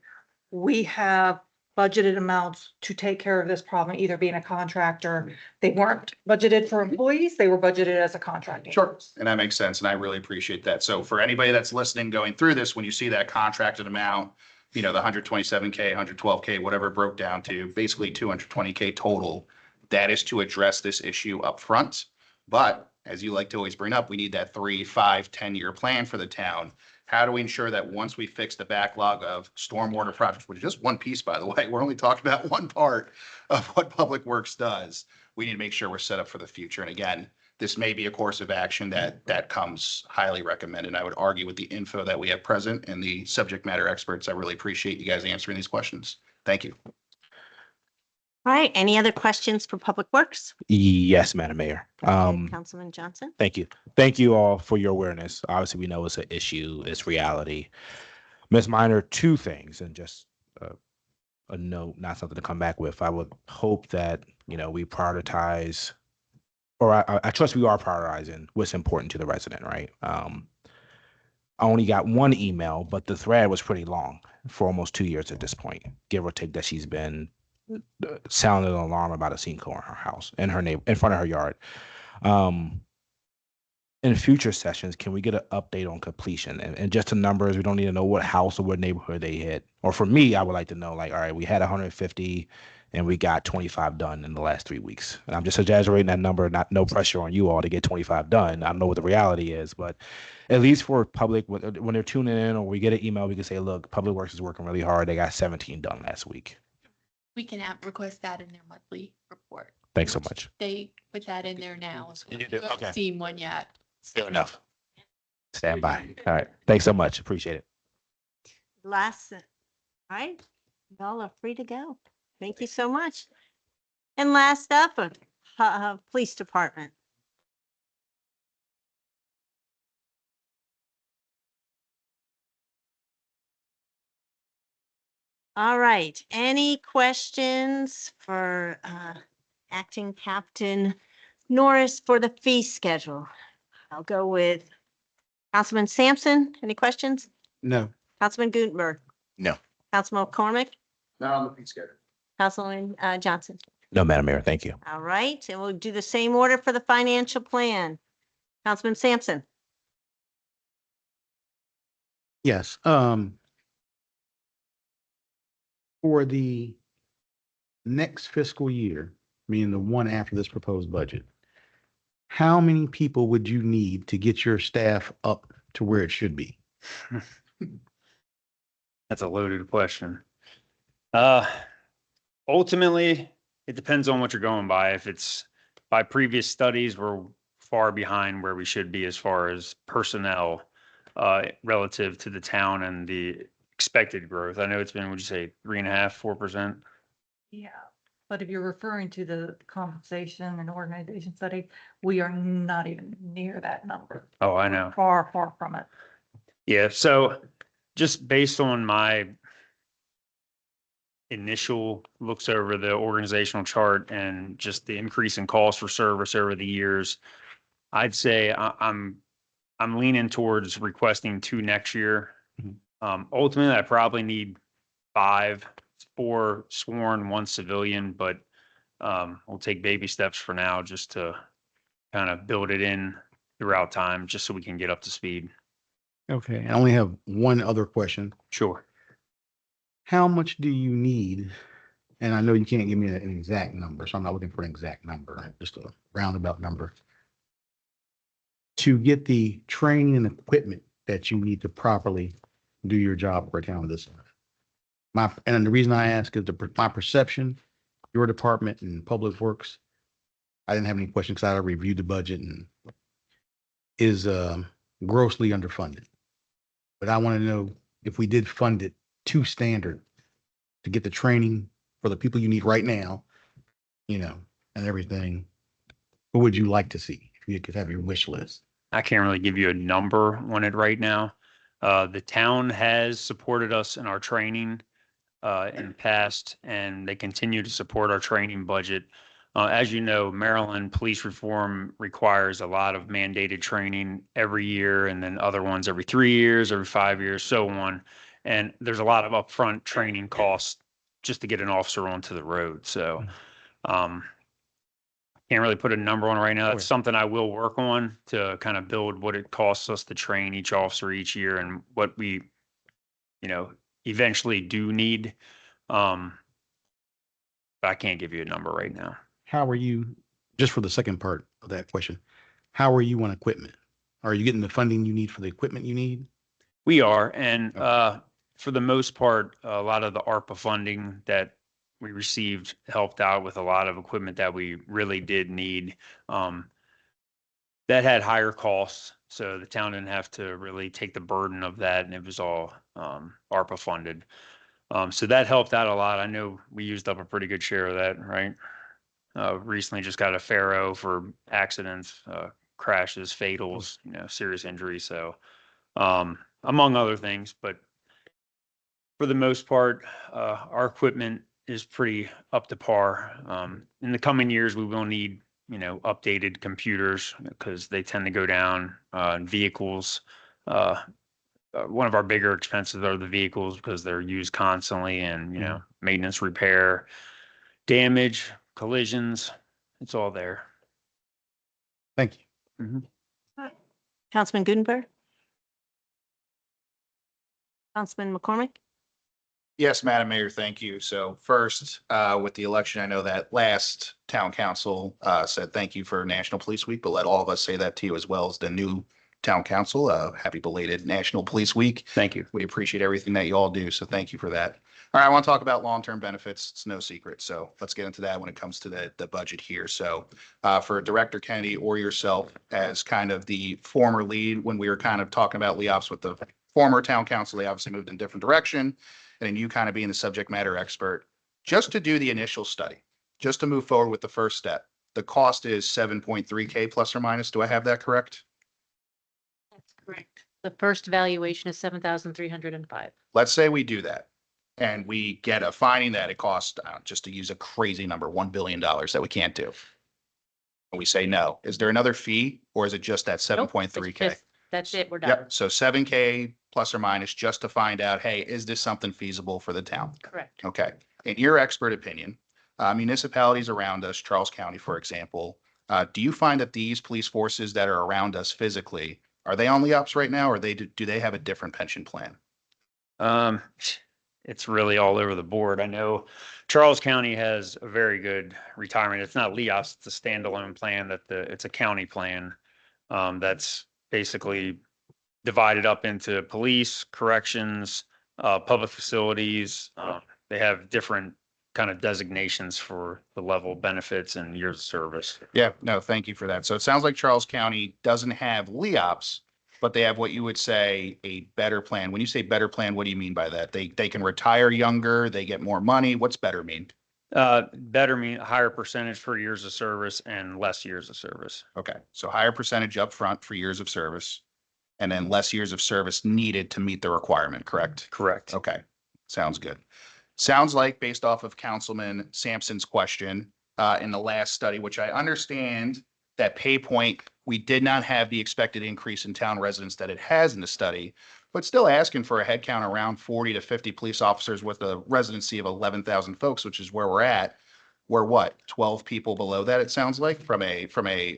we have budgeted amounts to take care of this problem, either being a contractor. They weren't budgeted for employees, they were budgeted as a contractor. Sure. And that makes sense, and I really appreciate that. So for anybody that's listening, going through this, when you see that contracted amount, the 127K, 112K, whatever it broke down to, basically 220K total, that is to address this issue up front. But as you like to always bring up, we need that 3, 5, 10-year plan for the town. How do we ensure that once we fix the backlog of stormwater projects, which is just one piece, by the way, we're only talking about one part of what Public Works does. We need to make sure we're set up for the future. And again, this may be a course of action that comes highly recommended. I would argue with the info that we have present and the subject matter experts. I really appreciate you guys answering these questions. Thank you. All right, any other questions for Public Works? Yes, Madam Mayor. Okay, Councilman Johnson? Thank you. Thank you all for your awareness. Obviously, we know it's an issue, it's reality. Ms. Minor, two things, and just a note, not something to come back with. I would hope that, we prioritize, or I trust we are prioritizing what's important to the resident, right? I only got one email, but the thread was pretty long for almost 2 years at this point, give or take, that she's been sounded an alarm about a sinkhole in her house, in front of her yard. In future sessions, can we get an update on completion and just the numbers? We don't need to know what house or what neighborhood they hit. Or for me, I would like to know, like, all right, we had 150 and we got 25 done in the last 3 weeks. And I'm just exaggerating that number, no pressure on you all to get 25 done. I don't know what the reality is, but at least for public, when they're tuning in or we get an email, we can say, look, Public Works is working really hard. They got 17 done last week. We can request that in their monthly report. Thanks so much. They put that in there now as well. You do? You haven't Okay. seen one yet. Fair enough. Stand by. All right. Thanks so much. Appreciate it. All right, y'all are free to go. Thank you so much. And last up, Police Department. All right, any questions for Acting Captain Norris for the fee schedule? I'll go with Councilman Sampson. Any questions? No. Councilman Gutenberg? No. Councilman McCormick? Not on the fee schedule. Councilman Johnson? No, Madam Mayor. Thank you. All right, and we'll do the same order for the financial plan. Councilman Sampson? Yes, for the next fiscal year, meaning the one after this proposed budget, how many people would you need to get your staff up to where it should be? That's a loaded question. Ultimately, it depends on what you're going by. If it's by previous studies, we're far behind where we should be as far as personnel relative to the town and the expected growth. I know it's been, would you say 3.5%, 4%? Yeah, but if you're referring to the compensation and organization study, we are not even near that number. Oh, I know. Far, far from it. Yeah, so just based on my initial looks over the organizational chart and just the increase in cost for service over the years, I'd say I'm leaning towards requesting 2 next year. Ultimately, I probably need 5, 4 sworn, 1 civilian, but we'll take baby steps for now just to kind of build it in throughout time, just so we can get up to speed. Okay, I only have one other question. Sure. How much do you need? And I know you can't give me an exact number, so I'm not looking for an exact number, just a roundabout number, to get the training and equipment that you need to properly do your job for a town of this size. And the reason I ask is my perception, your department and Public Works, I didn't have any questions because I reviewed the budget and is grossly underfunded. But I want to know if we did fund it to standard to get the training for the people you need right now, and everything. What would you like to see if you could have your wish list? I can't really give you a number on it right now. The town has supported us in our training in the past, and they continue to support our training budget. As you know, Maryland police reform requires a lot of mandated training every year, and then other ones every 3 years, every 5 years, so on. And there's a lot of upfront training costs just to get an officer onto the road. So can't really put a number on it right now. That's something I will work on to kind of build what it costs us to train each officer each year and what we, eventually do need. But I can't give you a number right now. How are you, just for the second part of that question, how are you on equipment? Are you getting the funding you need for the equipment you need? We are, and for the most part, a lot of the ARPA funding that we received helped out with a lot of equipment that we really did need. That had higher costs, so the town didn't have to really take the burden of that, and it was all ARPA funded. So that helped out a lot. I know we used up a pretty good share of that, right? Recently just got a FARO for accidents, crashes, fatals, serious injuries. So among other things, but for the most part, our equipment is pretty up to par. In the coming years, we will need, updated computers because they tend to go down, vehicles. One of our bigger expenses are the vehicles because they're used constantly and, maintenance, repair, damage, collisions, it's all there. Thank you. Councilman Gutenberg? Councilman McCormick? Yes, Madam Mayor, thank you. So first, with the election, I know that last town council said thank you for National Police Week, but let all of us say that to you as well as the new town council. Happy belated National Police Week. Thank you. We appreciate everything that you all do, so thank you for that. All right, I want to talk about long-term benefits. It's no secret, so let's get into that when it comes to the budget here. So for Director Kennedy or yourself as kind of the former lead, when we were kind of talking about LEOPS with the former town council, they obviously moved in a different direction. And then you kind of being the subject matter expert, just to do the initial study, just to move forward with the first step, the cost is 7.3K plus or minus. Do I have that correct? That's correct. The first valuation is 7,305. Let's say we do that and we get a finding that it costs, just to use a crazy number, $1 billion that we can't do. And we say no. Is there another fee or is it just that Nope, 7.3K? it's just- That's it, we're done. Yep. So 7K plus or minus just to find out, hey, is this something feasible for the town? Correct. Okay. In your expert opinion, municipalities around us, Charles County, for example, do you find that these police forces that are around us physically Are they on LEOPS right now, or do they have a different pension plan? Um, it's really all over the board. I know Charles County has a very good retirement. It's not LEOS, it's a standalone plan it's a county plan. That's basically divided up into police, corrections, public facilities. They have different kind of designations for the level of benefits and years of service. Yeah, no, thank you for that. So it sounds like Charles County doesn't have LEOPS, but they have what you would say a better plan. When you say better plan, what do you mean by that? They can retire younger, they get more money. What's better mean? Better mean a higher percentage for years of service and less years of service. Okay, so higher percentage upfront for years of service, and then less years of service needed to meet the requirement, correct? Correct. Okay, sounds good. Sounds like, based off of Councilman Sampson's question, in the last study, which I understand that PayPoint, we did not have the expected increase in town residents that it has in the study, but still asking for a head count around 40 to 50 police officers with a residency of 11,000 folks, which is where we're at. We're what, 12 people below that, it sounds like, from a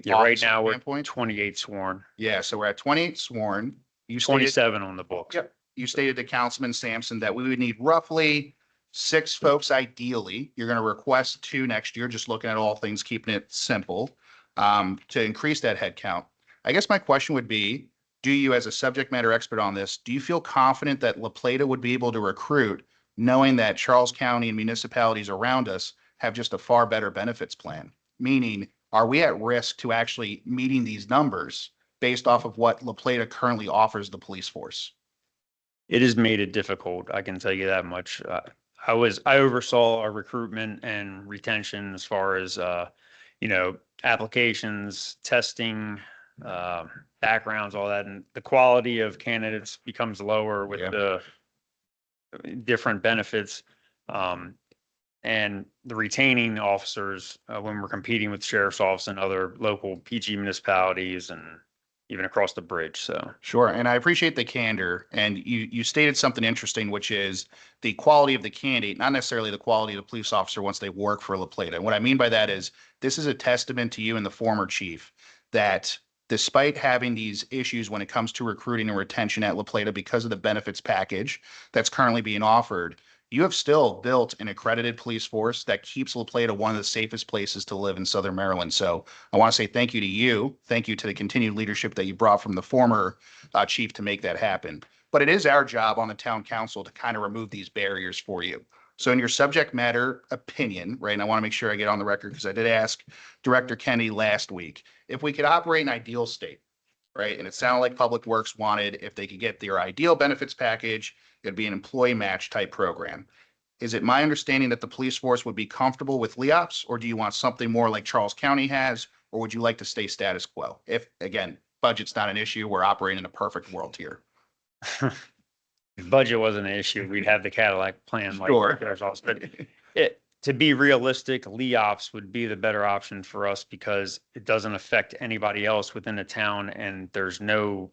Yeah, right officer now we're standpoint? 28 sworn, Yeah, so we're at 28 sworn. You stated, 27 on the books. Yep. You stated to Councilman Sampson that we would need roughly 6 folks ideally. You're going to request 2 next year, just looking at all things, keeping it simple, to increase that head count. I guess my question would be, do you, as a subject matter expert on this, do you feel confident that La Plata would be able to recruit, knowing that Charles County and municipalities around us have just a far better benefits plan? Meaning, are we at risk to actually meeting these numbers based off of what La Plata currently offers the police force? It has made it difficult. I can tell you that much. I oversaw our recruitment and retention as far as, applications, testing, backgrounds, all that. And the quality of candidates becomes lower with the different benefits. And the retaining officers, when we're competing with sheriff's office and other local PG municipalities and even across the bridge. So Sure. And I appreciate the candor. And you stated something interesting, which is the quality of the candidate, not necessarily the quality of the police officer once they work for La Plata. And what I mean by that is this is a testament to you and the former chief that despite having these issues when it comes to recruiting and retention at La Plata because of the benefits package that's currently being offered, you have still built an accredited police force that keeps La Plata one of the safest places to live in Southern Maryland. So I want to say thank you to you. Thank you to the continued leadership that you brought from the former chief to make that happen. But it is our job on the town council to kind of remove these barriers for you. So in your subject matter opinion, right, and I want to make sure I get on the record because I did ask Director Kennedy last week, if we could operate an ideal state, right? And it sounded like Public Works wanted, if they could get their ideal benefits package, it'd be an employee match type program. Is it my understanding that the police force would be comfortable with LEOPS, or do you want something more like Charles County has, or would you like to stay status quo? If, again, budget's not an issue, we're operating in a perfect world here. if budget wasn't an issue, we'd have the Cadillac plan like Sure. there's also, but to be realistic, LEOPS would be the better option for us because it doesn't affect anybody else within the town and there's no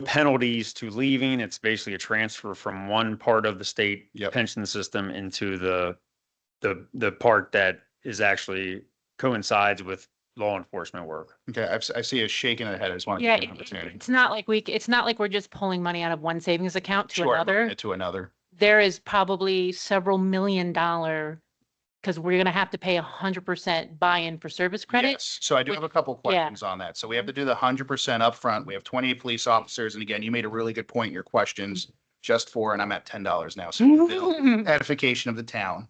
penalties to leaving. It's basically a transfer from one part of the state pension system into the part that is actually coincides with law enforcement work. Okay, I see a shaking of the head. I just want to Yeah, give you an opportunity. it's not like we're just pulling money out of one savings account to Sure, another. to another. There is probably several $1 million because we're gonna have to pay 100% buy-in for service credit. Yes. So I do have a couple questions on that. So we have to do the 100% upfront. We have 28 police officers. And again, you made a really good point in your questions just for, and I'm at $10 now. So the edification of the town.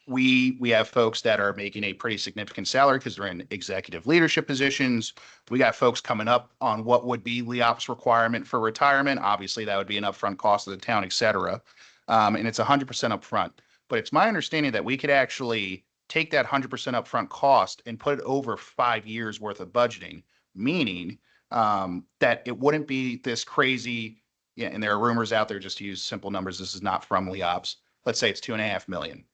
We have folks that are making a pretty significant salary because they're in executive leadership positions. We got folks coming up on what would be LEOPS requirement for retirement. Obviously, that would be an upfront cost of the town, et cetera. And it's 100% upfront. But it's my understanding that we could actually take that 100% upfront cost and put it over 5 years worth of budgeting, meaning that it wouldn't be this crazy. Yeah, and there are rumors out there, just to use simple numbers. This is not from LEOPS. Let's say it's $2.5 million.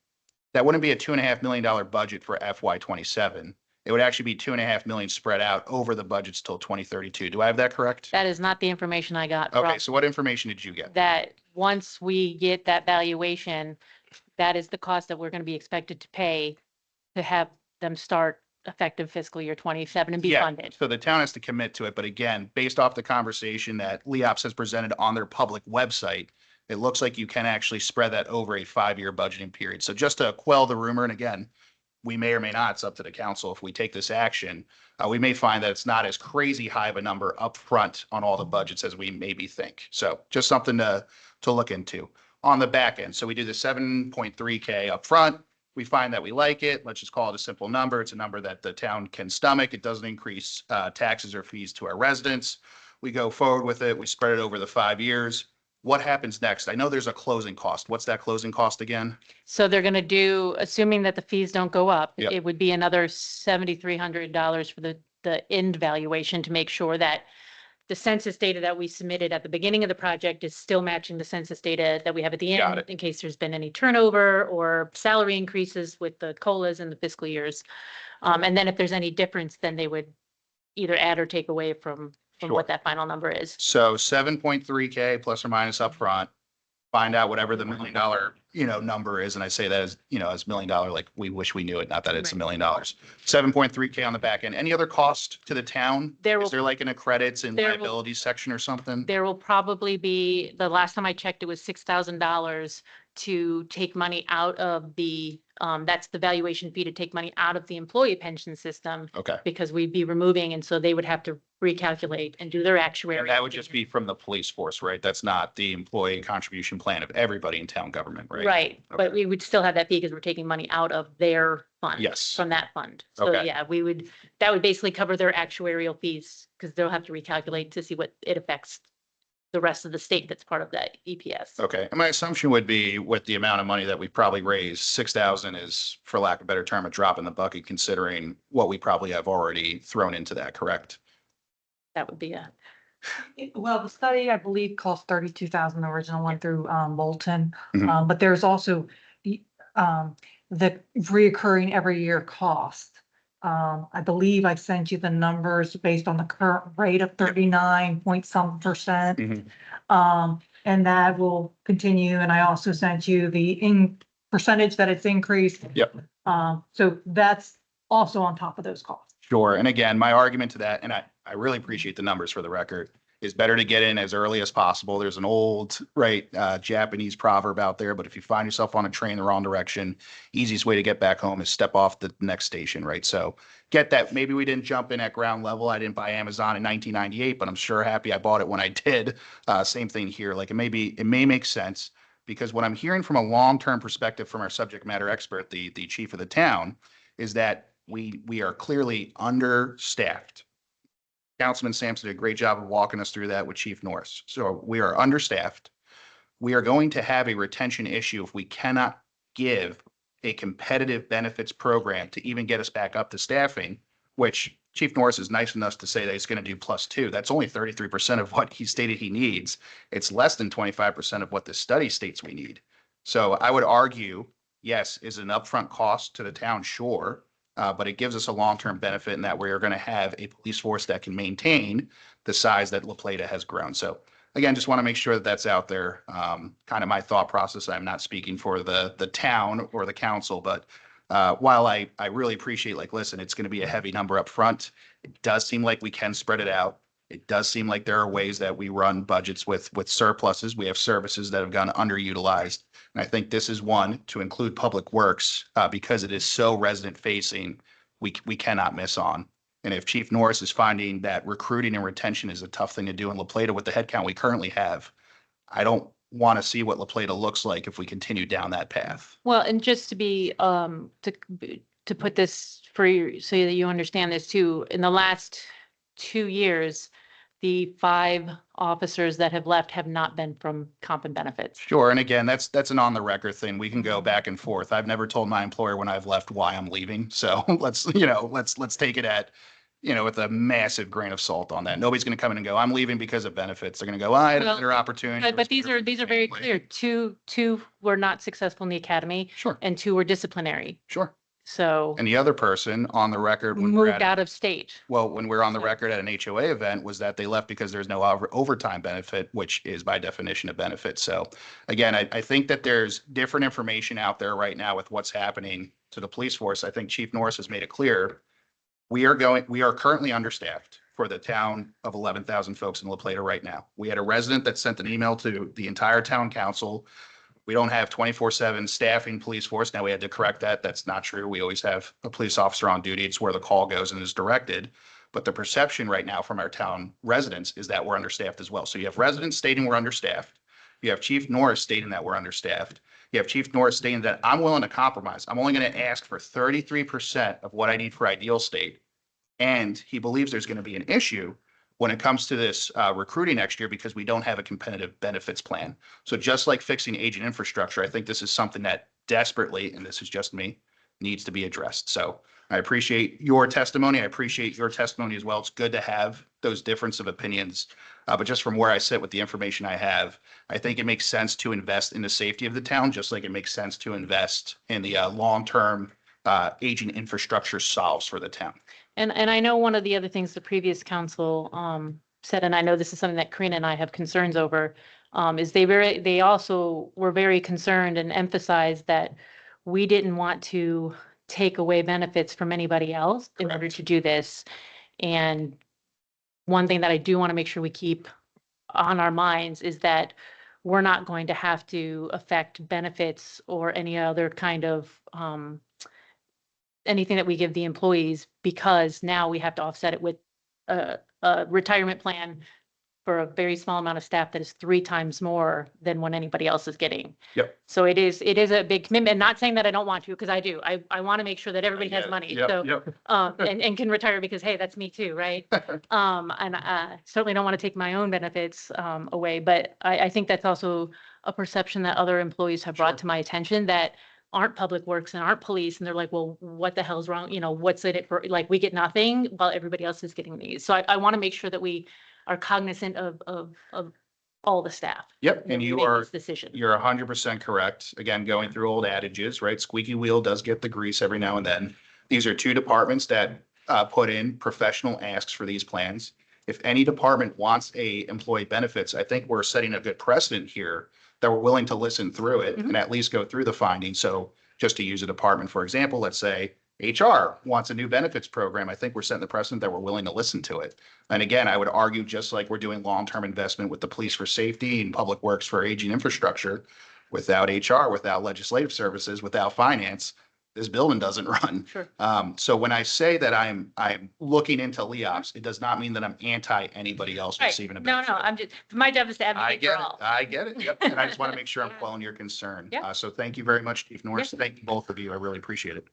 That wouldn't be a $2.5 million budget for FY27. It would actually be $2.5 million spread out over the budgets till 2032. Do I have that correct? That is not the information I got. Okay, from so what information did you get? that once we get that valuation, that is the cost that we're going to be expected to pay to have them start effective fiscal year 27 and be Yeah, funded. so the town has to commit to it, but again, based off the conversation that LEOPS has presented on their public website, it looks like you can actually spread that over a 5-year budgeting period. So just to quell the rumor, and again, we may or may not, it's up to the council if we take this action, we may find that it's not as crazy high of a number upfront on all the budgets as we maybe think. So just something to look into on the back end. So we do the 7.3K upfront. We find that we like it. Let's just call it a simple number. It's a number that the town can stomach. It doesn't increase taxes or fees to our residents. We go forward with it. We spread it over the 5 years. What happens next? I know there's a closing cost. What's that closing cost again? So they're going to do, assuming that the fees don't go up, Yep. it would be another $7,300 for the end valuation to make sure that the census data that we submitted at the beginning of the project is still matching the census data that we have at the Got end, it. in case there's been any turnover or salary increases with the COLAs in the fiscal years. And then if there's any difference, then they would either add or take away from Sure. what that final number is. So 7.3K plus or minus upfront, find out whatever the $1 million, number is. And I say that as, as $1 million, like we wish we knew it, not that it's $1 million. 7.3K on the back end. Any other cost to the town? There Is will- there like in a credits and there will- liabilities section or something? There will probably be, the last time I checked, it was $6,000 to take money out of the, that's the valuation fee to take money out of the employee pension system Okay. because we'd be removing, and so they would have to recalculate and do their actuary. And that would just be from the police force, right? That's not the employee contribution plan of everybody in town government, right? Right, but Okay. we would still have that fee because we're taking money out of their fund. Yes. From that fund. So Okay. yeah, that would basically cover their actuarial fees because they'll have to recalculate to see what it affects the rest of the state that's part of that EPS. Okay, and my assumption would be with the amount of money that we probably raised, 6,000 is, for lack of a better term, a drop in the bucket considering what we probably have already thrown into that, correct? That would be Well, the study, I believe, cost 32,000, the original one through Bolton. Mhm. But there's also the reoccurring every year cost. I believe I sent you the numbers based on the current rate of 39 point some percent. Mhm. And that will continue. And I also sent you the percentage that it's increased. Yep. So that's also on top of those costs. Sure, and again, my argument to that, and I really appreciate the numbers for the record, is better to get in as early as possible. There's an old, Japanese proverb out there, but if you find yourself on a train the wrong direction, easiest way to get back home is step off the next station, right? So get that. Maybe we didn't jump in at ground level. I didn't buy Amazon in 1998, but I'm sure happy I bought it when I did. Same thing here. Like it may make sense because what I'm hearing from a long-term perspective from our subject matter expert, the chief of the town, is that we are clearly understaffed. Councilman Sampson did a great job of walking us through that with Chief Norris. So we are understaffed. We are going to have a retention issue if we cannot give a competitive benefits program to even get us back up to staffing, which Chief Norris is nice enough to say that he's going to do +2. That's only 33% of what he stated he needs. It's less than 25% of what the study states we need. So I would argue, yes, is an upfront cost to the town, sure. But it gives us a long-term benefit in that we are going to have a police force that can maintain the size that La Plata has grown. So again, just want to make sure that that's out there. Kind of my thought process. I'm not speaking for the town or the council, but while I really appreciate, like, listen, it's going to be a heavy number up front. It does seem like we can spread it out. It does seem like there are ways that we run budgets with surpluses. We have services that have gone underutilized. And I think this is one to include public works because it is so resident facing, we cannot miss on. And if Chief Norris is finding that recruiting and retention is a tough thing to do in La Plata with the headcount we currently have, I don't want to see what La Plata looks like if we continue down that path. Well, and just to be, to put this for you, so that you understand this too, in the last 2 years, the 5 officers that have left have not been from comp and benefits. Sure. And again, that's an on the record thing. We can go back and forth. I've never told my employer when I've left why I'm leaving. So let's take it at, with a massive grain of salt on that. Nobody's going to come in and go, I'm leaving because of benefits. They're going to go, I had a Well, better opportunity. But these are very clear. Two were not successful in the academy Sure, and 2 were disciplinary. sure. So And the other person on the record, when we're moved at, out of state. well, when we're on the record at an HOA event, was that they left because there's no overtime benefit, which is by definition a benefit. So again, I think that there's different information out there right now with what's happening to the police force. I think Chief Norris has made it clear We are currently understaffed for the town of 11,000 folks in La Plata right now. We had a resident that sent an email to the entire town council. We don't have 24/7 staffing police force. Now we had to correct that. That's not true. We always have a police officer on duty. It's where the call goes and is directed. But the perception right now from our town residents is that we're understaffed as well. So you have residents stating we're understaffed. You have Chief Norris stating that we're understaffed. You have Chief Norris stating that I'm willing to compromise. I'm only going to ask for 33% of what I need for ideal state. And he believes there's going to be an issue when it comes to this recruiting next year because we don't have a competitive benefits plan. So just like fixing aging infrastructure, I think this is something that desperately, and this is just me, needs to be addressed. So I appreciate your testimony. I appreciate your testimony as well. It's good to have those difference of opinions. But just from where I sit with the information I have, I think it makes sense to invest in the safety of the town, just like it makes sense to invest in the long-term aging infrastructure solves for the town. And I know one of the other things the previous council said, and I know this is something that Karina and I have concerns over, is they also were very concerned and emphasized that we didn't want to take away benefits from anybody else in order to do this. And one thing that I do want to make sure we keep on our minds is that we're not going to have to affect benefits or any other kind of anything that we give the employees, because now we have to offset it with a retirement plan for a very small amount of staff that is 3 times more than what anybody else is getting. Yep. So it is a big commitment. Not saying that I don't want to, because I do. I want to make sure that everybody has money. Yep, So yep. and can retire because, hey, that's me too, right? And I certainly don't want to take my own benefits away, but I think that's also a perception that other employees have brought to my attention that aren't public works and aren't police. And they're like, well, what the hell's wrong? You know, what's in it for, like, we get nothing while everybody else is getting these. So I want to make sure that we are cognizant of all the staff. Yep, when and we you make are, this decision. you're 100% correct. Again, going through old adages, right? Squeaky wheel does get the grease every now and then. These are 2 departments that put in professional asks for these plans. If any department wants a employee benefits, I think we're setting a good precedent here that we're willing to listen through it and at least go through the findings. So just to use a department, for example, let's say HR wants a new benefits program. I think we're setting the precedent that we're willing to listen to it. And again, I would argue, just like we're doing long-term investment with the police for safety and public works for aging infrastructure, without HR, without legislative services, without finance, this building doesn't run. Sure. So when I say that I'm looking into LEOPS, it does not mean that I'm anti anybody else Right. receiving a No, benefit. I'm just, my job is to I advocate get for it. all. I get it. Yep. And I just want to make sure I'm quelling your concern. Yeah. So thank you very much, Chief Norris. Thank you, both of you. I really appreciate it.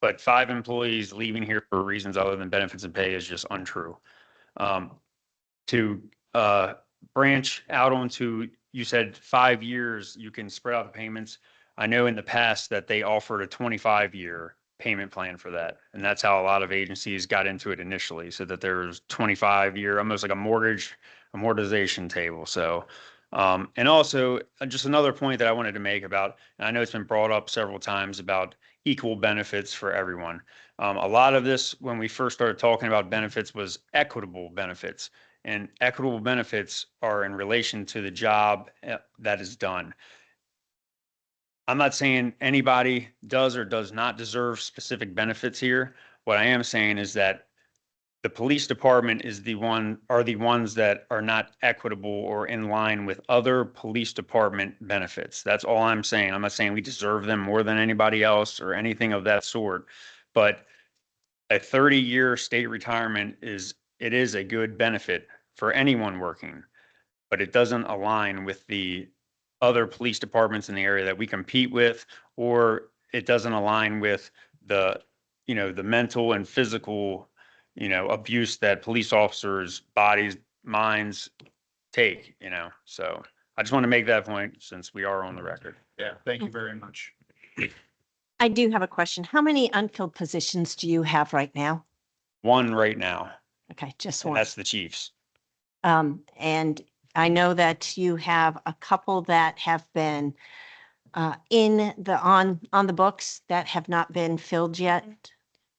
But 5 employees leaving here for reasons other than benefits and pay is just untrue. To branch out onto, you said 5 years, you can spread out the payments. I know in the past that they offered a 25-year payment plan for that. And that's how a lot of agencies got into it initially, so that there's 25-year, almost like a mortgage amortization table. So, and also just another point that I wanted to make about, and I know it's been brought up several times about equal benefits for everyone. A lot of this, when we first started talking about benefits, was equitable benefits, and equitable benefits are in relation to the job that is done. I'm not saying anybody does or does not deserve specific benefits here. What I am saying is that the police department are the ones that are not equitable or in line with other police department benefits. That's all I'm saying. I'm not saying we deserve them more than anybody else or anything of that sort. But a 30-year state retirement is a good benefit for anyone working, but it doesn't align with the other police departments in the area that we compete with, or it doesn't align with the mental and physical abuse that police officers' bodies, minds take, So I just want to make that point since we are on the record. Yeah. Thank you very much. I do have a question. How many unfilled positions do you have right now? 1 right now, Okay, just and one. that's the chiefs. And I know that you have a couple that have been on the books that have not been filled yet.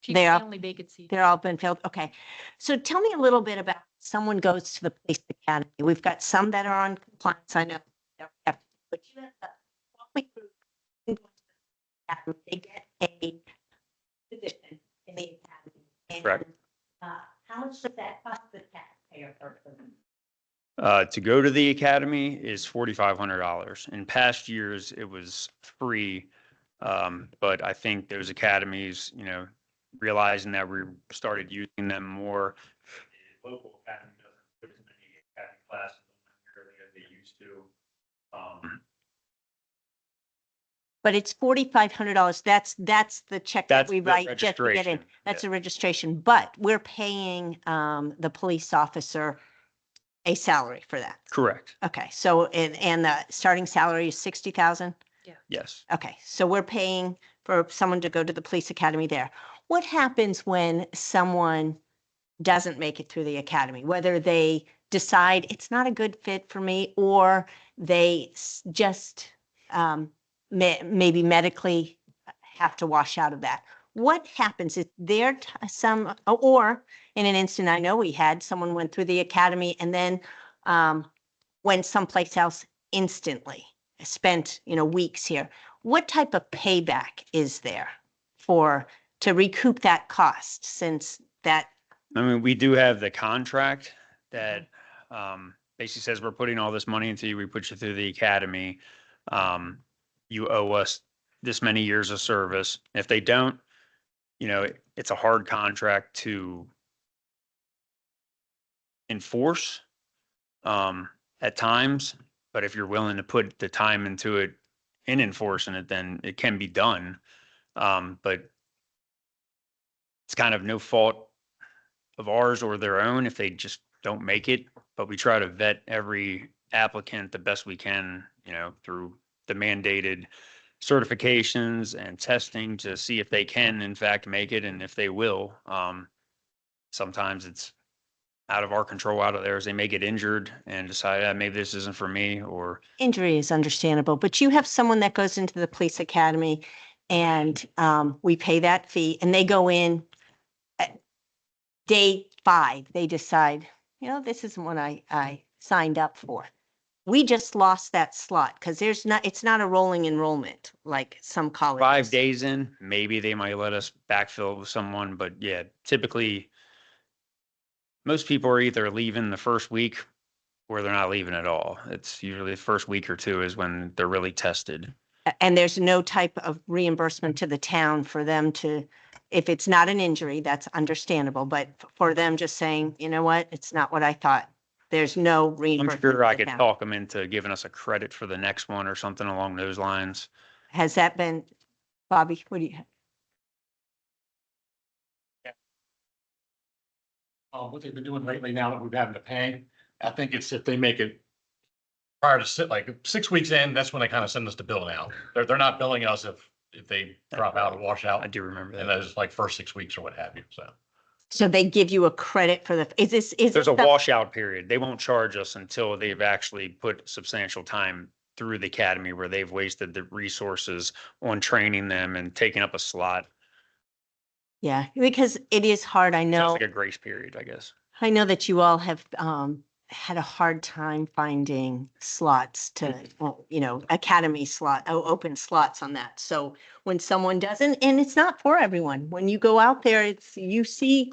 Chief, They the are- only vacancy. They're all been filled. Okay. So tell me a little bit about someone goes to the police academy? We've got some that are on compliance, I know. But you have to walk me through. They get a position in the academy. and, Correct. How much does that cost the taxpayer per person? To go to the academy is $4,500. In past years, it was free. But I think those academies, realizing that we started using them more. The local academy doesn't put as many academy classes as they used to. But it's $4,500. That's the check that That's we the write just to get in. registration, That's yeah. a registration, but we're paying the police officer a salary for that. Correct. Okay, so and the starting salary is 60,000? Yes. Okay, so we're paying for someone to go to the police academy there. What happens when someone doesn't make it through the academy? Whether they decide it's not a good fit for me, or they just maybe medically have to wash out of that. What happens? Is there some, or in an instant, I know we had, someone went through the academy and then went someplace else instantly, spent, weeks here. What type of payback is there to recoup that cost, since that? I mean, we do have the contract that basically says we're putting all this money into you. We put you through the academy. You owe us this many years of service. If they don't, it's a hard contract to enforce at times. But if you're willing to put the time into it in enforcing it, then it can be done. But it's kind of no fault of ours or their own if they just don't make it. But we try to vet every applicant the best we can, through the mandated certifications and testing to see if they can in fact make it and if they will. Sometimes it's out of our control, out of theirs. They may get injured and decide, maybe this isn't for me, or Injury is understandable, but you have someone that goes into the police academy and we pay that fee and they go in at day 5, they decide, this isn't what I signed up for. We just lost that slot because it's not a rolling enrollment like some colleges. 5 days in, maybe they might let us backfill with someone. But yeah, typically most people are either leaving the first week or they're not leaving at all. It's usually the first week or two is when they're really tested. And there's no type of reimbursement to the town for them to, if it's not an injury, that's understandable. But for them just saying, you know what, it's not what I thought. There's no I'm reimbursement. sure I to the could town. talk them into giving us a credit for the next one or something along those lines. Has that been, Bobby, what do you? What they've been doing lately now that we've having to pay, I think it's if they make it prior to like 6 weeks in, that's when they kind of send us the bill now. They're not billing us if they drop out or wash out. I do remember And that. that's like first 6 weeks or what have you, so. So they give you a credit for is There's a the- washout period. They won't charge us until they've actually put substantial time through the academy where they've wasted the resources on training them and taking up a slot. Yeah, because it is hard. I Sounds know. like a grace period, I guess. I know that you all have had a hard time finding slots to, academy open slots on that. So when someone doesn't, and it's not for everyone, when you go out there, you see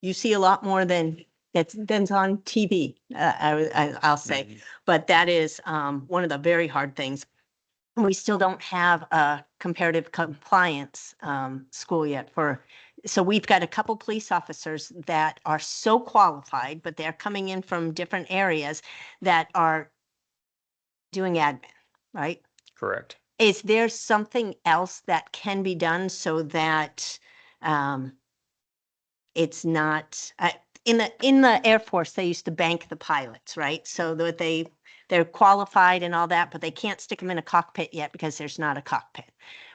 a lot more than than's on TV. I'll say, but that is one of the very hard things. We still don't have a comparative compliance school yet so we've got a couple police officers that are so qualified, but they're coming in from different areas that are doing admin, right? Correct. Is there something else that can be done so that it's not, in the Air Force, they used to bank the pilots, right? So that they're qualified and all that, but they can't stick them in a cockpit yet because there's not a cockpit,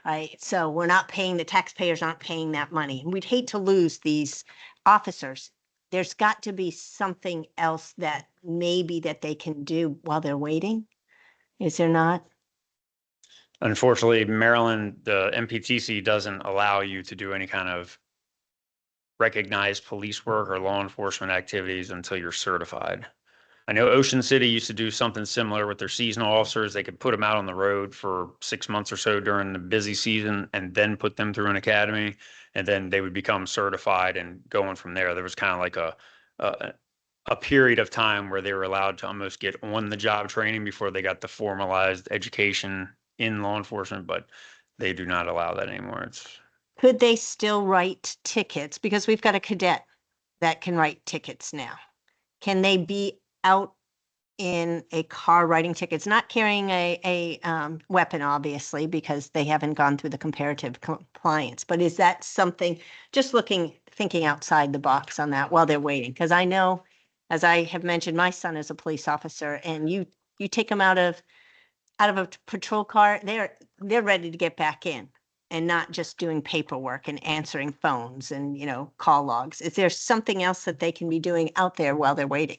right? So we're not paying, the taxpayers aren't paying that money. And we'd hate to lose these officers. There's got to be something else that maybe that they can do while they're waiting. Is there not? Unfortunately, Maryland, the MPTC doesn't allow you to do any kind of recognize police work or law enforcement activities until you're certified. I know Ocean City used to do something similar with their seasonal officers. They could put them out on the road for 6 months or so during the busy season and then put them through an academy. And then they would become certified, and going from there, there was kind of like a period of time where they were allowed to almost get on the job training before they got the formalized education in law enforcement, but they do not allow that anymore. Could they still write tickets? Because we've got a cadet that can write tickets now. Can they be out in a car writing tickets, not carrying a weapon, obviously, because they haven't gone through the comparative compliance? But is that something, just thinking outside the box on that while they're waiting? Because I know, as I have mentioned, my son is a police officer, and you take them out of a patrol car, they're ready to get back in and not just doing paperwork and answering phones and, call logs. Is there something else that they can be doing out there while they're waiting?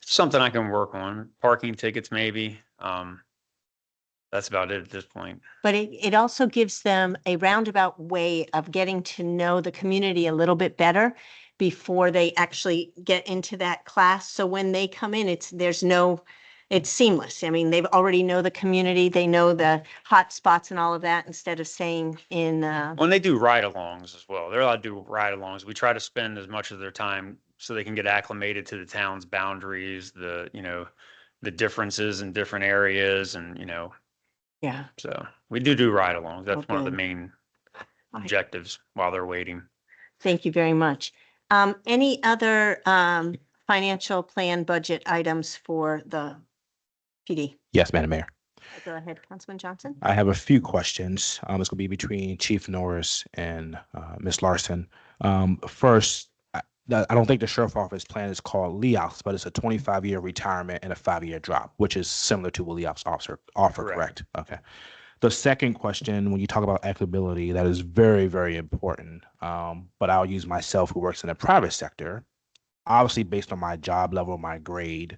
Something I can work on. Parking tickets, maybe. That's about it at this point. But it also gives them a roundabout way of getting to know the community a little bit better before they actually get into that class. So when they come in, it's seamless. I mean, they've already know the community, they know the hot spots and all of that, instead of staying in. When they do ride-alongs as well, they're allowed to do ride-alongs. We try to spend as much of their time so they can get acclimated to the town's boundaries, the differences in different areas, and Yeah. so we do ride-alongs. That's one of the Okay. main objectives while they're waiting. Thank you very much. Any other financial plan budget items for the PD? Yes, Madam Mayor. Go ahead, Councilman Johnson. I have a few questions. It's going to be between Chief Norris and Ms. Larson. First, I don't think the sheriff office plan is called LEOPS, but it's a 25-year retirement and a 5-year drop, which is similar to what LEOPS offer, correct? Okay. The second question, when you talk about equitability, that is very, very important. But I'll use myself, who works in the private sector. Obviously, based on my job level, my grade,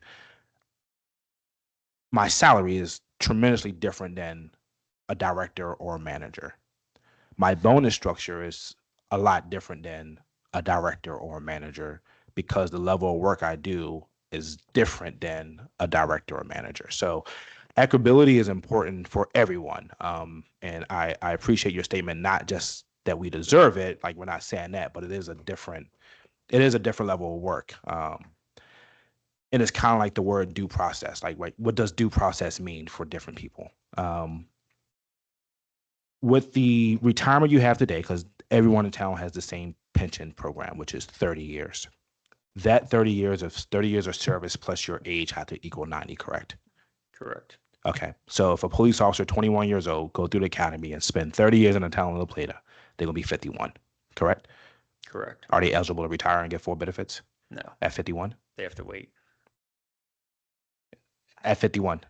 my salary is tremendously different than a director or a manager. My bonus structure is a lot different than a director or a manager because the level of work I do is different than a director or manager. So equitability is important for everyone. And I appreciate your statement, not just that we deserve it, like we're not saying that, but it is a different level of work. And it's kind of like the word due process. Like, what does due process mean for different people? With the retirement you have today, because everyone in town has the same pension program, which is 30 years. That 30 years of service plus your age have to equal 90, correct? Correct. Okay. So if a police officer, 21 years old, go through the academy and spend 30 years in the town of La Plata, they're going to be 51, correct? Correct. Are they eligible to retire and get full benefits No, at 51? they have to wait. At 51?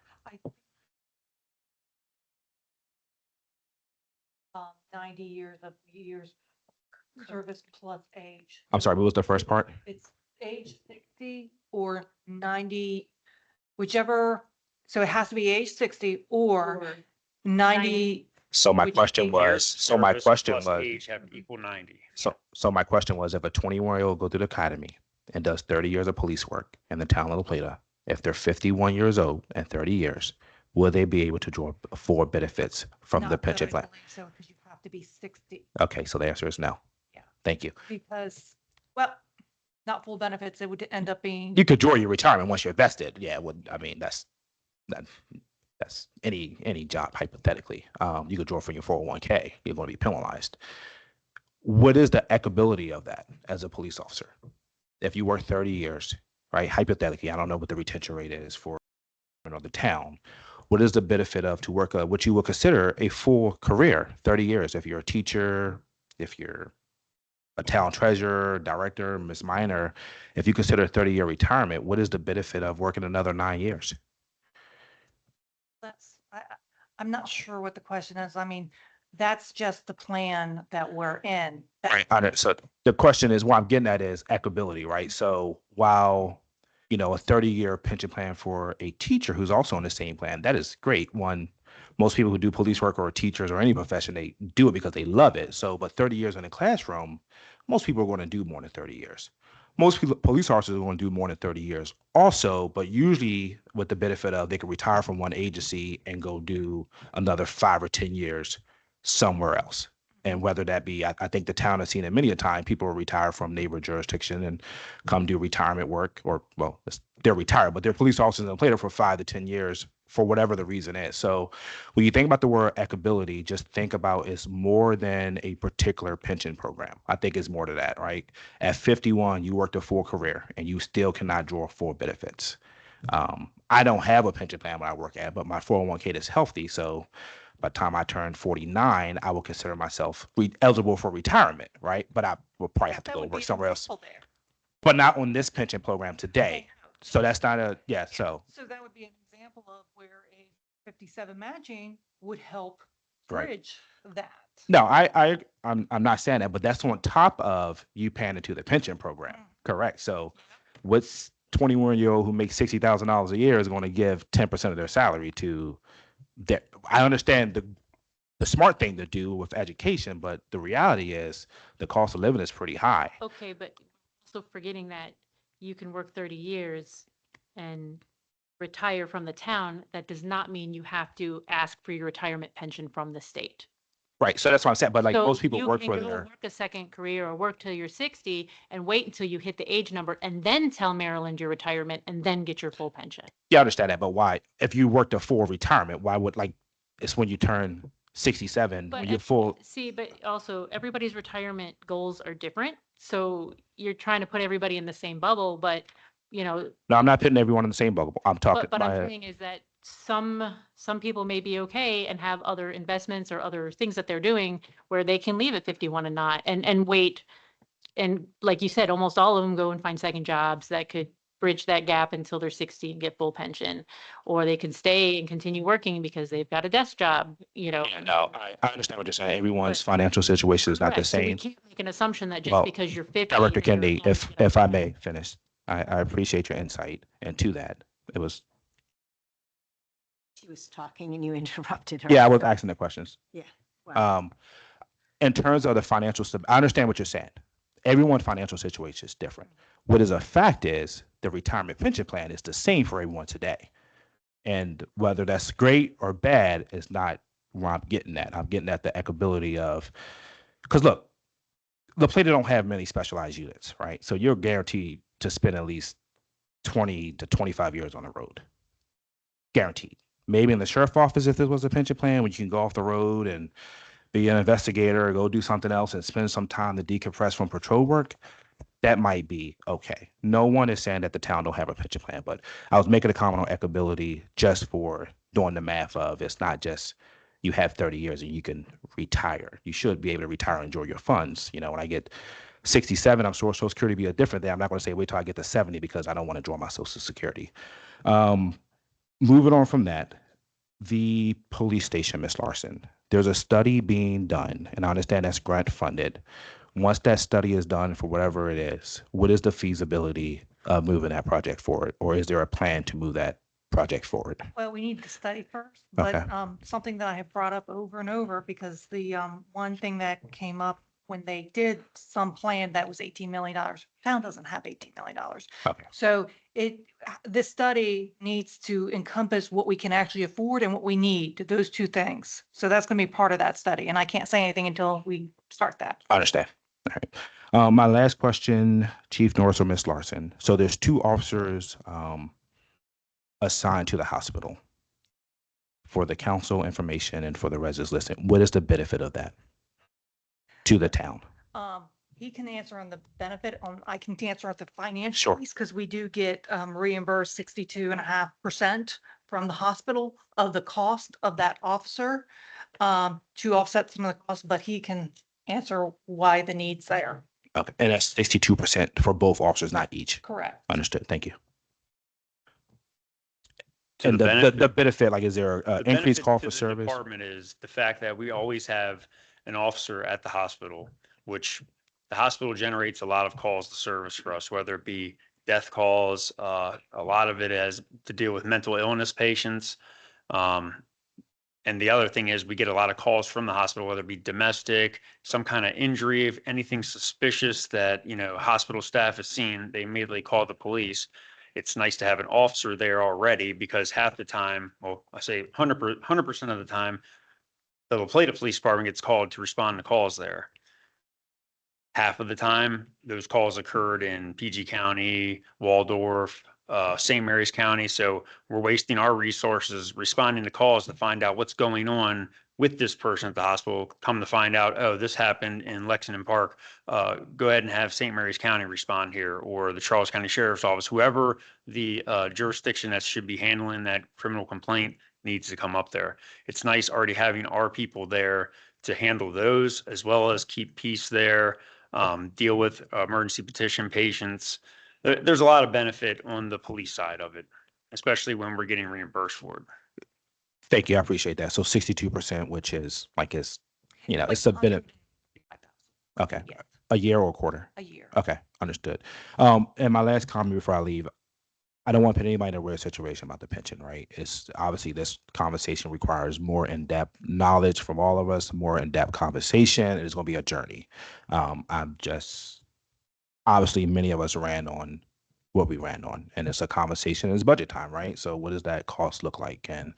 90 years service plus age. I'm sorry, what was the first part? It's age 60 or 90, whichever. So it has to be age 60 or 90. So my Which question age? was, Age have to equal 90. so my question was, if a 21-year-old go through the academy and does 30 years of police work in the town of La Plata, if they're 51 years old and 30 years, will they be able to draw full benefits from the Not pension really, plan? I believe so, because you have to be 60. Okay, so the answer is no. Yeah. Thank you. Because, well, not full benefits, it would end up being. You could draw your retirement once you're vested. Yeah, well, I mean, that's any job, hypothetically. You could draw from your 401k. You're going to be penalized. What is the equitability of that as a police officer? If you work 30 years, right? Hypothetically, I don't know what the retention rate is for the town. What is the benefit of to work what you would consider a full career, 30 years? If you're a teacher, if you're a town treasurer, director, Ms. Minor, if you consider a 30-year retirement, what is the benefit of working another 9 years? I'm not sure what the question is. I mean, that's just the plan that we're in. Right. So the question is, what I'm getting at is equitability, right? So while, a 30-year pension plan for a teacher who's also on the same plan, that is great. One Most people who do police work or teachers or any profession, they do it because they love it. So, but 30 years in a classroom, most people are going to do more than 30 years. Most people, police officers are going to do more than 30 years also, but usually with the benefit of they can retire from one agency and go do another 5 or 10 years somewhere else. And whether that be, I think the town has seen it many a time, people will retire from neighbor jurisdiction and come do retirement work, or, well, they're retired, but they're police officers and play there for 5 to 10 years for whatever the reason is. So when you think about the word equability, just think about it's more than a particular pension program. I think it's more to that, right? At 51, you worked a full career and you still cannot draw full benefits. I don't have a pension plan when I work at, but my 401k is healthy. So by the time I turn 49, I will consider myself eligible for retirement, right? But I will probably have to go work somewhere else. But not on this pension program today. So that's not a, yeah, so. So that would be an example of where a 57 matching would help Right. bridge that. No, I'm not saying that, but that's on top of you paying into the pension program, correct? So what's 21-year-old who makes $60,000 a year is going to give 10% of their salary to that. I understand the smart thing to do with education, but the reality is the cost of living is pretty high. Okay, but also forgetting that you can work 30 years and retire from the town, that does not mean you have to ask for your retirement pension from the state. Right. So that's what I'm saying. But like So most people you work can for go their, work a second career or work till you're 60 and wait until you hit the age number and then tell Maryland your retirement and then get your full pension. yeah, I understand that. But why, if you worked a full retirement, why would like, it's when you turn 67, But when you're full. see, but also everybody's retirement goals are different. So you're trying to put everybody in the same bubble, but you know, No, I'm not putting everyone in the same bubble. I'm talking. but I'm saying is that some people may be okay and have other investments or other things that they're doing where they can leave at 51 and not and wait. And like you said, almost all of them go and find second jobs that could bridge that gap until they're 60 and get full pension, or they can stay and continue working because they've got a desk job, you know. Yeah, no, I understand what you're saying. Everyone's financial situation is not the Correct. So we same. can't make an assumption that just Well, because you're 50. Director that you're Kennedy, automatically if I may finish, I appreciate your insight. And to that, it was, She was talking and you interrupted her. yeah, I was asking the questions. Yeah. Wow. In terms of the financial, I understand what you're saying. Everyone's financial situation is different. What is a fact is the retirement pension plan is the same for everyone today. And whether that's great or bad is not where I'm getting at. I'm getting at the equability of, because look, La Plata don't have many specialized units, right? So you're guaranteed to spend at least 20 to 25 years on the road. Guaranteed. Maybe in the sheriff office, if this was a pension plan, when you can go off the road and be an investigator or go do something else and spend some time to decompress from patrol work, that might be okay. No one is saying that the town don't have a pension plan, but I was making a comment on equability just for doing the math of it's not just you have 30 years and you can retire. You should be able to retire and enjoy your funds. You know, when I get 67, I'm sure Social Security be a different thing. I'm not going to say wait till I get to 70 because I don't want to draw my Social Security. Moving on from that, the police station, Ms. Larson, there's a study being done, and I understand that's grant funded. Once that study is done for whatever it is, what is the feasibility of moving that project forward? Or is there a plan to move that project forward? Well, we need to study first, but Okay. Something that I have brought up over and over, because the one thing that came up when they did some plan that was $18 million, town doesn't have $18 million. Okay. So this study needs to encompass what we can actually afford and what we need, those two things. So that's going to be part of that study. And I can't say anything until we start that. I understand. All right. My last question, Chief Norris or Ms. Larson. So there's 2 officers assigned to the hospital for the council information and for the residents listed. What is the benefit of that to the town? He can answer on the benefit on, I can answer on the financial Sure. piece, because we do get reimbursed 62.5% from the hospital of the cost of that officer to offset some of the costs, but he can answer why the need's there. Okay. And that's 62% for both officers, not each. Correct. Understood. Thank you. To And the the benefit, like, is there The increased benefit call to for the service? Department is the fact that we always have an officer at the hospital, which the hospital generates a lot of calls to service for us, whether it be death calls. A lot of it has to deal with mental illness patients. And the other thing is we get a lot of calls from the hospital, whether it be domestic, some kind of injury, if anything suspicious that, hospital staff has seen, they immediately call the police. It's nice to have an officer there already because half the time, well, I say 100% of the time, the La Plata Police Department gets called to respond to calls there. Half of the time, those calls occurred in PG County, Waldorf, St. Mary's County. So we're wasting our resources responding to calls to find out what's going on with this person at the hospital. Come to find out, oh, this happened in Lexington Park. Go ahead and have St. Mary's County respond here, or the Charles County Sheriff's Office, whoever the jurisdiction that should be handling that criminal complaint needs to come up there. It's nice already having our people there to handle those, as well as keep peace there, deal with emergency petition patients. There's a lot of benefit on the police side of it, especially when we're getting reimbursed for it. Thank you. I appreciate that. So 62%, which is it's a bit. Okay. Yes. A year or a quarter? A year. Okay. Understood. And my last comment before I leave, I don't want to put anybody in a weird situation about the pension, right? It's obviously this conversation requires more in-depth knowledge from all of us, more in-depth conversation. It's going to be a journey. Obviously many of us ran on what we ran on, and it's a conversation. It's budget time, right? So what does that cost look like? And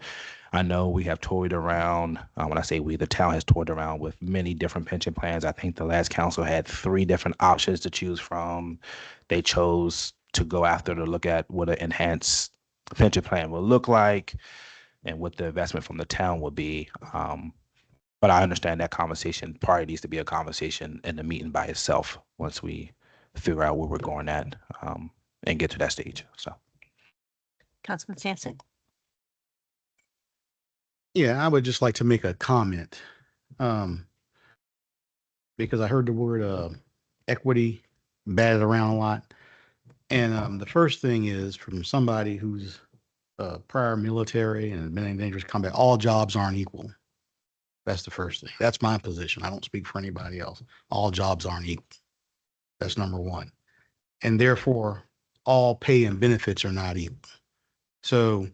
I know we have toyed around, when I say we, the town has toyed around with many different pension plans. I think the last council had 3 different options to choose from. They chose to go after to look at what an enhanced pension plan will look like and what the investment from the town will be. But I understand that conversation probably needs to be a conversation in the meeting by itself once we figure out where we're going at and get to that stage. So, Councilman Sampson. Yeah, I would just like to make a comment. Because I heard the word equity batted around a lot. And the first thing is from somebody who's prior military and been in dangerous combat, all jobs aren't equal. That's the first thing. That's my position. I don't speak for anybody else. All jobs aren't equal. That's number one. And therefore, all pay and benefits are not equal. So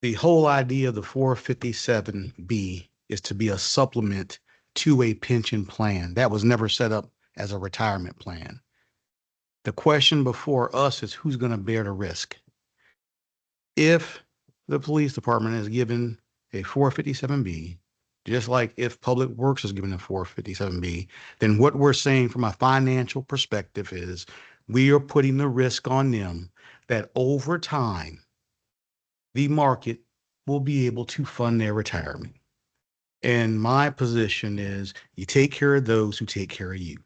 the whole idea of the 457B is to be a supplement to a pension plan. That was never set up as a retirement plan. The question before us is who's going to bear the risk? If the police department is given a 457B, just like if Public Works is given a 457B, then what we're saying from a financial perspective is we are putting the risk on them that over time, the market will be able to fund their retirement. And my position is you take care of those who take care of you.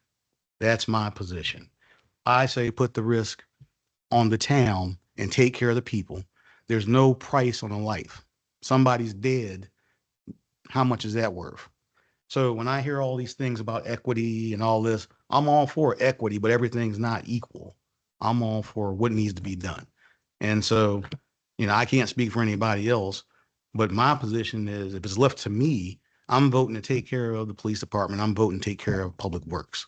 That's my position. I say put the risk on the town and take care of the people. There's no price on a life. Somebody's dead. How much is that worth? So when I hear all these things about equity and all this, I'm all for equity, but everything's not equal. I'm all for what needs to be done. And so, I can't speak for anybody else, but my position is if it's left to me, I'm voting to take care of the police department. I'm voting to take care of Public Works.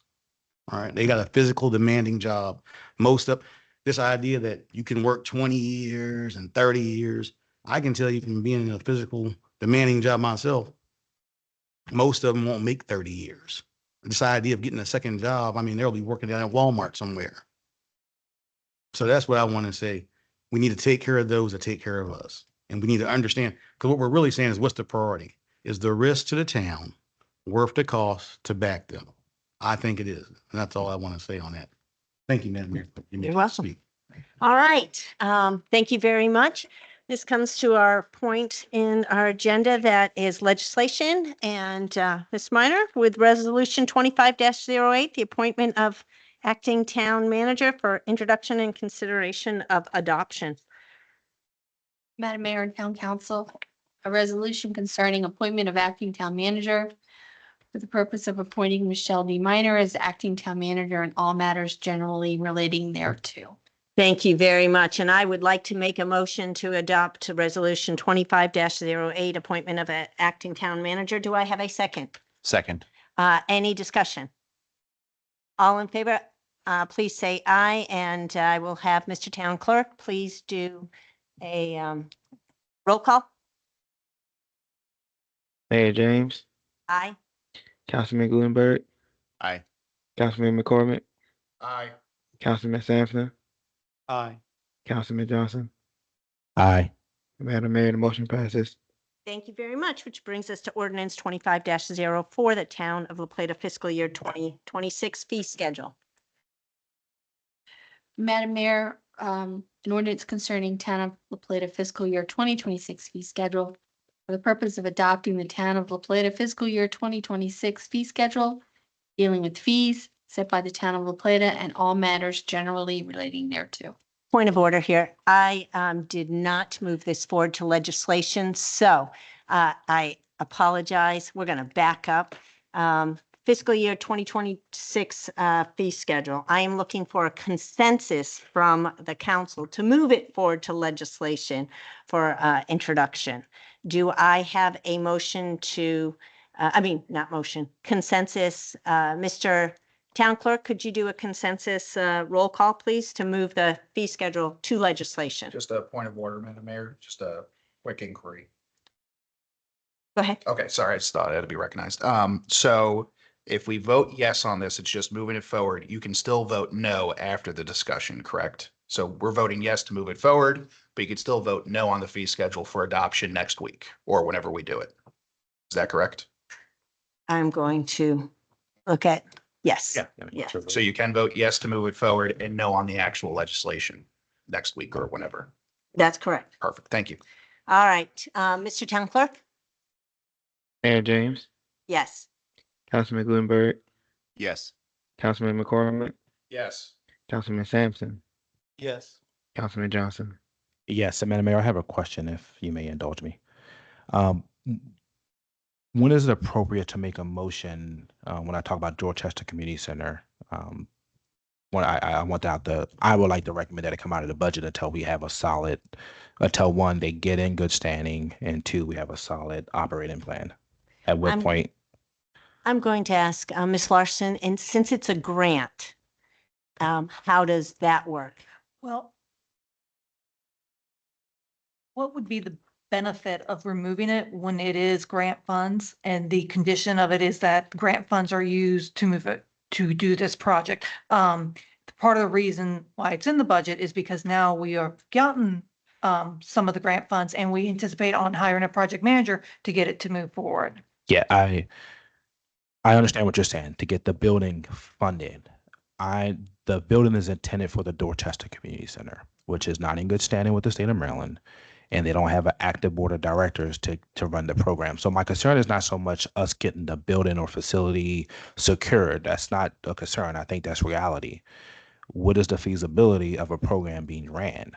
All right. They got a physical demanding job. Most of this idea that you can work 20 years and 30 years. I can tell you from being in a physical demanding job myself, most of them won't make 30 years. This idea of getting a second job, they'll be working down at Walmart somewhere. So that's what I want to say. We need to take care of those that take care of us. And we need to understand, because what we're really saying is what's the priority? Is the risk to the town worth the cost to back them? I think it is. And that's all I want to say on that. Thank you, Madam Mayor. You're welcome. All right. Thank you very much. This comes to our point in our agenda that is legislation. And Ms. Minor, with Resolution 25-08, the appointment of acting town manager for introduction and consideration of adoption. Madam Mayor and Town Council, a resolution concerning appointment of acting town manager for the purpose of appointing Michelle D. Minor as acting town manager in all matters generally relating thereto. Thank you very much. And I would like to make a motion to adopt Resolution 25-08, appointment of an acting town manager. Do I have a second? Second. Any discussion? All in favor, please say aye, and I will have Mr. Town Clerk, please do a roll call. Mayor James, Aye. Councilman Gutenberg, Aye. Councilman McCormick, Aye. Councilman Sampson, Aye. Councilman Johnson. Aye. Madam Mayor, the motion passes. Thank you very much, which brings us to ordinance 25-04, the Town of La Plata fiscal year 2026 fee schedule. Madam Mayor, an ordinance concerning Town of La Plata fiscal year 2026 fee schedule for the purpose of adopting the Town of La Plata fiscal year 2026 fee schedule, dealing with fees set by the Town of La Plata and all matters generally relating thereto. Point of order here. I did not move this forward to legislation, so I apologize. We're going to back up. Fiscal year 2026 fee schedule. I am looking for a consensus from the council to move it forward to legislation for introduction. Do I have a motion to, not motion, consensus? Mr. Town Clerk, could you do a consensus roll call, please, to move the fee schedule to legislation? Just a point of order, Madam Mayor, just a quick inquiry. Go ahead. Okay, sorry, I just thought it had to be recognized. So if we vote yes on this, it's just moving it forward. You can still vote no after the discussion, correct? So we're voting yes to move it forward, but you can still vote no on the fee schedule for adoption next week or whenever we do it. Is that correct? I'm going to look at, yes. Yeah. So you can vote yes to move it forward and no on the actual legislation next week or whenever. That's correct. Perfect. Thank you. All right, Mr. Town Clerk? Mayor James, Yes. Councilman Gutenberg, Yes. Councilman McCormick, Yes. Councilman Sampson, Yes. Councilman Johnson. Yes, and Madam Mayor, I have a question if you may indulge me. When is it appropriate to make a motion when I talk about Dorchester Community Center? When I want I would like to recommend that it come out of the budget until we have a solid, until one, they get in good standing, and two, we have a solid operating plan. At what I'm- point? I'm going to ask Ms. Larson, and since it's a grant, how does that work? Well, what would be the benefit of removing it when it is grant funds? And the condition of it is that grant funds are used to move it, to do this project. Part of the reason why it's in the budget is because now we are gotten some of the grant funds and we anticipate on hiring a project manager to get it to move forward. Yeah, I understand what you're saying, to get the building funded. The building is intended for the Dorchester Community Center, which is not in good standing with the state of Maryland, and they don't have an active board of directors to run the program. So my concern is not so much us getting the building or facility secured. That's not a concern. I think that's reality. What is the feasibility of a program being ran?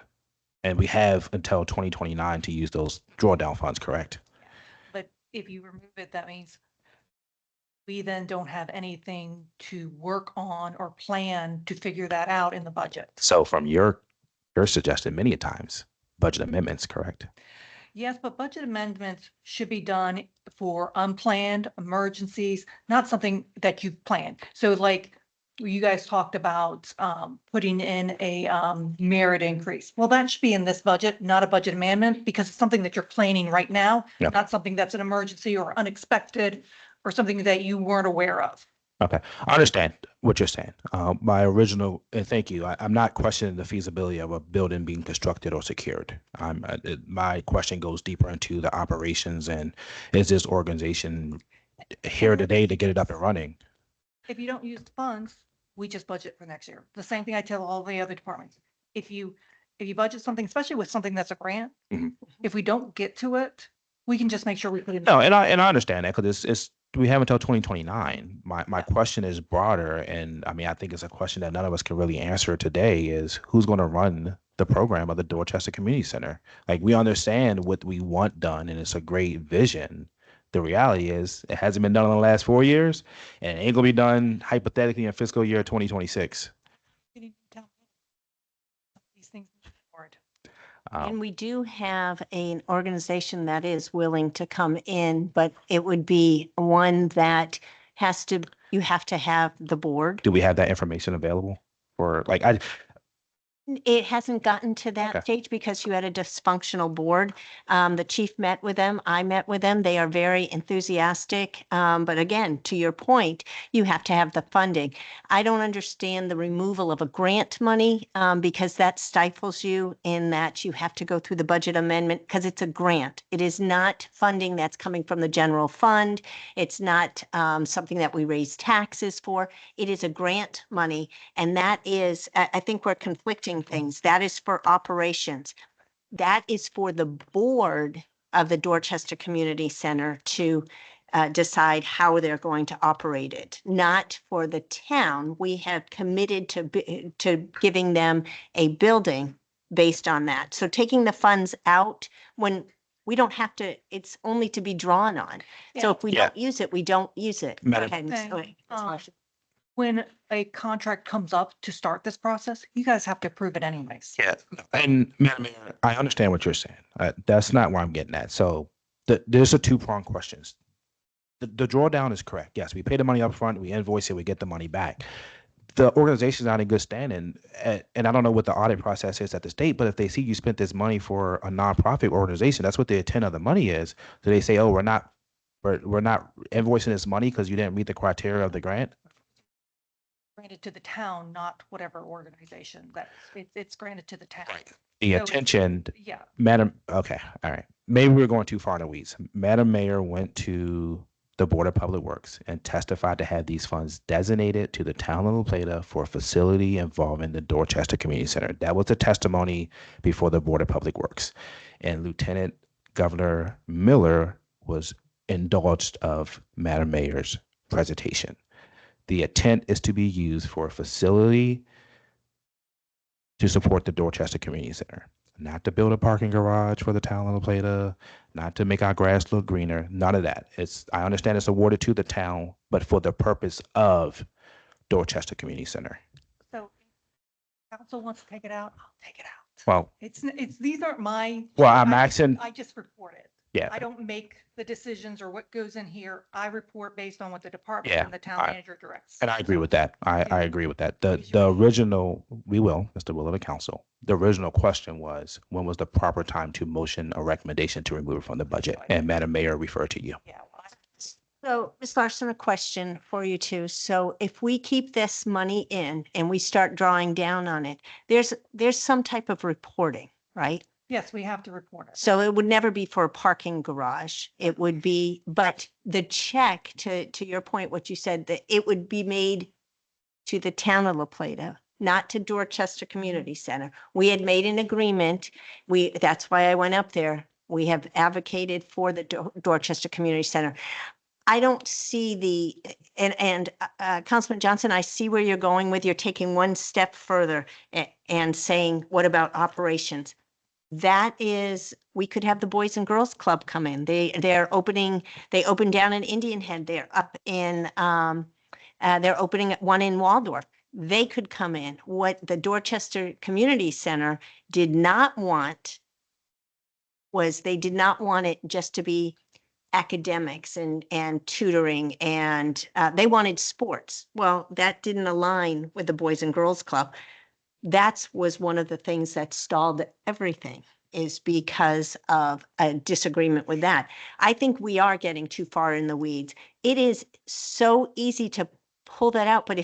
And we have until 2029 to use those drawdown funds, correct? But if you remove it, that means we then don't have anything to work on or plan to figure that out in the budget. So from your suggestion many times, budget amendments, correct? Yes, but budget amendments should be done for unplanned emergencies, not something that you've planned. So like you guys talked about putting in a merit increase. Well, that should be in this budget, not a budget amendment, because it's something that you're planning right now, Yep. not something that's an emergency or unexpected or something that you weren't aware of. Okay, I understand what you're saying. My original, and thank you, I'm not questioning the feasibility of a building being constructed or secured. My question goes deeper into the operations and is this organization here today to get it up and running? If you don't use the funds, we just budget for next year. The same thing I tell all the other departments. If you budget something, especially with something that's a grant, Mhm. if we don't get to it, we can just make sure we put it. No, and I understand that because it's we have until 2029. My question is broader, and I mean I think it's a question that none of us can really answer today. Is who's going to run the program of the Dorchester Community Center? Like we understand what we want done, and it's a great vision. The reality is it hasn't been done in the last 4 years, and it ain't gonna be done hypothetically in fiscal year 2026. These things move forward. And we do have an organization that is willing to come in, but it would be one that you have to have the board. Do we have that information available? Or like It hasn't gotten to Okay. that stage because you had a dysfunctional board. The chief met with them. I met with them. They are very enthusiastic. But again, to your point, you have to have the funding. I don't understand the removal of a grant money because that stifles you in that you have to go through the budget amendment because it's a grant. It is not funding that's coming from the general fund. It's not something that we raise taxes for. It is a grant money. And that is, I think we're conflicting things. That is for operations. That is for the board of the Dorchester Community Center to decide how they're going to operate it, not for the town. We have committed to giving them a building based on that. So taking the funds out when we don't have to, it's only to be drawn on. So Yeah. if we Yeah. don't use it, we don't use it. Go Madam- ahead. Thing, Wait, Ms. Larson. When a contract comes up to start this process, you guys have to approve it anyways. Yeah, and Madam Mayor, I understand what you're saying. That's not where I'm getting at. So there's a two-pronged questions. The drawdown is correct. Yes, we pay the money up front, we invoice it, we get the money back. The organization's not in good standing, and I don't know what the audit process is at the state, but if they see you spent this money for a nonprofit organization, that's what the intent of the money is. So they say, oh, we're not invoicing this money because you didn't meet the criteria of the grant. Granted to the town, not whatever organization that it's granted to the town. The So- intention, Yeah. Madam, okay, all right. Maybe we're going too far in the weeds. Madam Mayor went to the Board of Public Works and testified to have these funds designated to the town of La Plata for a facility involving the Dorchester Community Center. That was the testimony before the Board of Public Works. And Lieutenant Governor Miller was indulged of Madam Mayor's presentation. The intent is to be used for a facility to support the Dorchester Community Center, not to build a parking garage for the town of La Plata, not to make our grass look greener, none of that. I understand it's awarded to the town, but for the purpose of Dorchester Community Center. So council wants to take it out, I'll take it out. Well, These aren't my. Well, I'm I just- asking- I just report it. yeah, I don't make the decisions or what goes in here. I report based on what the department Yeah, and the town I- manager directs. and I agree with that. I Yeah. agree with that. The We should- the original, we will, Mr. Will of the council. The original question was, when was the proper time to motion a recommendation to remove it from the budget? And Madam Mayor referred to you. Yeah. well, So, Ms. Larson, a question for you too. So if we keep this money in and we start drawing down on it, there's some type of reporting, right? Yes, we have to report it. So it would never be for a parking garage. It would be, but the check, to your point, what you said, that it would be made to the town of La Plata, not to Dorchester Community Center. We had made an agreement. That's why I went up there. We have advocated for the Dorchester Community Center. I don't see Councilman Johnson, I see where you're going with, you're taking one step further and saying, what about operations? That is, we could have the Boys and Girls Club come in. They opened down in Indian Head. They're up in, they're opening one in Waldorf. They could come in. What the Dorchester Community Center did not want was they did not want it just to be academics and tutoring and they wanted sports. Well, that didn't align with the Boys and Girls Club. That was one of the things that stalled everything, is because of a disagreement with that. I think we are getting too far in the weeds. It is so easy to pull that out, but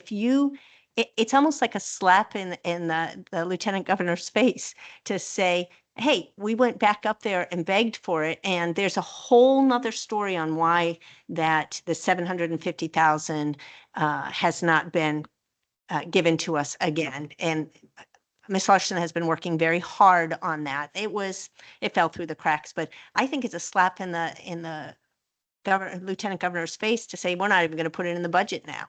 it's almost like a slap in the lieutenant governor's face to say, hey, we went back up there and begged for it. And there's a whole nother story on why that the 750,000 has not been given to us again. And Ms. Larson has been working very hard on that. It fell through the cracks, but I think it's a slap in the lieutenant governor's face to say, we're not even going to put it in the budget now.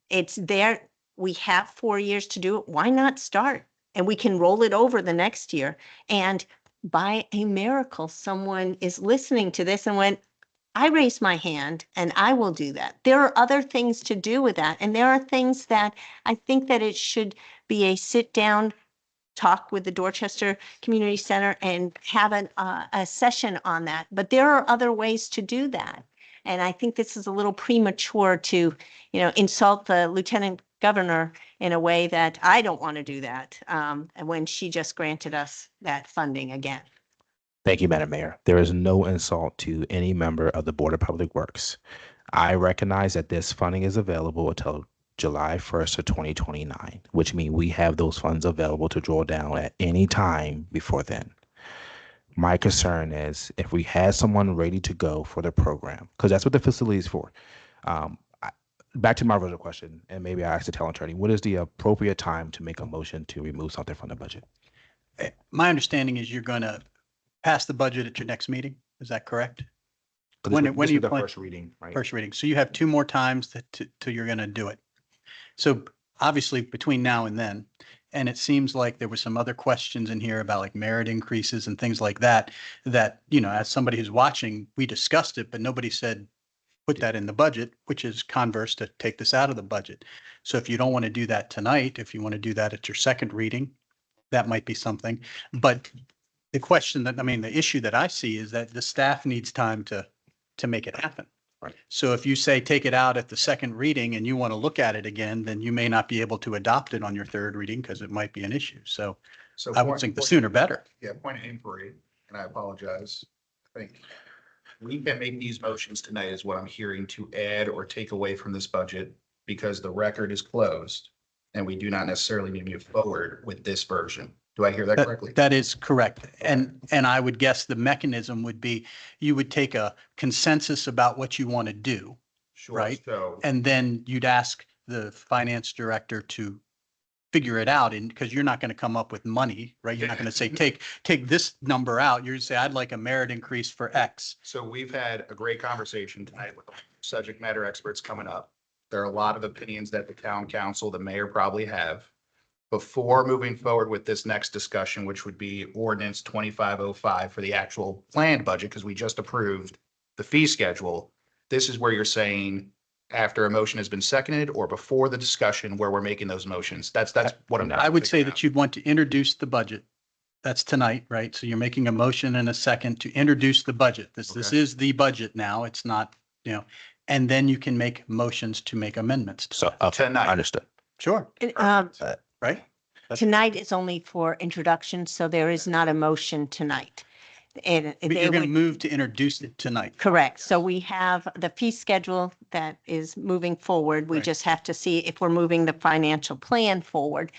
It's there. We have 4 years to do it. Why not start? And we can roll it over the next year. And by a miracle, someone is listening to this and went, I raised my hand and I will do that. There are other things to do with that. And there are things that I think that it should be a sit down talk with the Dorchester Community Center and have a session on that. But there are other ways to do that. And I think this is a little premature to, insult the lieutenant governor in a way that I don't want to do that. And when she just granted us that funding again. Thank you, Madam Mayor. There is no insult to any member of the Board of Public Works. I recognize that this funding is available until July 1st of 2029, which means we have those funds available to draw down at any time before then. My concern is if we had someone ready to go for the program, because that's what the facility is for. Back to my original question, and maybe I asked the town attorney, what is the appropriate time to make a motion to remove something from the budget? My understanding is you're going to pass the budget at your next meeting. Is that correct? 'Cause When this are was you the plan- first reading, right? First reading. So you have 2 more times till you're going to do it. So obviously between now and then, and it seems like there were some other questions in here about like merit increases and things like that, as somebody who's watching, we discussed it, but nobody said, put that in the budget, which is converse to take this out of the budget. So if you don't want to do that tonight, if you want to do that at your second reading, that might be something. But the issue that I see is that the staff needs time to make it happen. Right. So if you say take it out at the second reading and you want to look at it again, then you may not be able to adopt it on your third reading because it might be an issue. So I would think the sooner better. Yeah, point of inquiry, and I apologize. I think we can make these motions tonight is what I'm hearing to add or take away from this budget because the record is closed and we do not necessarily need to move forward with this version. Do I hear that correctly? That is correct. And I would guess the mechanism would be you would take a consensus about what you want to do, Sure. right? So, And then you'd ask the finance director to figure it out, and because you're not going to come up with money, right? You're not going to say, take this number out. You're going to say, I'd like a merit increase for X. so we've had a great conversation tonight with the subject matter experts coming up. There are a lot of opinions that the town council, the mayor probably have. Before moving forward with this next discussion, which would be ordinance 2505 for the actual planned budget, because we just approved the fee schedule. This is where you're saying after a motion has been seconded or before the discussion where we're making those motions. That's what I'm. I would say that you'd want to introduce the budget. That's tonight, right? So you're making a motion and a second to introduce the budget. This Okay. is the budget now. It's not, and then you can make motions to make amendments. So, Tonight. understood. Sure, right? Tonight is only for introduction, so there is not a motion tonight. And But they you're going to would- move to introduce it tonight. Correct. So we have the fee schedule that is moving forward. We Right. just have to see if we're moving the financial plan forward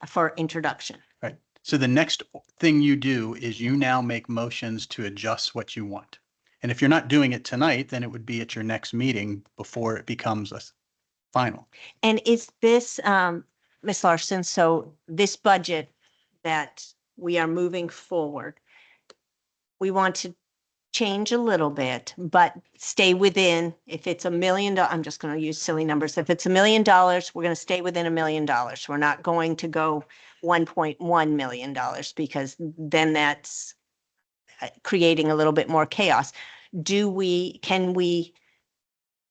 for introduction. Right. So the next thing you do is you now make motions to adjust what you want. And if you're not doing it tonight, then it would be at your next meeting before it becomes a final. And is this, Ms. Larson, so this budget that we are moving forward, we want to change a little bit, but stay within, if it's $1 million, I'm just going to use silly numbers. If it's $1 million, we're going to stay within $1 million. We're not going to go $1.1 million because then that's creating a little bit more chaos. Can we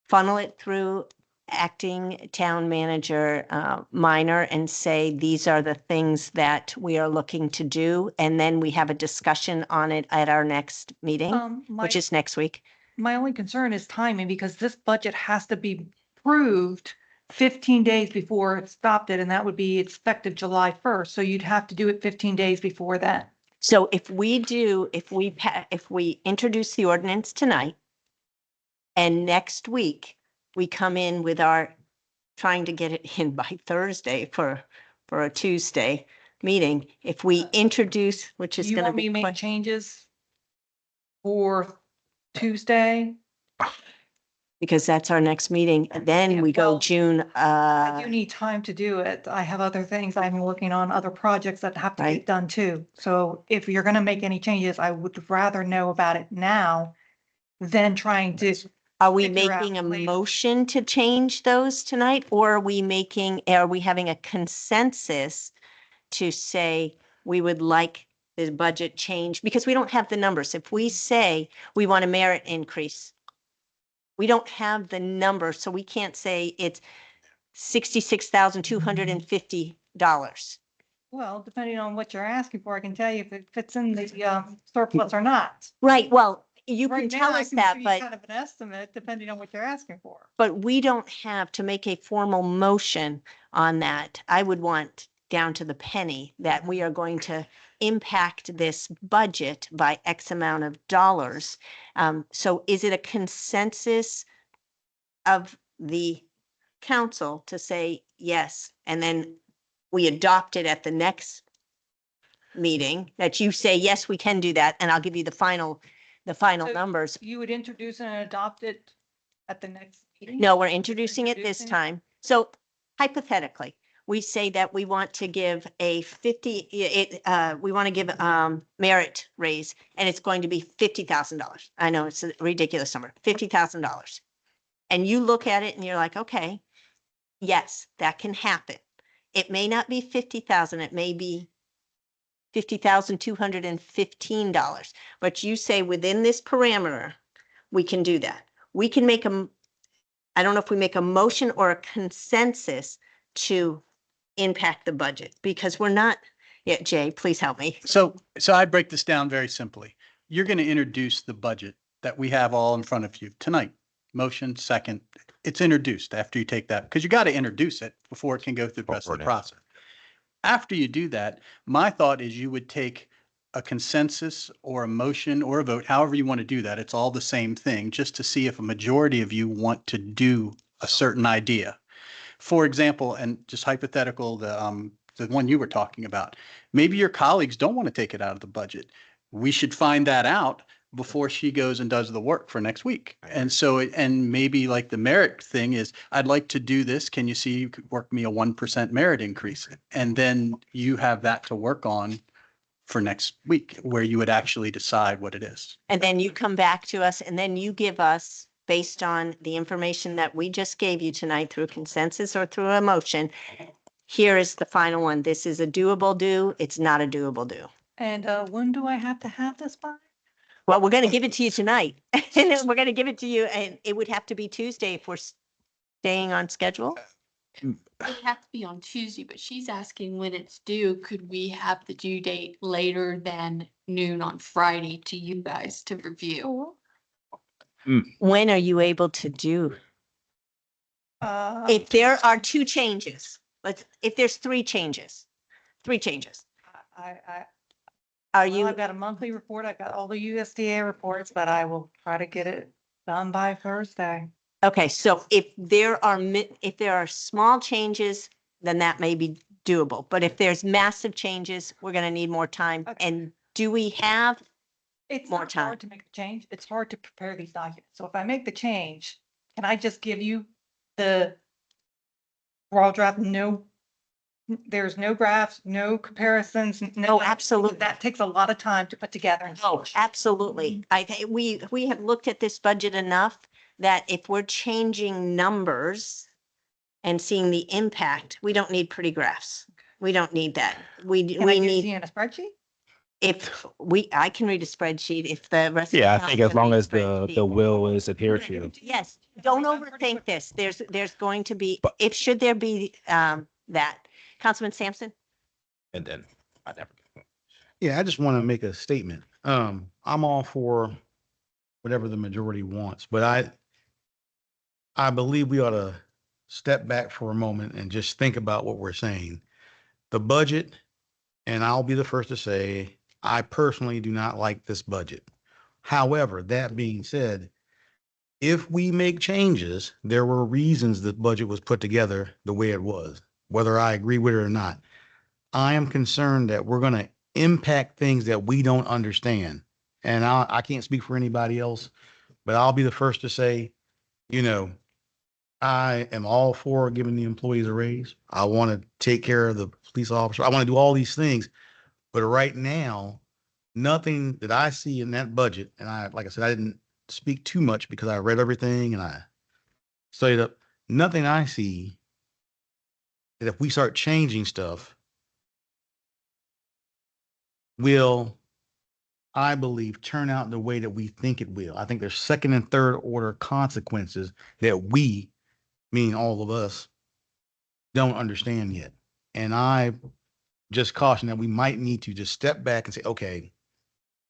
funnel it through acting town manager Minor and say, these are the things that we are looking to do? And then we have a discussion on it at our next meeting, which is next week. My only concern is timing because this budget has to be approved 15 days before it's adopted, and that would be effective July 1st. So you'd have to do it 15 days before that. So if we introduce the ordinance tonight and next week we come in with trying to get it in by Thursday for a Tuesday meeting, if we introduce, which is You going to want me be. to make changes for Tuesday? Because that's our next meeting. Then Yeah, we go well, June, I do need time to do it. I have other things. I'm working on other projects that have to Right. get done too. So if you're gonna make any changes, I would rather know about it now than trying to. are we figure out making a later. motion to change those tonight? Or are we having a consensus to say we would like the budget change? Because we don't have the numbers. If we say we want a merit increase, we don't have the number, so we can't say it's $66,250. Well, depending on what you're asking for, I can tell you if it fits in the surplus or not. Right, well, you can Right now, tell I us can that, give you but, kind of an estimate depending on what you're asking for. but we don't have to make a formal motion on that. I would want down to the penny that we are going to impact this budget by X amount of dollars. So is it a consensus of the council to say yes, and then we adopt it at the next meeting, that you say, yes, we can do that, and I'll give you the final So numbers? You would introduce and adopt it at the next meeting? No, we're introducing it this Introducing it? time. So hypothetically, we say that we want to give a we want to give merit raise, and it's going to be $50,000. I know it's a ridiculous number, $50,000. And you look at it and you're like, okay, yes, that can happen. It may not be 50,000, it may be $50,215, but you say within this parameter, we can do that. We can make I don't know if we make a motion or a consensus to impact the budget, because we're not, yeah, Jay, please help me. So I'd break this down very simply. You're going to introduce the budget that we have all in front of you tonight. Motion, second, it's introduced after you take that, because you got to introduce it before it can go through the rest of the process. After you do that, my thought is you would take a consensus or a motion or a vote, however you want to do that. It's all the same thing, just to see if a majority of you want to do a certain idea. For example, and just hypothetical, the one you were talking about, maybe your colleagues don't want to take it out of the budget. We should find that out before she goes and does the work for next week. And so, and maybe like the merit thing is, I'd like to do this. Can you see, you could work me a 1% merit increase? And then you have that to work on for next week, where you would actually decide what it is. And then you come back to us, and then you give us, based on the information that we just gave you tonight through consensus or through a motion, here is the final one. This is a doable do. It's not a doable do. And when do I have to have this by? Well, we're going to give it to you tonight, and then we're going to give it to you, and it would have to be Tuesday if we're staying on schedule. It would have to be on Tuesday, but she's asking when it's due. Could we have the due date later than noon on Friday to you guys to review? When are you able to do? If there are two changes, if there's three changes, are you? I've got a monthly report. I've got all the USDA reports, but I will try to get it done by Thursday. Okay, so if there are small changes, then that may be doable. But if there's massive changes, we're going to need more time. Okay. And do we have It's more not time? hard to make the change. It's hard to prepare these documents. So if I make the change, can I just give you the raw draft? No, there's no graphs, no comparisons. Oh, absolutely. That takes a lot of time to put together. And Oh, absolutely. I think we have looked at this budget enough that if we're changing numbers and seeing the impact, we don't need pretty graphs. We don't need that. We Can I give it to need, you in a spreadsheet? I can read a spreadsheet if the rest. of the Yeah, I council think as can long read a as the spreadsheet. will is adhered to. Yes, don't overthink this. There's going to be, should there be that. Councilman Sampson? And then I never. Yeah, I just want to make a statement. I'm all for whatever the majority wants, but I believe we ought to step back for a moment and just think about what we're saying. The budget, and I'll be the first to say, I personally do not like this budget. However, that being said, if we make changes, there were reasons the budget was put together the way it was, whether I agree with it or not. I am concerned that we're going to impact things that we don't understand. And I can't speak for anybody else, but I'll be the first to say, I am all for giving the employees a raise. I want to take care of the police officer. I want to do all these things. But right now, nothing that I see in that budget, and like I said, I didn't speak too much because I read everything and I studied up. Nothing I see that if we start changing stuff will, I believe, turn out the way that we think it will. I think there's second and third order consequences that we, meaning all of us, don't understand yet. And I just caution that we might need to just step back and say, okay,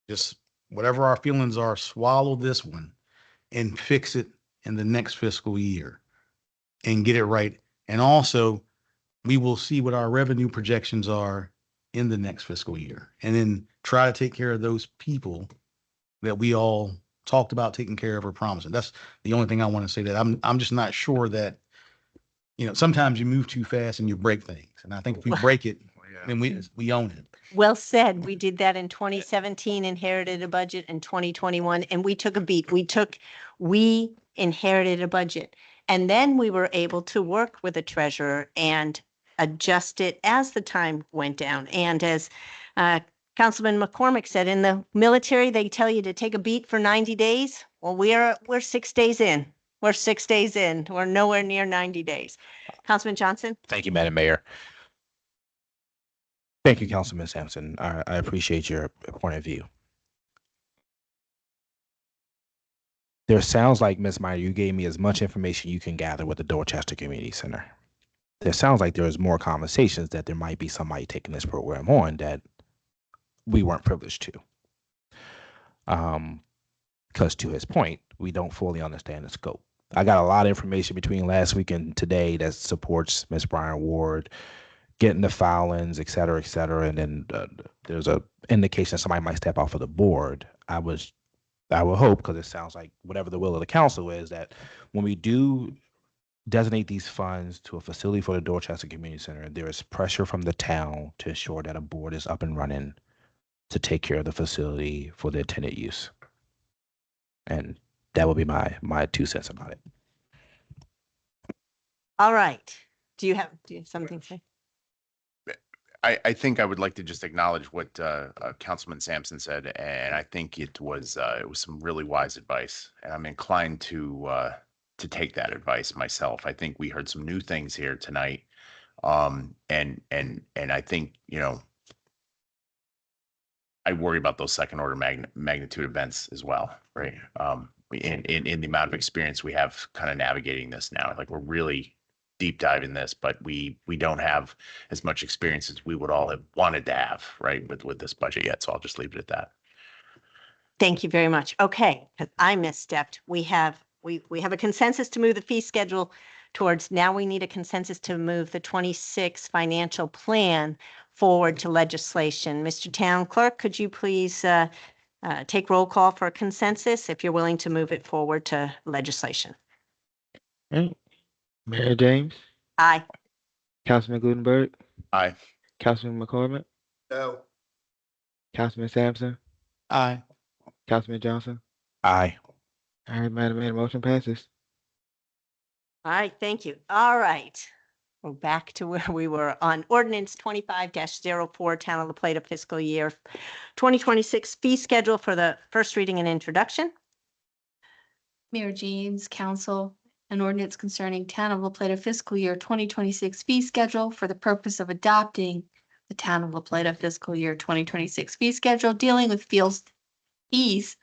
just whatever our feelings are, swallow this one and fix it in the next fiscal year and get it right. And also, we will see what our revenue projections are in the next fiscal year, and then try to take care of those people that we all talked about taking care of or promising. That's the only thing I want to say. That I'm just not sure that, sometimes you move too fast and you break things. And I think if we break it, then we own it. Well said. We did that in 2017, inherited a budget in 2021, and we took a beat. We inherited a budget. And then we were able to work with the treasurer and adjust it as the time went down. And as Councilman McCormick said, in the military, they tell you to take a beat for 90 days. Well, we're 6 days in. We're 6 days in. We're nowhere near 90 days. Councilman Johnson? Thank you, Madam Mayor. Thank you, Councilman Sampson. I appreciate your point of view. There sounds like, Ms. Meyer, you gave me as much information you can gather with the Dorchester Community Center. There sounds like there's more conversations that there might be somebody taking this program on that we weren't privileged to. Because to his point, we don't fully understand the scope. I got a lot of information between last week and today that supports Ms. Brian Ward getting the filings, et cetera, and then there's a indication that somebody might step off of the board. I would hope, because it sounds like whatever the will of the council is, that when we do designate these funds to a facility for the Dorchester Community Center, there is pressure from the town to ensure that a board is up and running to take care of the facility for the intended use. And that would be my 2 cents about it. All right. Do you have something to say? I think I would like to just acknowledge what Councilman Sampson said, and I think it was some really wise advice, and I'm inclined to take that advice myself. I think we heard some new things here tonight, and I think I worry about those second order magnitude events as well, right? In the amount of experience we have kind of navigating this now, like we're really deep dive in this, but we don't have as much experience as we would all have wanted to have, right, with this budget yet. So I'll just leave it at that. Thank you very much. Okay, because I misstepped. We have a consensus to move the fee schedule towards, now we need a consensus to move the 26 financial plan forward to legislation. Mr. Town Clerk, could you please take roll call for a consensus if you're willing to move it forward to legislation? Right. Mayor James, Aye. Councilman Gutenberg, Aye. Councilman McCormick, No. Councilman Sampson, Aye. Councilman Johnson. Aye. All right, Madam Mayor, motion passes. All right, thank you. All right. We're back to where we were on ordinance 25-04, Town of La Plata fiscal year 2026 fee schedule for the first reading and introduction. Mayor James, Council, an ordinance concerning Town of La Plata fiscal year 2026 fee schedule for the purpose of adopting the Town of La Plata fiscal year 2026 fee schedule dealing with fees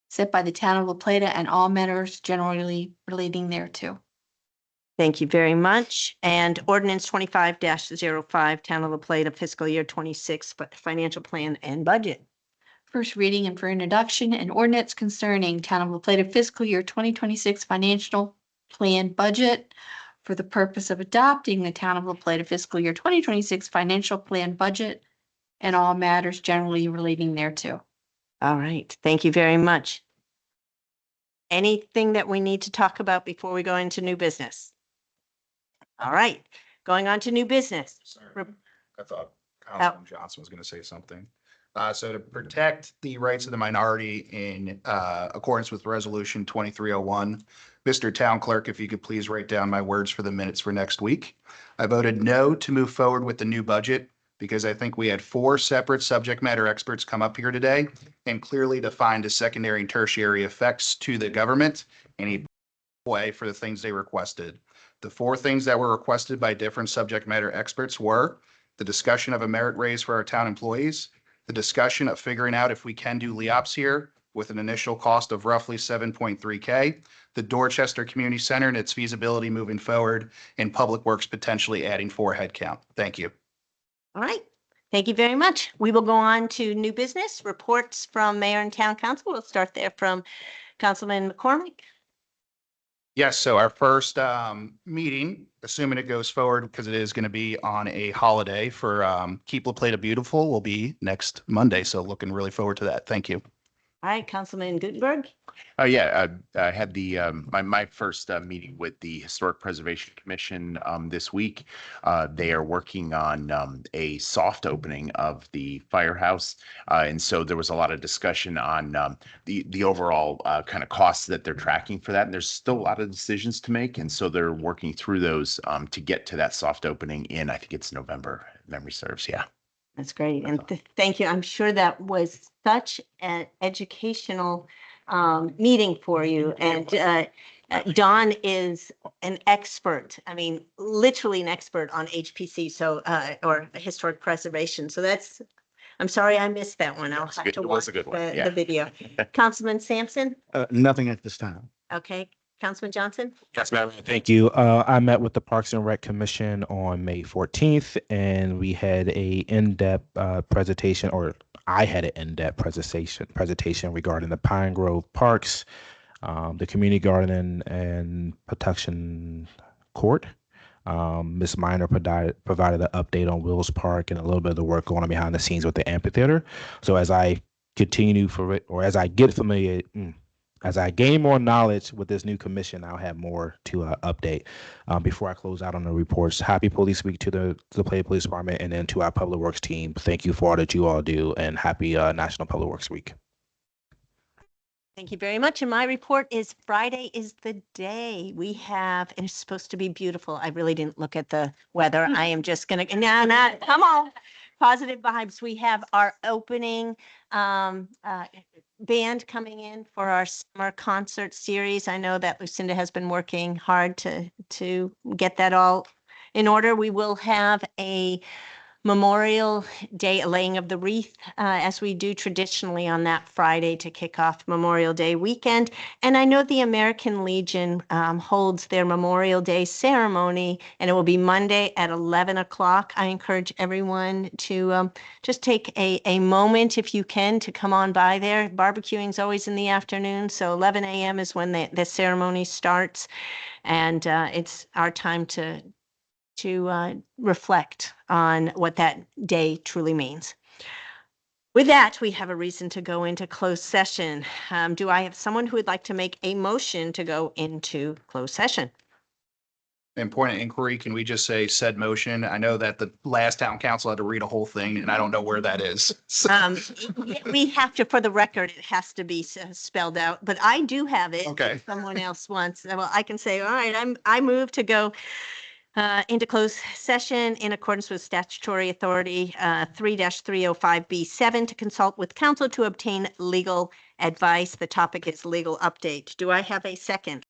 set by the Town of La Plata and all matters generally relating thereto. Thank you very much. And ordinance 25-05, Town of La Plata fiscal year 26 financial plan and budget. First reading and for introduction, an ordinance concerning Town of La Plata fiscal year 2026 financial plan budget for the purpose of adopting the Town of La Plata fiscal year 2026 financial plan budget and all matters generally relating thereto. All right, thank you very much. Anything that we need to talk about before we go into new business? All right, going on to new business. Sorry, I thought Councilman Johnson was going to say something. So to protect the rights of the minority in accordance with Resolution 2301, Mr. Town Clerk, if you could please write down my words for the minutes for next week. I voted no to move forward with the new budget because I think we had 4 separate subject matter experts come up here today and clearly defined the secondary and tertiary effects to the government in a way for the things they requested. The 4 things that were requested by different subject matter experts were the discussion of a merit raise for our town employees, the discussion of figuring out if we can do LEOPS here with an initial cost of roughly 7.3K, the Dorchester Community Center and its feasibility moving forward, and Public Works potentially adding 4 headcount. Thank you. All right, Thank you very much. We will go on to new business reports from mayor and town council. We'll start there from Councilman McCormick. Yes, so our first meeting, assuming it goes forward, because it is going to be on a holiday for Keep La Plata Beautiful, will be next Monday. So looking really forward to that. Thank you. All right, Councilman Gutenberg. Yeah, I had the my first meeting with the Historic Preservation Commission this week. They are working on a soft opening of the firehouse, and so there was a lot of discussion on the overall kind of costs that they're tracking for that. And there's still a lot of decisions to make, and so they're working through those to get to that soft opening in, I think it's November, if memory serves. Yeah. That's great. And thank you. I'm sure that was such an educational meeting for you. And Don is an expert. I mean, literally an expert on HPC, so or historic preservation. So that's, I'm sorry I missed that one. I'll have to watch the video. Councilman Sampson? Nothing at this time. Okay. Councilman Johnson? Yes, ma'am. Thank you. I met with the Parks and Rec Commission on May 14th, and we had a in-depth presentation, or I had an in-depth presentation regarding the Pine Grove Parks, the community garden and protection court. Ms. Minor provided an update on Wills Park and a little bit of the work going on behind the scenes with the amphitheater. So as I continue as I get familiar. As I gain more knowledge with this new commission, I'll have more to update. Before I close out on the reports, happy Police Week to the Plata Police Department and then to our Public Works team. Thank you for all that you all do, and happy National Public Works Week. Thank you very much. And my report is Friday is the day we have, and it's supposed to be beautiful. I really didn't look at the weather. I am just going to, no, come on. Positive vibes. We have our opening band coming in for our summer concert series. I know that Lucinda has been working hard to get that all in order. We will have a Memorial Day, a laying of the wreath, as we do traditionally on that Friday to kick off Memorial Day weekend. And I know the American Legion holds their Memorial Day ceremony, and it will be Monday at 11 o'clock. I encourage everyone to just take a moment, if you can, to come on by there. Barbecuing is always in the afternoon, so 11 a.m. is when the ceremony starts. And it's our time to reflect on what that day truly means. With that, we have a reason to go into closed session. Do I have someone who would like to make a motion to go into closed session? Important inquiry, can we just say said motion? I know that the last town council had to read a whole thing and I don't know where that is. We have to, for the record, it has to be spelled out, but I do have it. Okay. If someone else wants, well, I can say, all right, I move to go into closed session in accordance with statutory authority 3-305B7 to consult with counsel to obtain legal advice. The topic is legal update. Do I have a second?